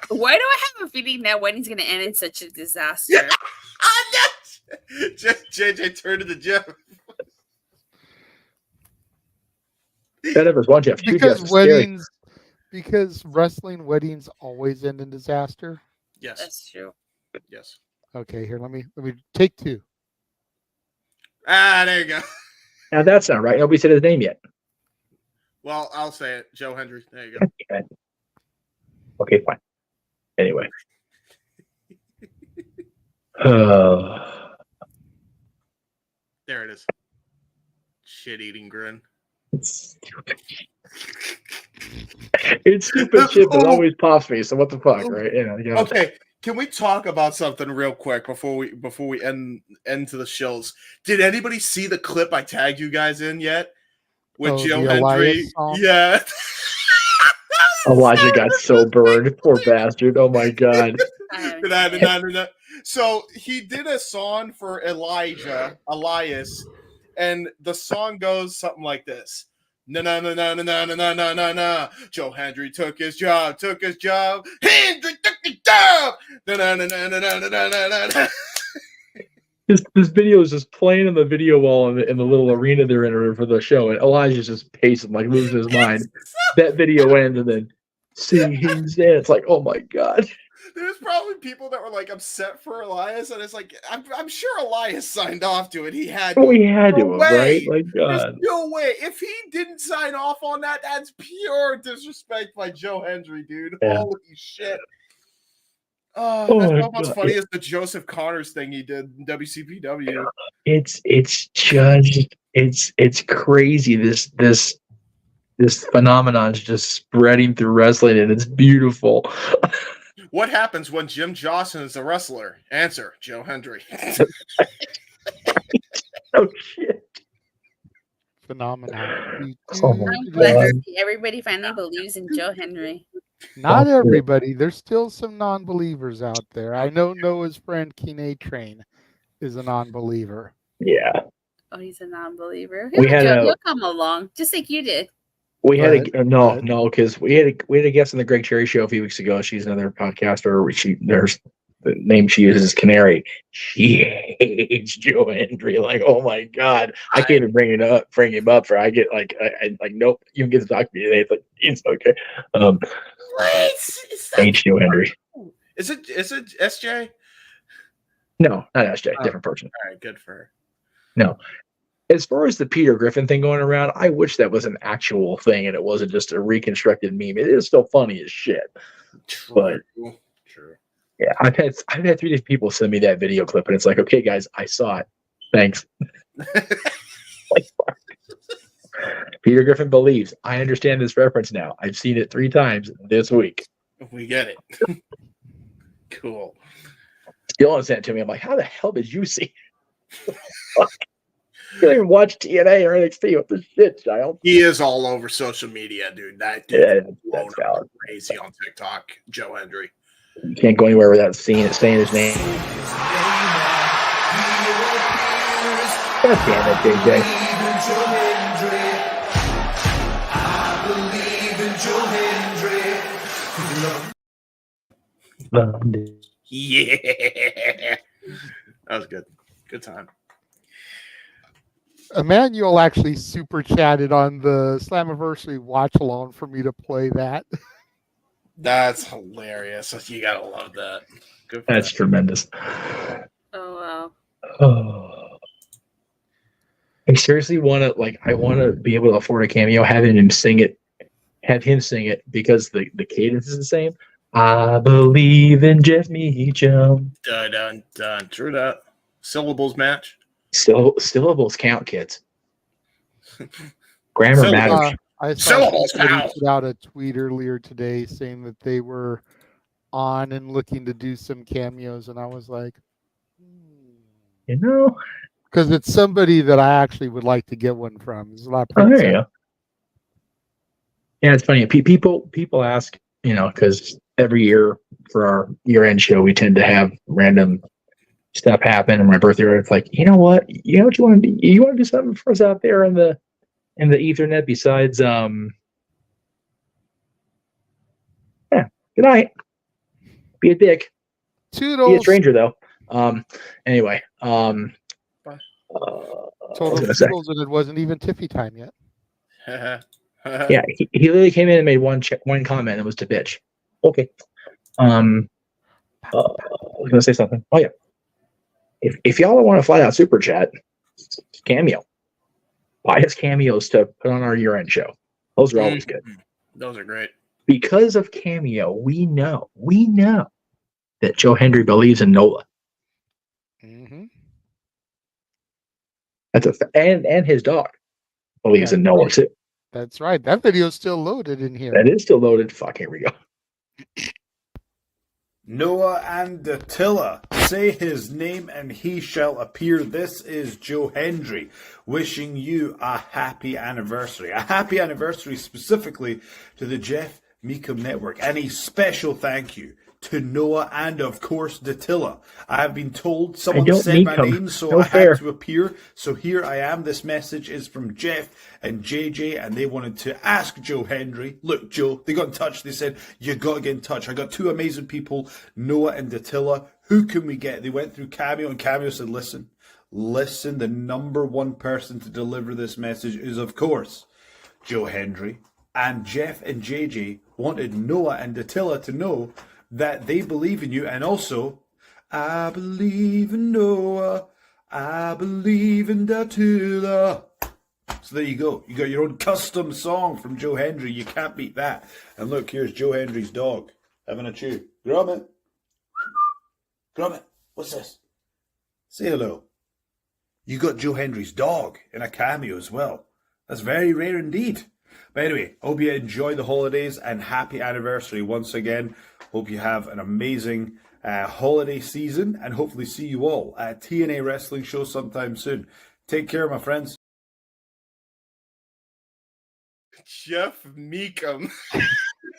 Why do I have a feeling that wedding's going to end in such a disaster? JJ turned to the Jeff. That ever one Jeff. Because wrestling weddings always end in disaster. Yes, that's true. Yes. Okay, here let me take 2. There you go. Now that's not right. Nobody said his name yet. Well, I'll say it. Joe Hendry. There you go. Okay, fine. Anyway. There it is. Shit-eating grin. It's stupid. It's stupid shit that always pops me. So what the fuck, right? Okay. Can we talk about something real quick before we end to the shills? Did anybody see the clip I tagged you guys in yet? With Joe Hendry? Yeah. Elijah got so burned. Poor bastard. Oh my God. So he did a song for Elias, and the song goes something like this. Na na na na na na na na na na. Joe Hendry took his job. Hendry took his job. Na na na na na na na na na. This video is just playing on the video wall in the little arena they're in for the show, and Elijah's just pacing, losing his mind. That video ends, and then sings, and it's like, oh my God. There's probably people that were upset for Elias, and it's like I'm sure Elias signed off to it. He had to. Oh, he had to, right? Like God. There's no way. If he didn't sign off on that, that's pure disrespect by Joe Hendry, dude. Yeah. Holy shit. That's almost funny as the Joseph Connors thing he did in WCPW. It's crazy. This phenomenon is just spreading through wrestling, and it's beautiful. What happens when Jim Johnson is a wrestler? Answer: Joe Hendry. Oh shit! Phenomenon. I'm glad to see everybody finally believes in Joe Hendry. Not everybody. There's still some non-believers out there. I know Noah's friend Kine Train is a non-believer. Yeah. Oh, he's a non-believer. He'll come along, just like you did. We had because we had a guest on the Greg Cherry show a few weeks ago. She's another podcaster. There's the name she uses is Canary. She hates Joe Hendry. Like, oh my god, I can't even bring him up for. I get like, I nope. You can get to talk to me today. It's like it's okay. Hates Joe Hendry. Is it SJ? No, not SJ. Different person. All right, good for her. No. As far as the Peter Griffin thing going around, I wish that was an actual thing and it wasn't just a reconstructed meme. It is still funny as shit. True. But yeah, I've had 3 different people send me that video clip, and it's like, okay, guys, I saw it. Thanks. Peter Griffin believes. I understand this reference now. I've seen it 3 times this week. We get it. Cool. Dylan sent it to me. I'm like, how the hell did you see? You don't even watch TNA or NXT. What the shit, child? He is all over social media, dude. That dude is crazy on TikTok. Joe Hendry. You can't go anywhere without saying his name. God damn it, JJ. Yeah. That was good. Good time. Emmanuel actually super chatted on the Slammiversary watch along for me to play that. That's hilarious. You gotta love that. Good for That's tremendous. Oh wow. Oh. I seriously want to I want to be able to afford a cameo, have him sing it because the cadence is the same. I believe in Jeff Meacham. Dun dun dun. True that. Syllables match. Syllables count, kids. Grammar matters. I saw somebody put out a tweet earlier today saying that they were on and looking to do some cameos, and I was like, because it's somebody that I actually would like to get one from. There's a lot of yeah, it's funny. People ask, because every year for our year-end show, we tend to have random stuff happen. And my birthday, it's like, you know what you want to do? You want to do something for us out there in the Ethernet besides good night. Be a dick. Toodles. Be a stranger though. Anyway. Total toodles, and it wasn't even Tiffy time yet. Yeah, he literally came in and made one comment and it was to bitch. Okay. I was gonna say something. Oh yeah. If y'all want to fly out super chat, cameo. Buy us cameos to put on our year-end show. Those are always good. Those are great. Because of cameo, we know that Joe Hendry believes in NOLA. Mm-hmm. That's and his dog believes in NOLA too. That's right. That video is still loaded in here. That is still loaded. Fuck, here we go. Noah and Attila, say his name and he shall appear. This is Joe Hendry wishing you a happy anniversary. A happy anniversary specifically to the Jeff Meacham Network. And a special thank you to Noah and, of course, Attila. I have been told someone said my name, so I had to appear. So here I am. This message is from Jeff and JJ, and they wanted to ask Joe Hendry. Look, Joe, they got in touch. They said, you got to get in touch. I got 2 amazing people, Noah and Attila. Who can we get? They went through Cameo, and Cameo said, listen, the number 1 person to deliver this message is, of course, Joe Hendry. And Jeff and JJ wanted Noah and Attila to know that they believe in you, and also, I believe in Noah, I believe in Attila. So there you go. You got your own custom song from Joe Hendry. You can't beat that. And look, here's Joe Hendry's dog having a chew. Gromit. Gromit, what's this? Say hello. You got Joe Hendry's dog in a cameo as well. That's very rare indeed. But anyway, hope you enjoy the holidays and happy anniversary once again. Hope you have an amazing holiday season and hopefully see you all at TNA Wrestling Show sometime soon. Take care, my friends. Jeff Meacham.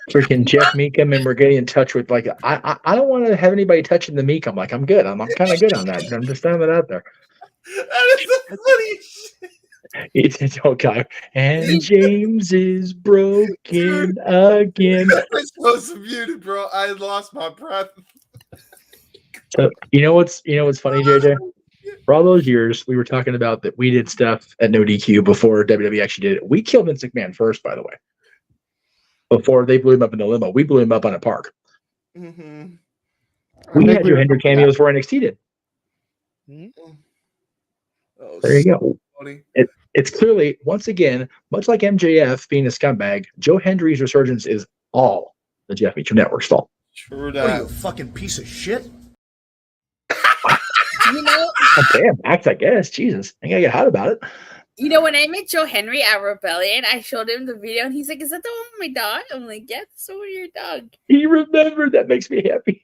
Freaking Jeff Meacham, and we're getting in touch with I don't want to have anybody touching the Meacham. I'm good. I'm kind of good on that. I'm just throwing it out there. That is the funny shit. It's okay. And James is broken again. I was muted, bro. I lost my breath. So you know what's funny, JJ? For all those years, we were talking about that we did stuff at No DQ before WWE actually did it. We killed Vince McMahon first, by the way. Before they blew him up in the limo, we blew him up on a park. Mm-hmm. We had Joe Hendry cameos before NXT did. Oh, there you go. Funny. It's clearly, once again, much like MJF being a scumbag, Joe Hendry's resurgence is all the Jeff Meacham Network's fault. True What that. are you, a fucking piece of shit? You know, Oh, damn, act, I guess. Jesus, I gotta get hot about it. you know, when I met Joe Henry at Rebellion, I showed him the video, and he's like, "Is that the one with my dog?" I'm like, "Yeah, that's the one with your dog." He remembered. That makes me happy.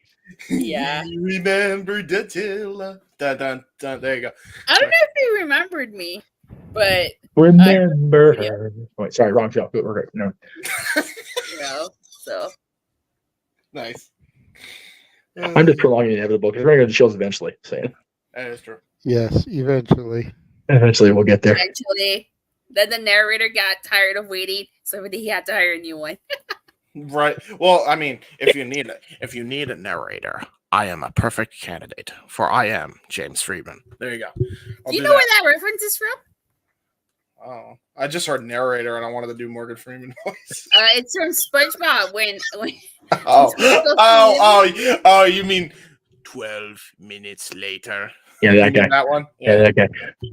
Yeah. He remembered the Tilla. Dun, dun, dun. There you go. I don't know if he remembered me, but Remember her. Wait, sorry, wrong show. We're great. No. you know, so Nice. I'm just prolonging the inevitable because we're going to go to the shows eventually. Saying That is true. Yes, eventually. Eventually, we'll get there. eventually, then the narrator got tired of waiting, so he had to hire a new one. Right. Well, I mean, if you need a narrator, I am a perfect candidate, for I am James Friedman. There you go. Do you know where that reference is from? Oh, I just heard narrator, and I wanted to do Morgan Freeman voice. It's from SpongeBob when Oh, you mean 12 minutes later? Yeah, You that mean guy. that one? Yeah, that guy.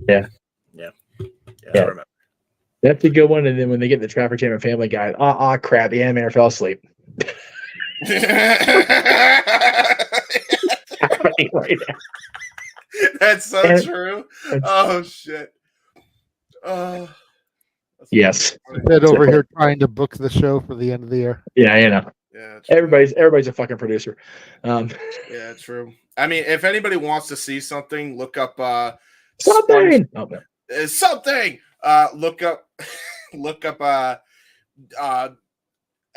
Yeah. Yeah. Yeah. I remember. That's a good one. And then when they get the Traffic Jam and Family Guy, crap, the animator fell asleep. Right now. That's so true. Oh shit. Yes. Ted over here trying to book the show for the end of the year. Yeah, you know. Yeah, everybody's a fucking producer. Yeah, true. I mean, if anybody wants to see something, look up something. Something. Look up I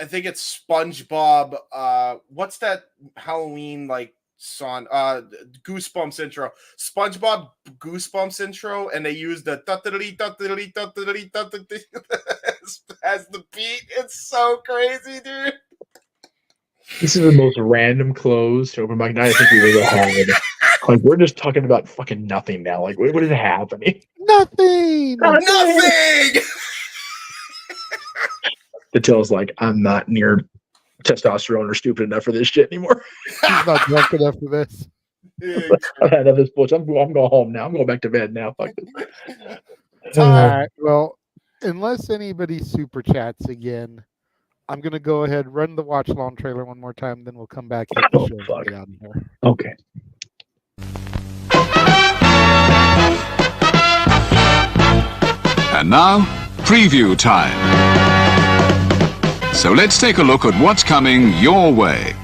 think it's SpongeBob. What's that Halloween song? Goosebumps intro. SpongeBob Goosebumps intro, and they use the as the beat. It's so crazy, dude. This is the most random close to open mic night I think we've ever had. Like, we're just talking about fucking nothing now. Like, what is happening? Nothing. Nothing. The till's like, I'm not near testosterone or stupid enough for this shit anymore. He's not drunk enough for this. I've had enough of this bullshit. I'm going home now. I'm going back to bed now. Fuck this. All right. Well, unless anybody super chats again, I'm gonna go ahead, run the watch along trailer one more time, then we'll come back hit the show and get out of here. Okay. And now, preview time. So let's take a look at what's coming your way.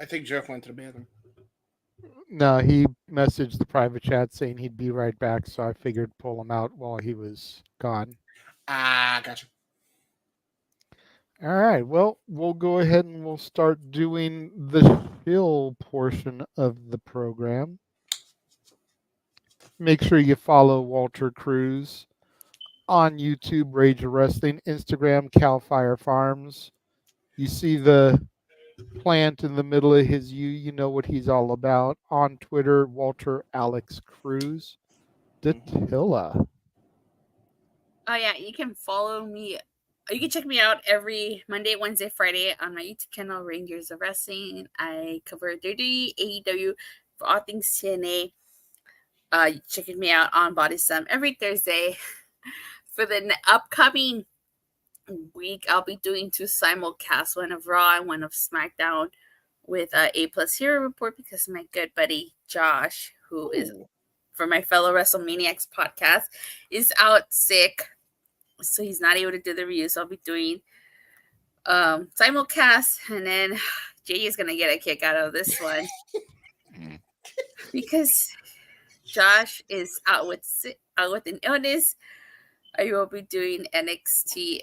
I think Jeff went to the bathroom. No, he messaged the private chat saying he'd be right back, so I figured pull him out while he was gone. Gotcha. All right. Well, we'll go ahead and we'll start doing the chill portion of the program. Make sure you follow Walter Cruz on YouTube, Rage of Wrestling, Instagram, Cal Fire Farms. You see the plant in the middle of his U, you know what he's all about. On Twitter, Walter Alex Cruz. Datilla. Oh yeah, you can follow me. You can check me out every Monday, Wednesday, Friday on my YouTube channel, Rangers of Wrestling. I cover WWE, AEW, for all things TNA. Checking me out on Body Slam every Thursday. For the upcoming week, I'll be doing 2 simulcasts, one of Raw and one of SmackDown, with A Plus Hero Report, because my good buddy Josh, who is for my fellow WrestleManiacs podcast, is out sick, so he's not able to do the reviews. So I'll be doing simulcast, and then Jay is gonna get a kick out of this one because Josh is out with an illness. I will be doing NXT,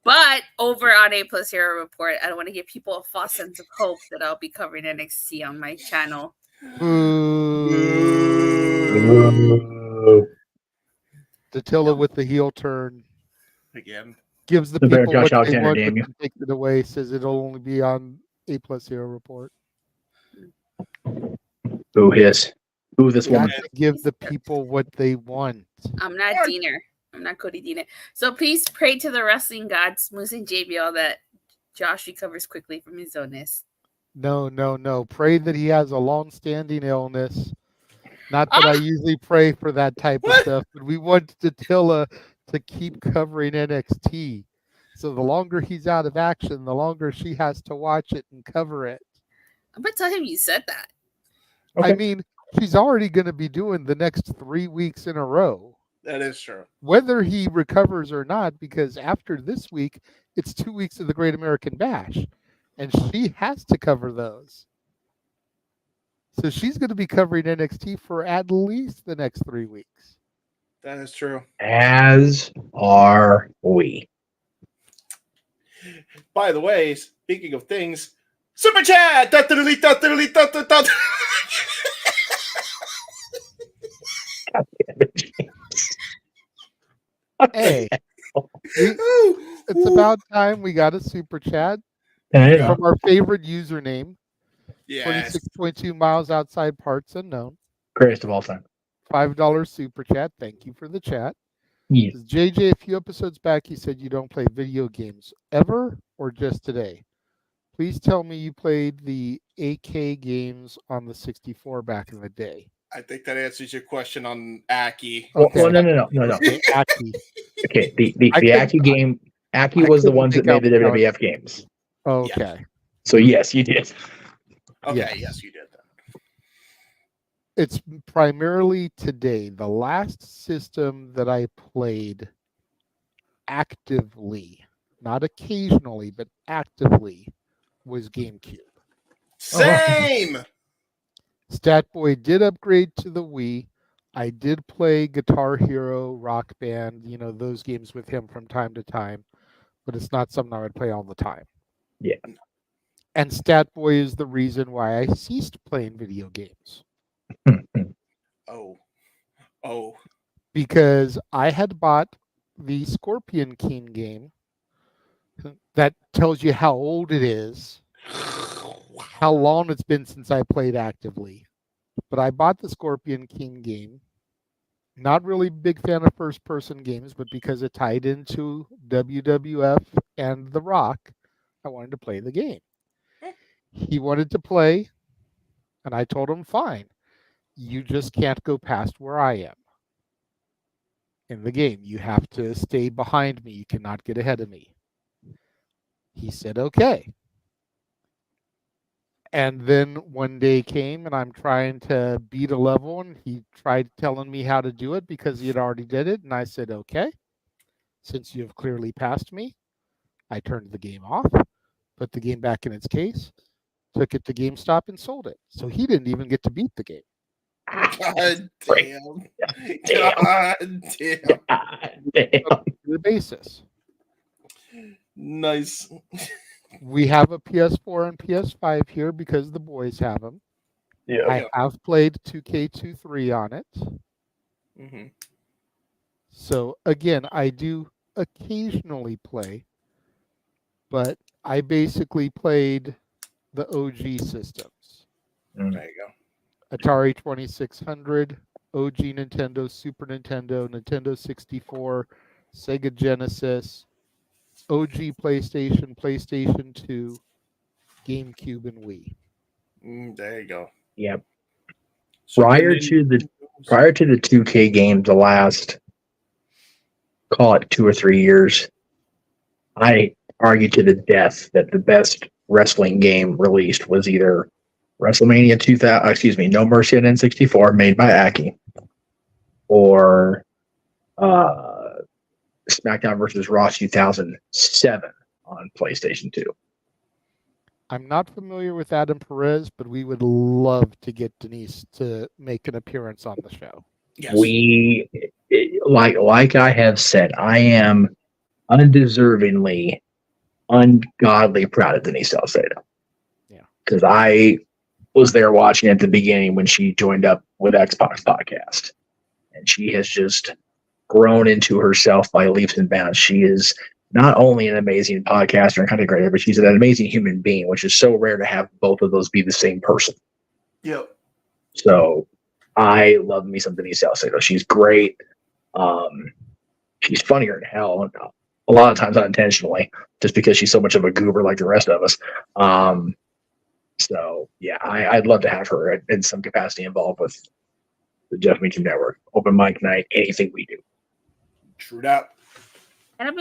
but over on A Plus Hero Report. I don't want to give people a false sense of hope that I'll be covering NXT on my channel. Datilla with the heel turn again gives the people what they want, but then takes it away. Says it'll only be on A Plus Hero Report. Who is? Who this woman? Give the people what they want. I'm not Diener. I'm not Cody Diener. So please pray to the wrestling gods, Moose and JBL, that Josh recovers quickly from his illness. No. Pray that he has a long-standing illness. Not that I usually pray for that type of stuff, but we want Datilla to keep covering NXT. So the longer he's out of action, the longer she has to watch it and cover it. I'm going to tell him you said that. Okay. I mean, she's already going to be doing the next 3 weeks in a row. That is true. Whether he recovers or not, because after this week, it's 2 weeks of the Great American Bash, and she has to cover those. So she's going to be covering NXT for at least the next 3 weeks. That is true. As are we. By the way, speaking of things, Super Chat! Hey, it's about time we got a super chat from our favorite username. Yes. 26.2 miles outside parts unknown. Greatest of all time. $5 super chat. Thank you for the chat. Yeah. JJ, a few episodes back, you said you don't play video games ever or just today. Please tell me you played the AK games on the 64 back in the day. I think that answers your question on Aki. Okay. Well, no. Aki. Okay, the Aki game. Aki was the ones that made the WWF games. Okay. Yeah. So yes, you did. Okay, yes, you did. It's primarily today. The last system that I played actively, not occasionally, but actively, was GameCube. Same! Statboy did upgrade to the Wii. I did play Guitar Hero, Rock Band, those games with him from time to time, but it's not something I would play all the time. Yeah. And Statboy is the reason why I ceased playing video games. Oh. Because I had bought the Scorpion King game that tells you how old it is, how long it's been since I played actively. But I bought the Scorpion King game. Not really big fan of first-person games, but because it tied into WWF and The Rock, I wanted to play the game. He wanted to play, and I told him, fine. You just can't go past where I am in the game. You have to stay behind me. You cannot get ahead of me. He said, okay. And then one day came, and I'm trying to beat a level, and he tried telling me how to do it because he had already did it. And I said, okay, since you have clearly passed me, I turned the game off, put the game back in its case, took it to GameStop, and sold it. So he didn't even get to beat the game. God damn. God damn. The basis. Nice. We have a PS4 and PS5 here because the boys have them. Yeah. I have played 2K23 on it. Mm-hmm. So again, I do occasionally play, but I basically played the OG systems. There you go. Atari 2600, OG Nintendo, Super Nintendo, Nintendo 64, Sega Genesis, OG PlayStation, PlayStation 2, GameCube, and Wii. There you go. Yep. So Prior to the 2K game, the last, call it 2 or 3 years, I argue to the death that the best wrestling game released was either WrestleMania 2000, No Mercy on N64, made by Aki, or SmackDown vs. Raw 2007 on PlayStation 2. I'm not familiar with Adam Perez, but we would love to get Denise to make an appearance on the show. Yes. Like I have said, I am undeservingly, ungodly proud of Denise Salcedo. Yeah. Because I was there watching at the beginning when she joined up with Xbox Podcast. And she has just grown into herself by leaps and bounds. She is not only an amazing podcaster and content creator, but she's an amazing human being, which is so rare to have both of those be the same person. Yep. So I love me some Denise Salcedo. She's great. She's funnier than hell. A lot of times unintentionally, just because she's so much of a goober like the rest of us. So yeah, I'd love to have her in some capacity involved with the Jeff Meacham Network, open mic night, anything we do. True that. And I'm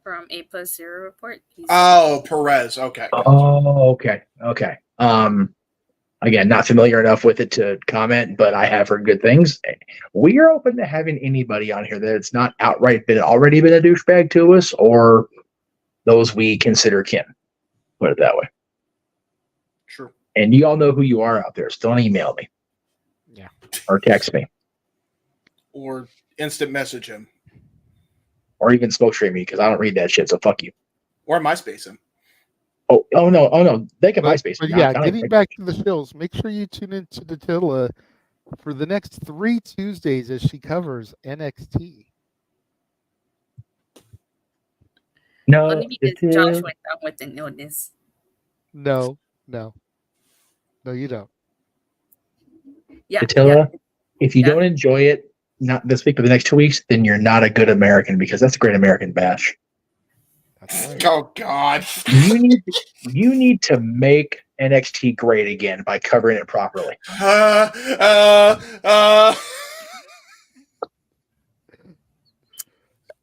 from A Plus Zero Report. Perez. Okay. Oh, okay. Again, not familiar enough with it to comment, but I have heard good things. We are open to having anybody on here that's not outright already been a douchebag to us, or those we consider kin. Put it that way. True. And you all know who you are out there, so don't email me. Yeah. Or text me. Or instant message him. Or even smoke stream me, because I don't read that shit, so fuck you. Or MySpace him. Oh no. They can MySpace. But yeah, getting back to the shows, make sure you tune into Datilla for the next 3 Tuesdays as she covers NXT. No, only because Josh went out with an illness. No, you don't. Yeah. Attila, if you don't enjoy it, not this week, but the next 2 weeks, then you're not a good American, because that's a great American bash. Right. Oh God! You need to make NXT great again by covering it properly.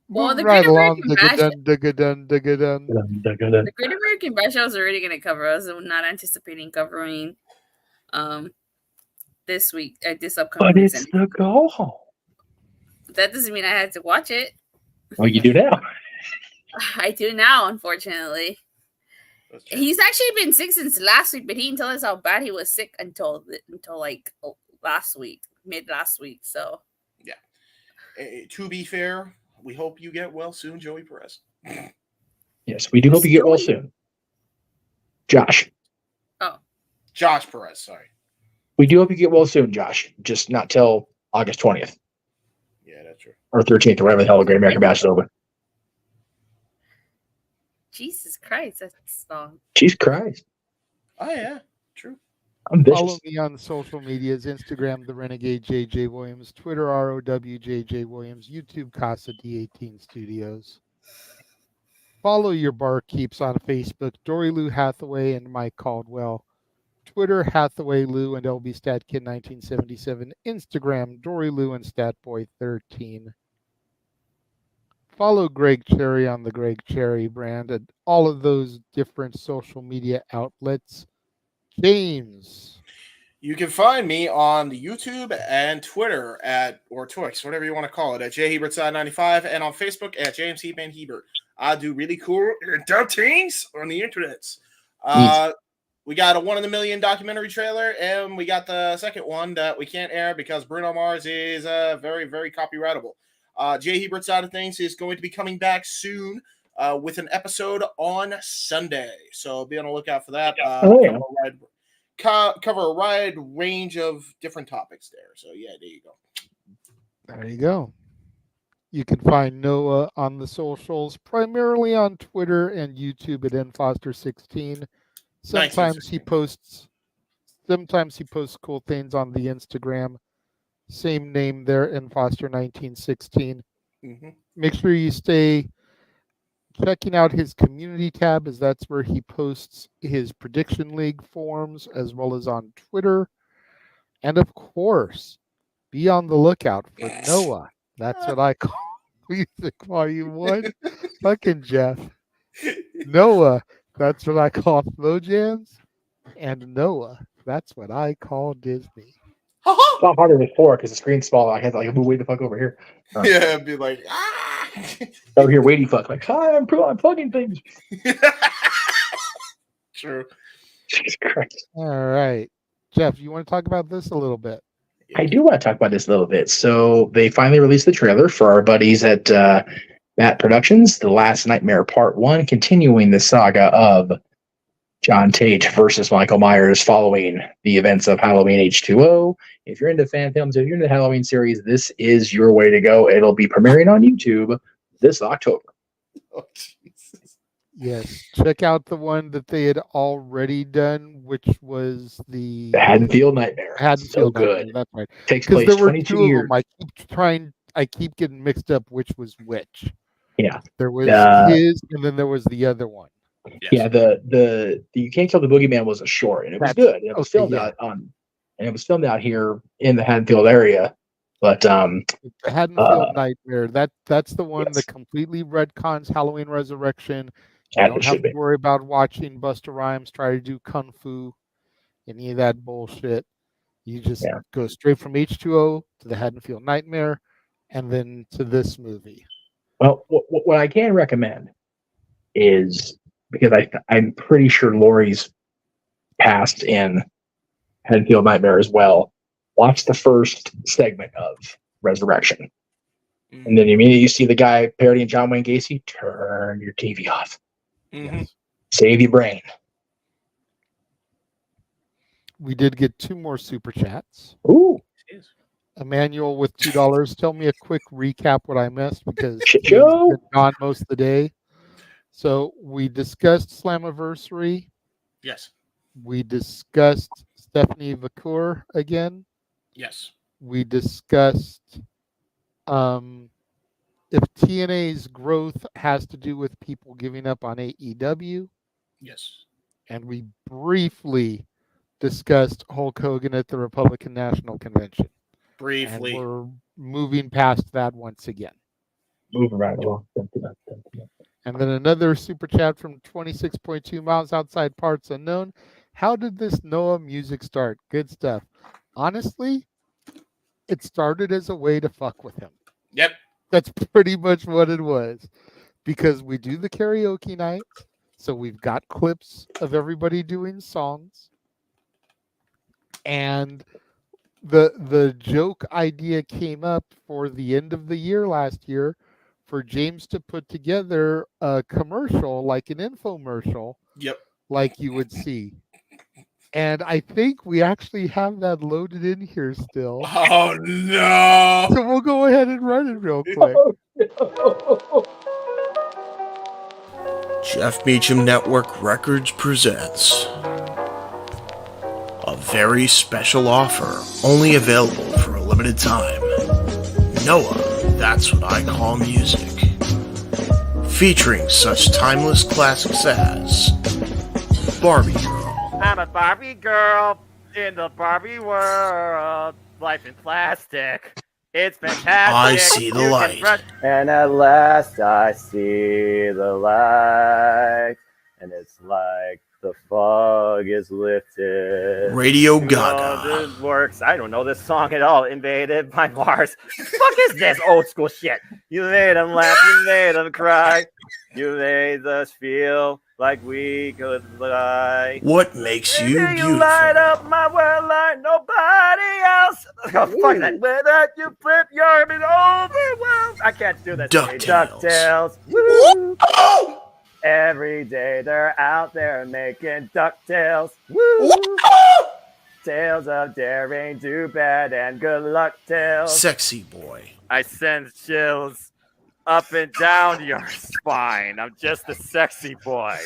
Well, the right Great along. American Bash. The The Great American Bash I was already going to cover. I was not anticipating covering this week at this upcoming But it's season. the go home. That doesn't mean I had to watch it. Well, you do now. I do now, unfortunately. He's actually been sick since last week, but he didn't tell us how bad he was sick until like last week, mid last week. So yeah. To be fair, we hope you get well soon, Joey Perez. Yes, we do hope you get well soon. Josh. Oh. Josh Perez, sorry. We do hope you get well soon, Josh. Just not till August 20th. Yeah, that's true. Or 13th, or whatever the hell the Great American Bash is over. Jesus Christ, that's long. Jesus Christ. Oh, yeah, true. I'm vicious. Follow me on social medias: Instagram, The Renegade JJ Williams, Twitter, ROWJJ Williams, YouTube, Casa D18 Studios. Follow your barkeeps on Facebook: Dory Lou Hathaway and Mike Caldwell. Twitter, Hathaway Lou and LB Statkin 1977. Instagram, Dory Lou and Statboy 13. Follow Greg Cherry on the Greg Cherry brand and all of those different social media outlets. James. You can find me on the YouTube and Twitter or Twix, whatever you want to call it, at JHebertSide95, and on Facebook at James Heatman Hebert. I do really cool things on the internets. We got a 1 in a million documentary trailer, and we got the second one that we can't air because Bruno Mars is very, very copyrightable. Jay Hebert Side of Things is going to be coming back soon with an episode on Sunday. So be on the lookout for that. Cover a wide range of different topics there. So yeah, there you go. There you go. You can find Noah on the socials, primarily on Twitter and YouTube at nfoster16. Sometimes he posts cool things on the Instagram. Same name there, nfoster1916. Make sure you stay checking out his community tab, as that's where he posts his prediction league forums, as well as on Twitter. And of course, be on the lookout for Noah. That's what I call Music Volume 1. Fucking Jeff. Noah, that's what I call Flow Jams. And Noah, that's what I call Disney. It's not harder with 4 because the screen's small. I had to move way the fuck over here. Yeah, it'd be like, over here, waiting fuck. Like, hi, I'm plugging things. True. Jesus Christ. All right. Jeff, you want to talk about this a little bit? I do want to talk about this a little bit. So they finally released the trailer for our buddies at Matt Productions, The Last Nightmare Part 1, continuing the saga of John Tate versus Michael Myers following the events of Halloween H2O. If you're into fan films, if you're into the Halloween series, this is your way to go. It'll be premiering on YouTube this October. Oh, Jesus. Yes. Check out the one that they had already done, which was the Haddonfield Nightmare. Haddonfield So Nightmare. good. That's right. Takes Because place there were 22 two years. of them. I keep getting mixed up which was which. Yeah. There was his, and then there was the other one. Yeah, the You Can't Kill the Boogeyman was a short, and it was good. It was filmed out here in the Haddonfield area. But The Haddonfield Nightmare. That's the one that completely retcons Halloween Resurrection. You As don't it have should to be. worry about watching Busta Rhymes try to do kung fu, any of that bullshit. You just go straight from H2O to the Haddonfield Nightmare, and then to this movie. Well, what I can recommend is, because I'm pretty sure Lori's passed in Haddonfield Nightmare as well. Watch the first segment of Resurrection, and then immediately you see the guy parodying John Wayne Gacy. Turn your TV off. Save your brain. We did get 2 more super chats. Ooh. Emmanuel with $2. Tell me a quick recap what I missed, because Shit you've show. been gone most of the day. So we discussed Slammiversary. Yes. We discussed Stephanie Vacour again. Yes. We discussed if TNA's growth has to do with people giving up on AEW. Yes. And we briefly discussed Hulk Hogan at the Republican National Convention. Briefly. And we're moving past that once again. Moving right along. And then another super chat from 26.2 miles outside parts unknown. How did this Noah music start? Good stuff. Honestly, it started as a way to fuck with him. Yep. That's pretty much what it was. Because we do the karaoke night, so we've got clips of everybody doing songs. And the joke idea came up for the end of the year last year for James to put together a commercial, like an infomercial, like you would see. And I think we actually have that loaded in here still. Oh, no. So we'll go ahead and run it real quick. Jeff Meacham Network Records presents a very special offer, only available for a limited time. Noah, That's What I Call Music. Featuring such timeless classics as Barbie Girl, I'm a Barbie girl in the Barbie world. Life in plastic. It's fantastic. I See the You can Light. brush- And at last I see the light. And it's like the fog is lifted. Radio You Gaga. know, this works. I don't know this song at all. Invaded by Mars. Fuck is this old school shit? You made them laugh. You made them cry. You made us feel like we could fly. What Makes You You Beautiful. light up my world like nobody else. Oh, fuck that. Without you flip, you're overwhelmed. I can't do this. DuckTales. DuckTales. Woo. Every day they're out there making DuckTales. Woo. Tales of daring, do bad, and good luck tales. Sexy Boy. I send chills up and down your spine. I'm just a sexy boy.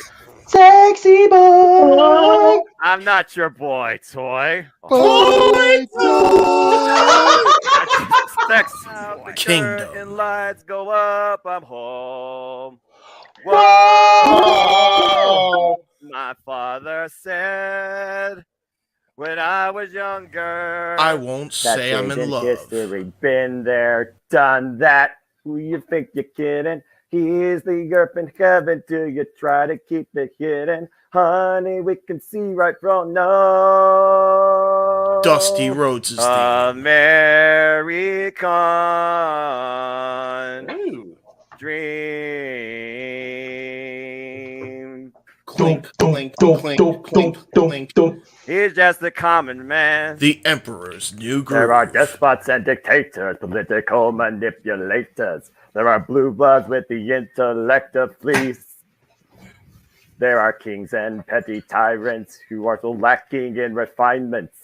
Sexy boy. I'm not your boy, toy. Boy, Sexy boy. Kingdom. Curtain lights go up. I'm home. Whoa! My father said when I was younger. I won't say I'm in love. History, been there, done that. Who you think you're kidding? He's the earth in heaven. Do you try to keep it hidden? Honey, we can see right from no. Dusty Rhodes' theme. American dream. Clink, clink, clink, clink, clink. He's just a common man. The Emperor's New Groove. There are despots and dictators, political manipulators. There are blue bloods with the intellect of fleece. There are kings and petty tyrants who are so lacking in refinements.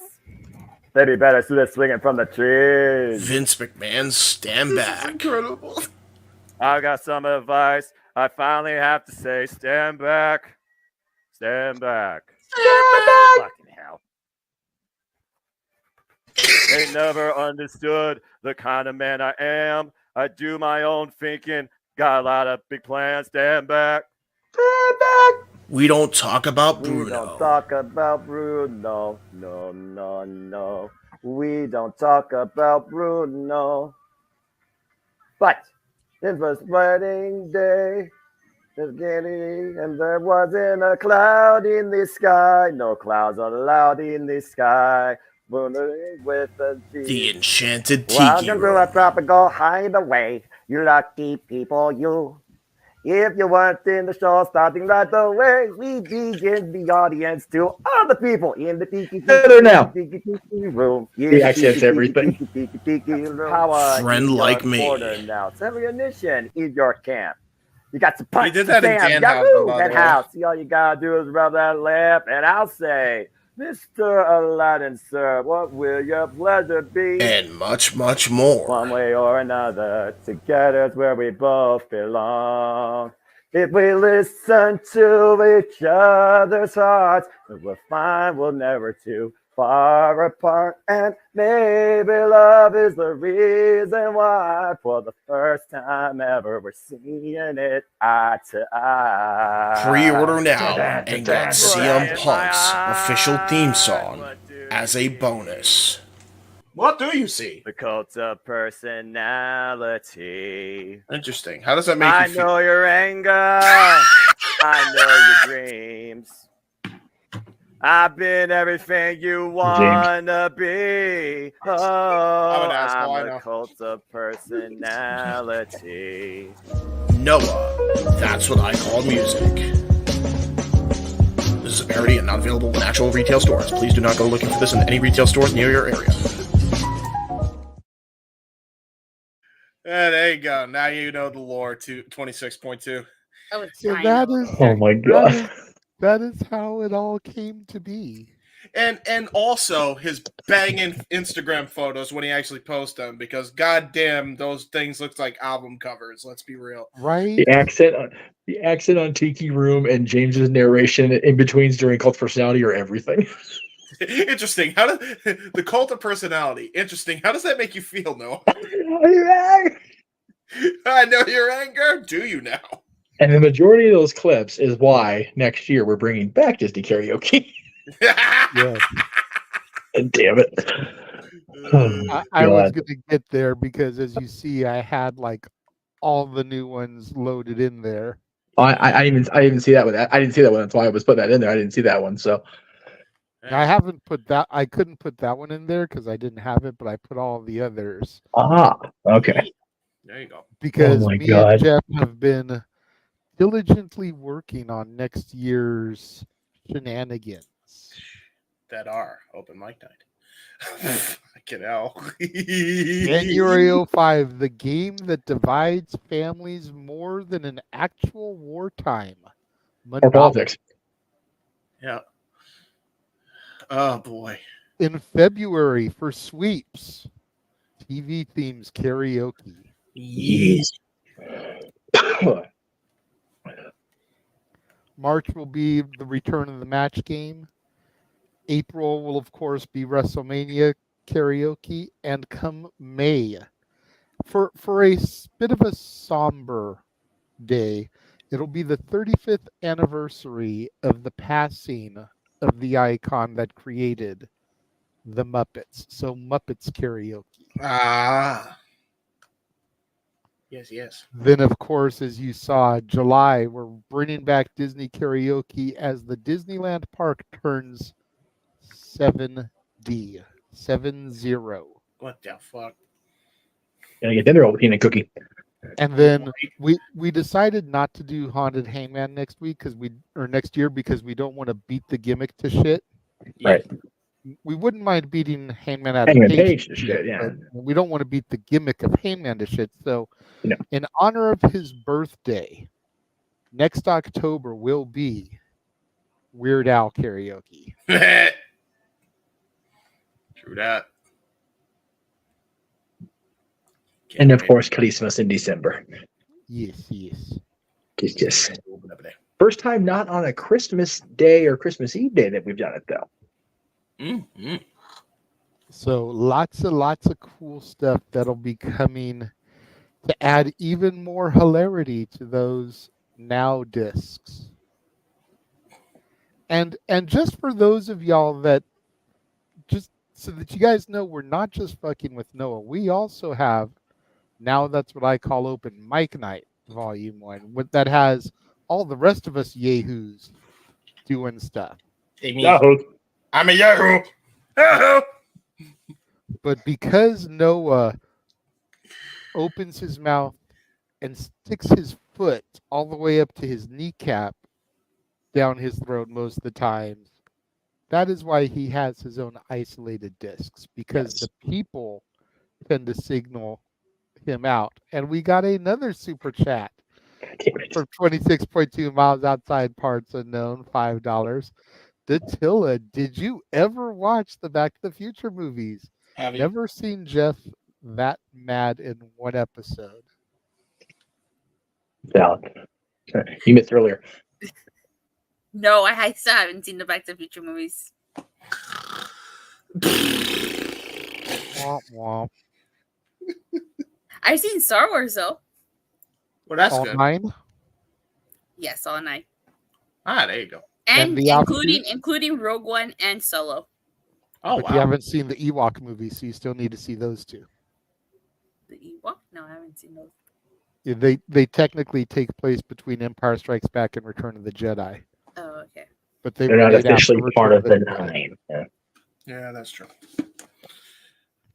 They'd be better suited swinging from the trees. Vince McMahon, stand back. Incredible. I got some advice. I finally have to say, stand back. Stand back. Stand back. Fucking hell. They never understood the kind of man I am. I do my own thinking. Got a lot of big plans. Stand back. Stand back. We don't talk about Bruno. We don't talk about Bruno. No, no, no. We don't talk about Bruno. But it was wedding day. And there wasn't a cloud in the sky. No clouds allowed in the sky. With the enchanted tiki Welcome to a tropical hideaway. You lucky people, you. If you weren't in the show starting right away, we begin the audience to all the people in the tiki room. He accents everything. Friend like me. Now, ammunition in your camp. You got to punch did that the in damn Danhausen, house. See, all you gotta do is rub that lip, and I'll say, Mr. Aladdin, sir, what will your pleasure be? And much, much more. One way or another, together's where we both belong. If we listen to each other's hearts, we'll find we're never too far apart. And maybe love is the reason why, for the first time ever, we're seeing it eye to eye. Pre-order now and get CM Punk's official theme song as a bonus. What do you see? The cult of personality. Interesting. How does that make you feel? I know your anger. I know your dreams. I've been everything you wanna be. Oh, I'm the cult of personality. Noah, that's what I call music. This is a parody and not available in actual retail stores. Please do not go looking for this in any retail stores near your area. There you go. Now you know the lore to 26.2. So that is. Oh my god. That is how it all came to be. And also his banging Instagram photos when he actually posts them, because goddamn, those things look like album covers. Let's be real. Right. The accent on Tiki Room and James's narration in betweens during Cult of Personality are everything. Interesting. How does the Cult of Personality? Interesting. How does that make you feel, Noah? I know your anger. Do you now? And the majority of those clips is why next year we're bringing back Disney karaoke. Yeah. Damn it. I was going to get there because, as you see, I had like all the new ones loaded in there. I didn't see that one. I didn't see that one. That's why I was putting that in there. I didn't see that one. So I haven't put that. I couldn't put that one in there because I didn't have it, but I put all the others. Okay. There you go. Because me and Jeff have been diligently working on next year's shenanigans that are open mic night. Fucking hell. January 05, the game that divides families more than an actual wartime. Or politics. Yeah. Oh boy. In February for sweeps, TV themes karaoke. Yes. March will be the return of the match game. April will, of course, be WrestleMania karaoke. And come May, for a bit of a somber day, it'll be the 35th anniversary of the passing of the icon that created the Muppets. So Muppets karaoke. Ah. Yes. Then, of course, as you saw, July, we're bringing back Disney karaoke as the Disneyland park turns 7D. 70. What the fuck? Gonna get dinner over peanut cookie. And then we decided not to do Haunted Hangman next year because we don't want to beat the gimmick to shit. Right. We wouldn't mind beating Hangman out Hangman of Page to shit, yeah. But we don't want to beat the gimmick of Hangman to shit. So, in honor of his birthday, next October will be Weird Al karaoke. True that. And of course, Christmas in December. Yes. Yes. First time not on a Christmas Day or Christmas Eve day that we've done it, though. Mm-hmm. So lots of cool stuff that'll be coming to add even more hilarity to those now discs. And just for those of y'all that, just so that you guys know, we're not just fucking with Noah. We also have, now that's what I call Open Mic Night Volume 1, that has all the rest of us yahoos doing stuff. Yahoo. I'm a Yahoo. Yahoo. But because Noah opens his mouth and sticks his foot all the way up to his kneecap down his throat most of the times, that is why he has his own isolated discs, because the people tend to signal him out. And we got another super chat from 26.2 miles outside parts unknown, $5. Datilla, did you ever watch the Back to the Future movies? Have you? Never seen Jeff that mad in one episode. Valid. You missed earlier. No, I still haven't seen the Back to the Future movies. Womp womp. I've seen Star Wars though. Well, that's all good. 9? Yes, all 9. Ah, there you go. And the including Rogue One and Solo. Oh, but you haven't seen the Ewok movies, so you still need to see those two. The Ewok? No, I haven't seen those. Yeah, they technically take place between Empire Strikes Back and Return of the Jedi. Oh, okay. But they're not officially part of the 9. Yeah, that's true.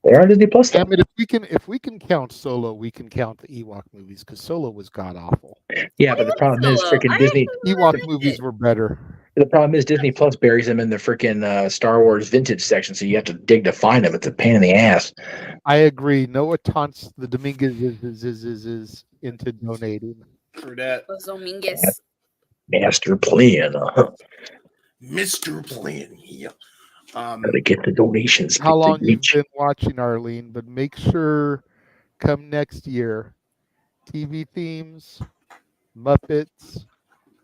They're on Disney Plus. I mean, if we can count Solo, we can count the Ewok movies because Solo was god awful. Yeah, but the problem is freaking Disney Ewok movies were better. The problem is Disney Plus buries them in the freaking Star Wars vintage section, so you have to dig to find them. It's a pain in the ass. I agree. Noah taunts the Dominguez is into donating. True that. Los Dominguez. Master plan. Mr. Plan. Yeah. Gotta get the donations. How long you've been watching, Arlene? But make sure, come next year, TV themes, Muppets,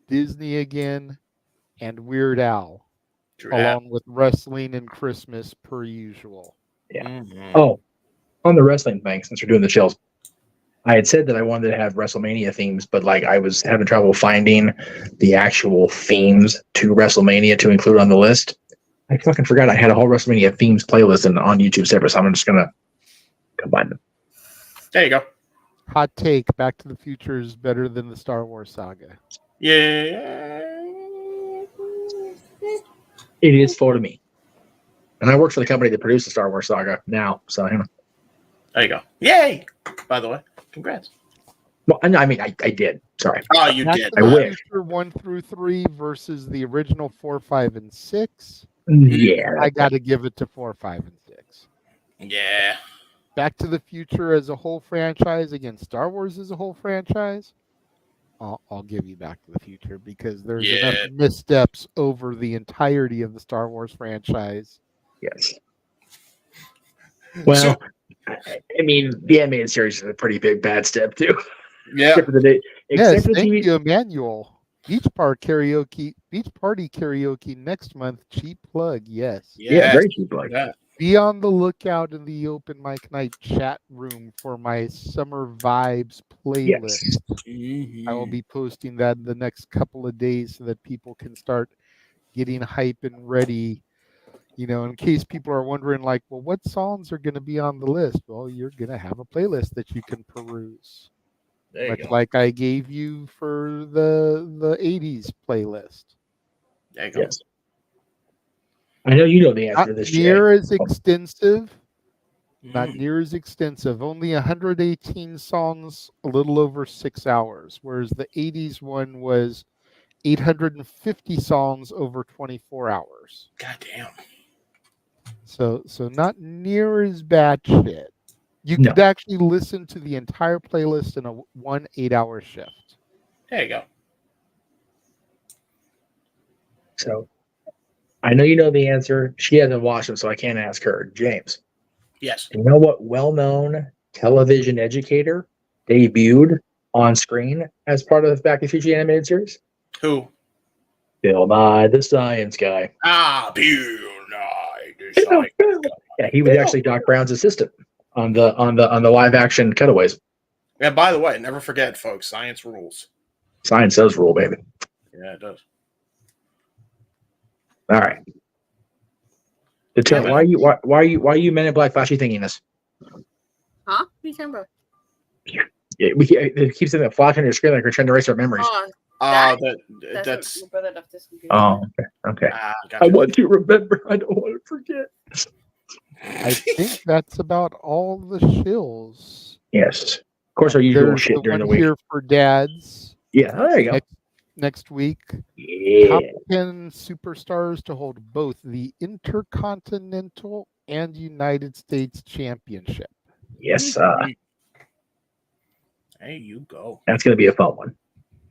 Disney again, and Weird Al, along with wrestling and Christmas per usual. Yeah. Mm-hmm. Oh, on the wrestling thing, since we're doing the chills, I had said that I wanted to have WrestleMania themes, but like I was having trouble finding the actual themes to WrestleMania to include on the list. I fucking forgot I had a whole WrestleMania themes playlist on YouTube separate, so I'm just gonna combine them. There you go. Hot take: Back to the Future is better than the Star Wars saga. Yeah. It is for me. And I work for the company that produced the Star Wars saga now, so you know. There you go. Yay! By the way, congrats. Well, I mean, I did. Sorry. Oh, you Back did. to the I wish. Future 1 through 3 versus the original 4, 5, and 6. Yeah. I got to give it to 4, 5, and 6. Yeah. Back to the Future as a whole franchise against Star Wars as a whole franchise. I'll give you Back to the Future because there's enough missteps over the entirety of the Star Wars franchise. Yes. Well, I mean, the animated series is a pretty big bad step too. Yeah. Except for the Yes, TV. thank you, Emmanuel. Beach Party karaoke next month. Cheap plug, yes. Yeah, very cheap plug. Yeah. Be on the lookout in the open mic night chat room for my summer vibes playlist. Yes. I will be posting that in the next couple of days so that people can start getting hype and ready. You know, in case people are wondering, like, well, what songs are going to be on the list? Well, you're going to have a playlist that you can peruse. There you Much go. like I gave you for the 80s playlist. There you go. Yes. I know you know the answer Not to this, near Jay. as extensive. Not near as extensive. Only 118 songs, a little over 6 hours. Whereas the 80s one was 850 songs over 24 hours. God damn. So not near as bad shit. You could actually listen to the entire playlist in a 1 8-hour shift. There you go. So I know you know the answer. She hasn't watched them, so I can't ask her. James. Yes. Do you know what well-known television educator debuted on screen as part of the Back to the Future animated series? Who? Bill Nye, the Science Guy. Ah, Bill Nye, the Science Guy. Yeah, he was actually Doc Brown's assistant on the live action cutaways. Yeah, by the way, never forget, folks, science rules. Science does rule, baby. Yeah, it does. All right. Why are you Men in Black flashy thinking this? Huh? What are you talking about? Yeah, it keeps saying that flash on your screen like we're trying to erase our memories. That's my brother left this computer. Oh, okay. Gotcha. I want to remember. I don't want to forget. I think that's about all the shills. Yes. Of course, our usual There's shit the during the one week. here for dads. Yeah, there you go. Next week. Yeah. Top 10 superstars to hold both the Intercontinental and United States Championship. Yes, There you go. that's going to be a fun one.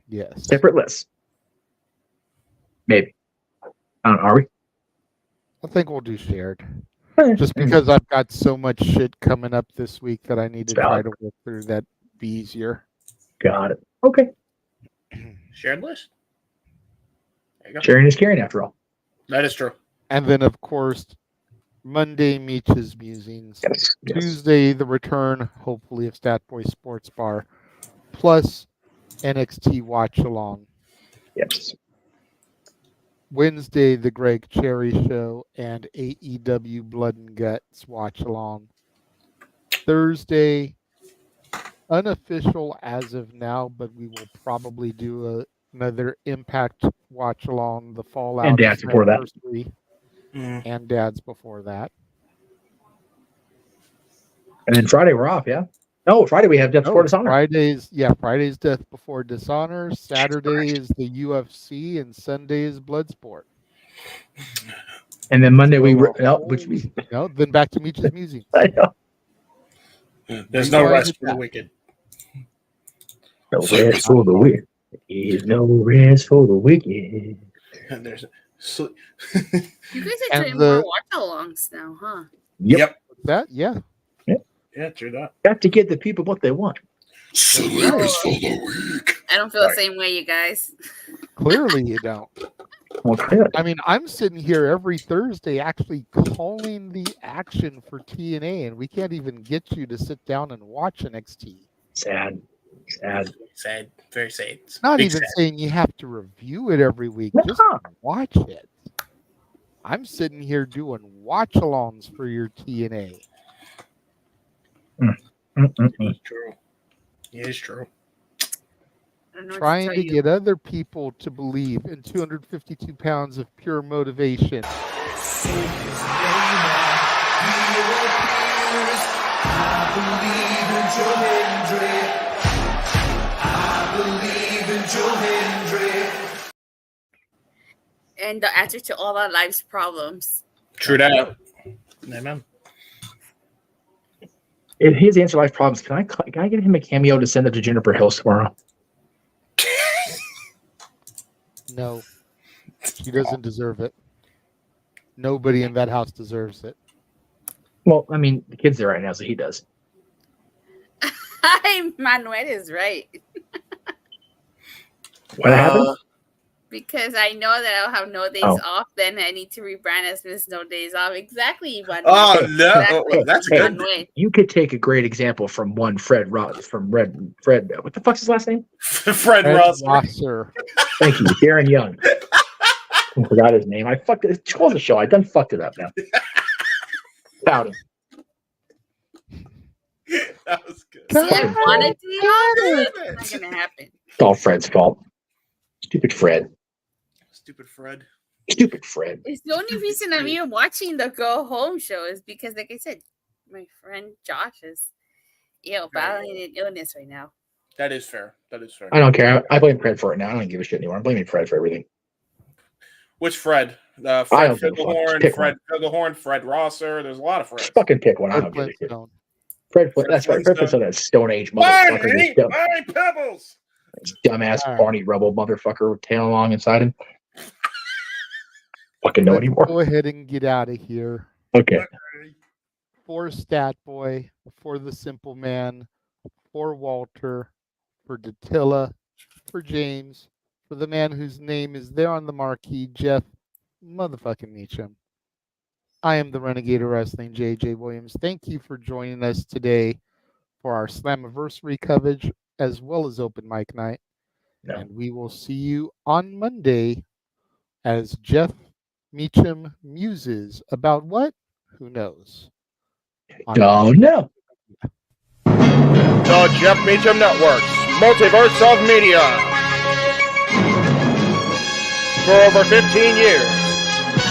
Yes. Separate lists. Maybe. Are we? I think we'll do shared. Just because I've got so much shit coming up this week that I need to try to work through that be easier. Got it. Okay. Shared list. There you go. Sharing is caring, after all. That is true. And then, of course, Monday, Meech's Musings. Yes. Tuesday, the return, hopefully, of Stat Boy Sports Bar. Plus NXT Watch Along. Yes. Wednesday, the Greg Cherry Show and AEW Blood and Guts Watch Along. Thursday, unofficial as of now, but we will probably do another Impact Watch Along, the Fallout And Dad's before that. And Dad's before that. And then Friday we're off, yeah? No, Friday we have Death Before Dishonor. Friday's Death Before Dishonor. Saturday is the UFC, and Sunday is Bloodsport. And then Monday then back to Meech's Musings. I know. There's no rest for the wicked. No rest for the wicked. There's no rest for the wicked. And there's You guys are doing more watch-alongs now, huh? Yep. That, yeah. Yeah, true that. Got to give the people what they want. Syllabus for the week. I don't feel the same way, you guys. Clearly you don't. Well, clearly. I mean, I'm sitting here every Thursday actually calling the action for TNA, and we can't even get you to sit down and watch NXT. Sad. Very sad. It's not Big even sad. saying you have to review it every week. Just watch it. I'm sitting here doing watch-alongs for your TNA. It's true. It is true. Trying to get other people to believe in 252 pounds of pure motivation. And the answer to all our life's problems. True that. Amen. If he has answer life problems, can I get him a cameo to send it to Juniper Hills tomorrow? No, she doesn't deserve it. Nobody in that house deserves it. Well, I mean, the kid's there right now, so he does. Manuel is right. What happened? Because I know that I'll have no days off, then I need to rebrand as Miss No Days Off. Exactly, Ivan. Oh no, Exactly. that's Hey, good. Way. You could take a great example from one Fred Ross from Fred. What the fuck's his last name? Fred Rosser. Thank you, Darren Young. I forgot his name. I fucked it. Close the show. I done fucked it up now. About him. That was good. See, I wanted to, it's not gonna happen. It's all Fred's fault. Stupid Fred. Stupid Fred. Stupid Fred. It's the only reason I'm even watching the Go Home show is because, like I said, my friend Josh is battling an illness right now. That is fair. That is fair. I don't care. I blame Fred for it now. I don't give a shit anymore. I'm blaming Fred for everything. Which Fred? I Fred don't give a fuck. Fiddlehorn, Pick Fred Fiddlehorn, Fred Rosser. There's a lot of Freds. Just fucking pick one. I don't give a shit. Fred, that's right. Fred Flintstone, that Stone Age motherfucker. Barney, Barney Pebbles. Dumbass Barney Rubble motherfucker with tail long inside him. Fucking know anymore. Go ahead and get out of here. Okay. For Stat Boy, for the Simple Man, for Walter, for Datilla, for James, for the man whose name is there on the marquee, Jeff motherfucking Meacham. I am the Renegade of Wrestling, JJ Williams. Thank you for joining us today for our Slammiversary coverage as well as open mic night. No. And we will see you on Monday as Jeff Meacham muses about what? Who knows? Don't know. The Jeff Meacham Network's Multiverse of Media. For over 15 years,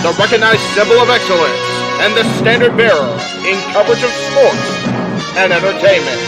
the recognized symbol of excellence and the standard bearer in coverage of sports and entertainment.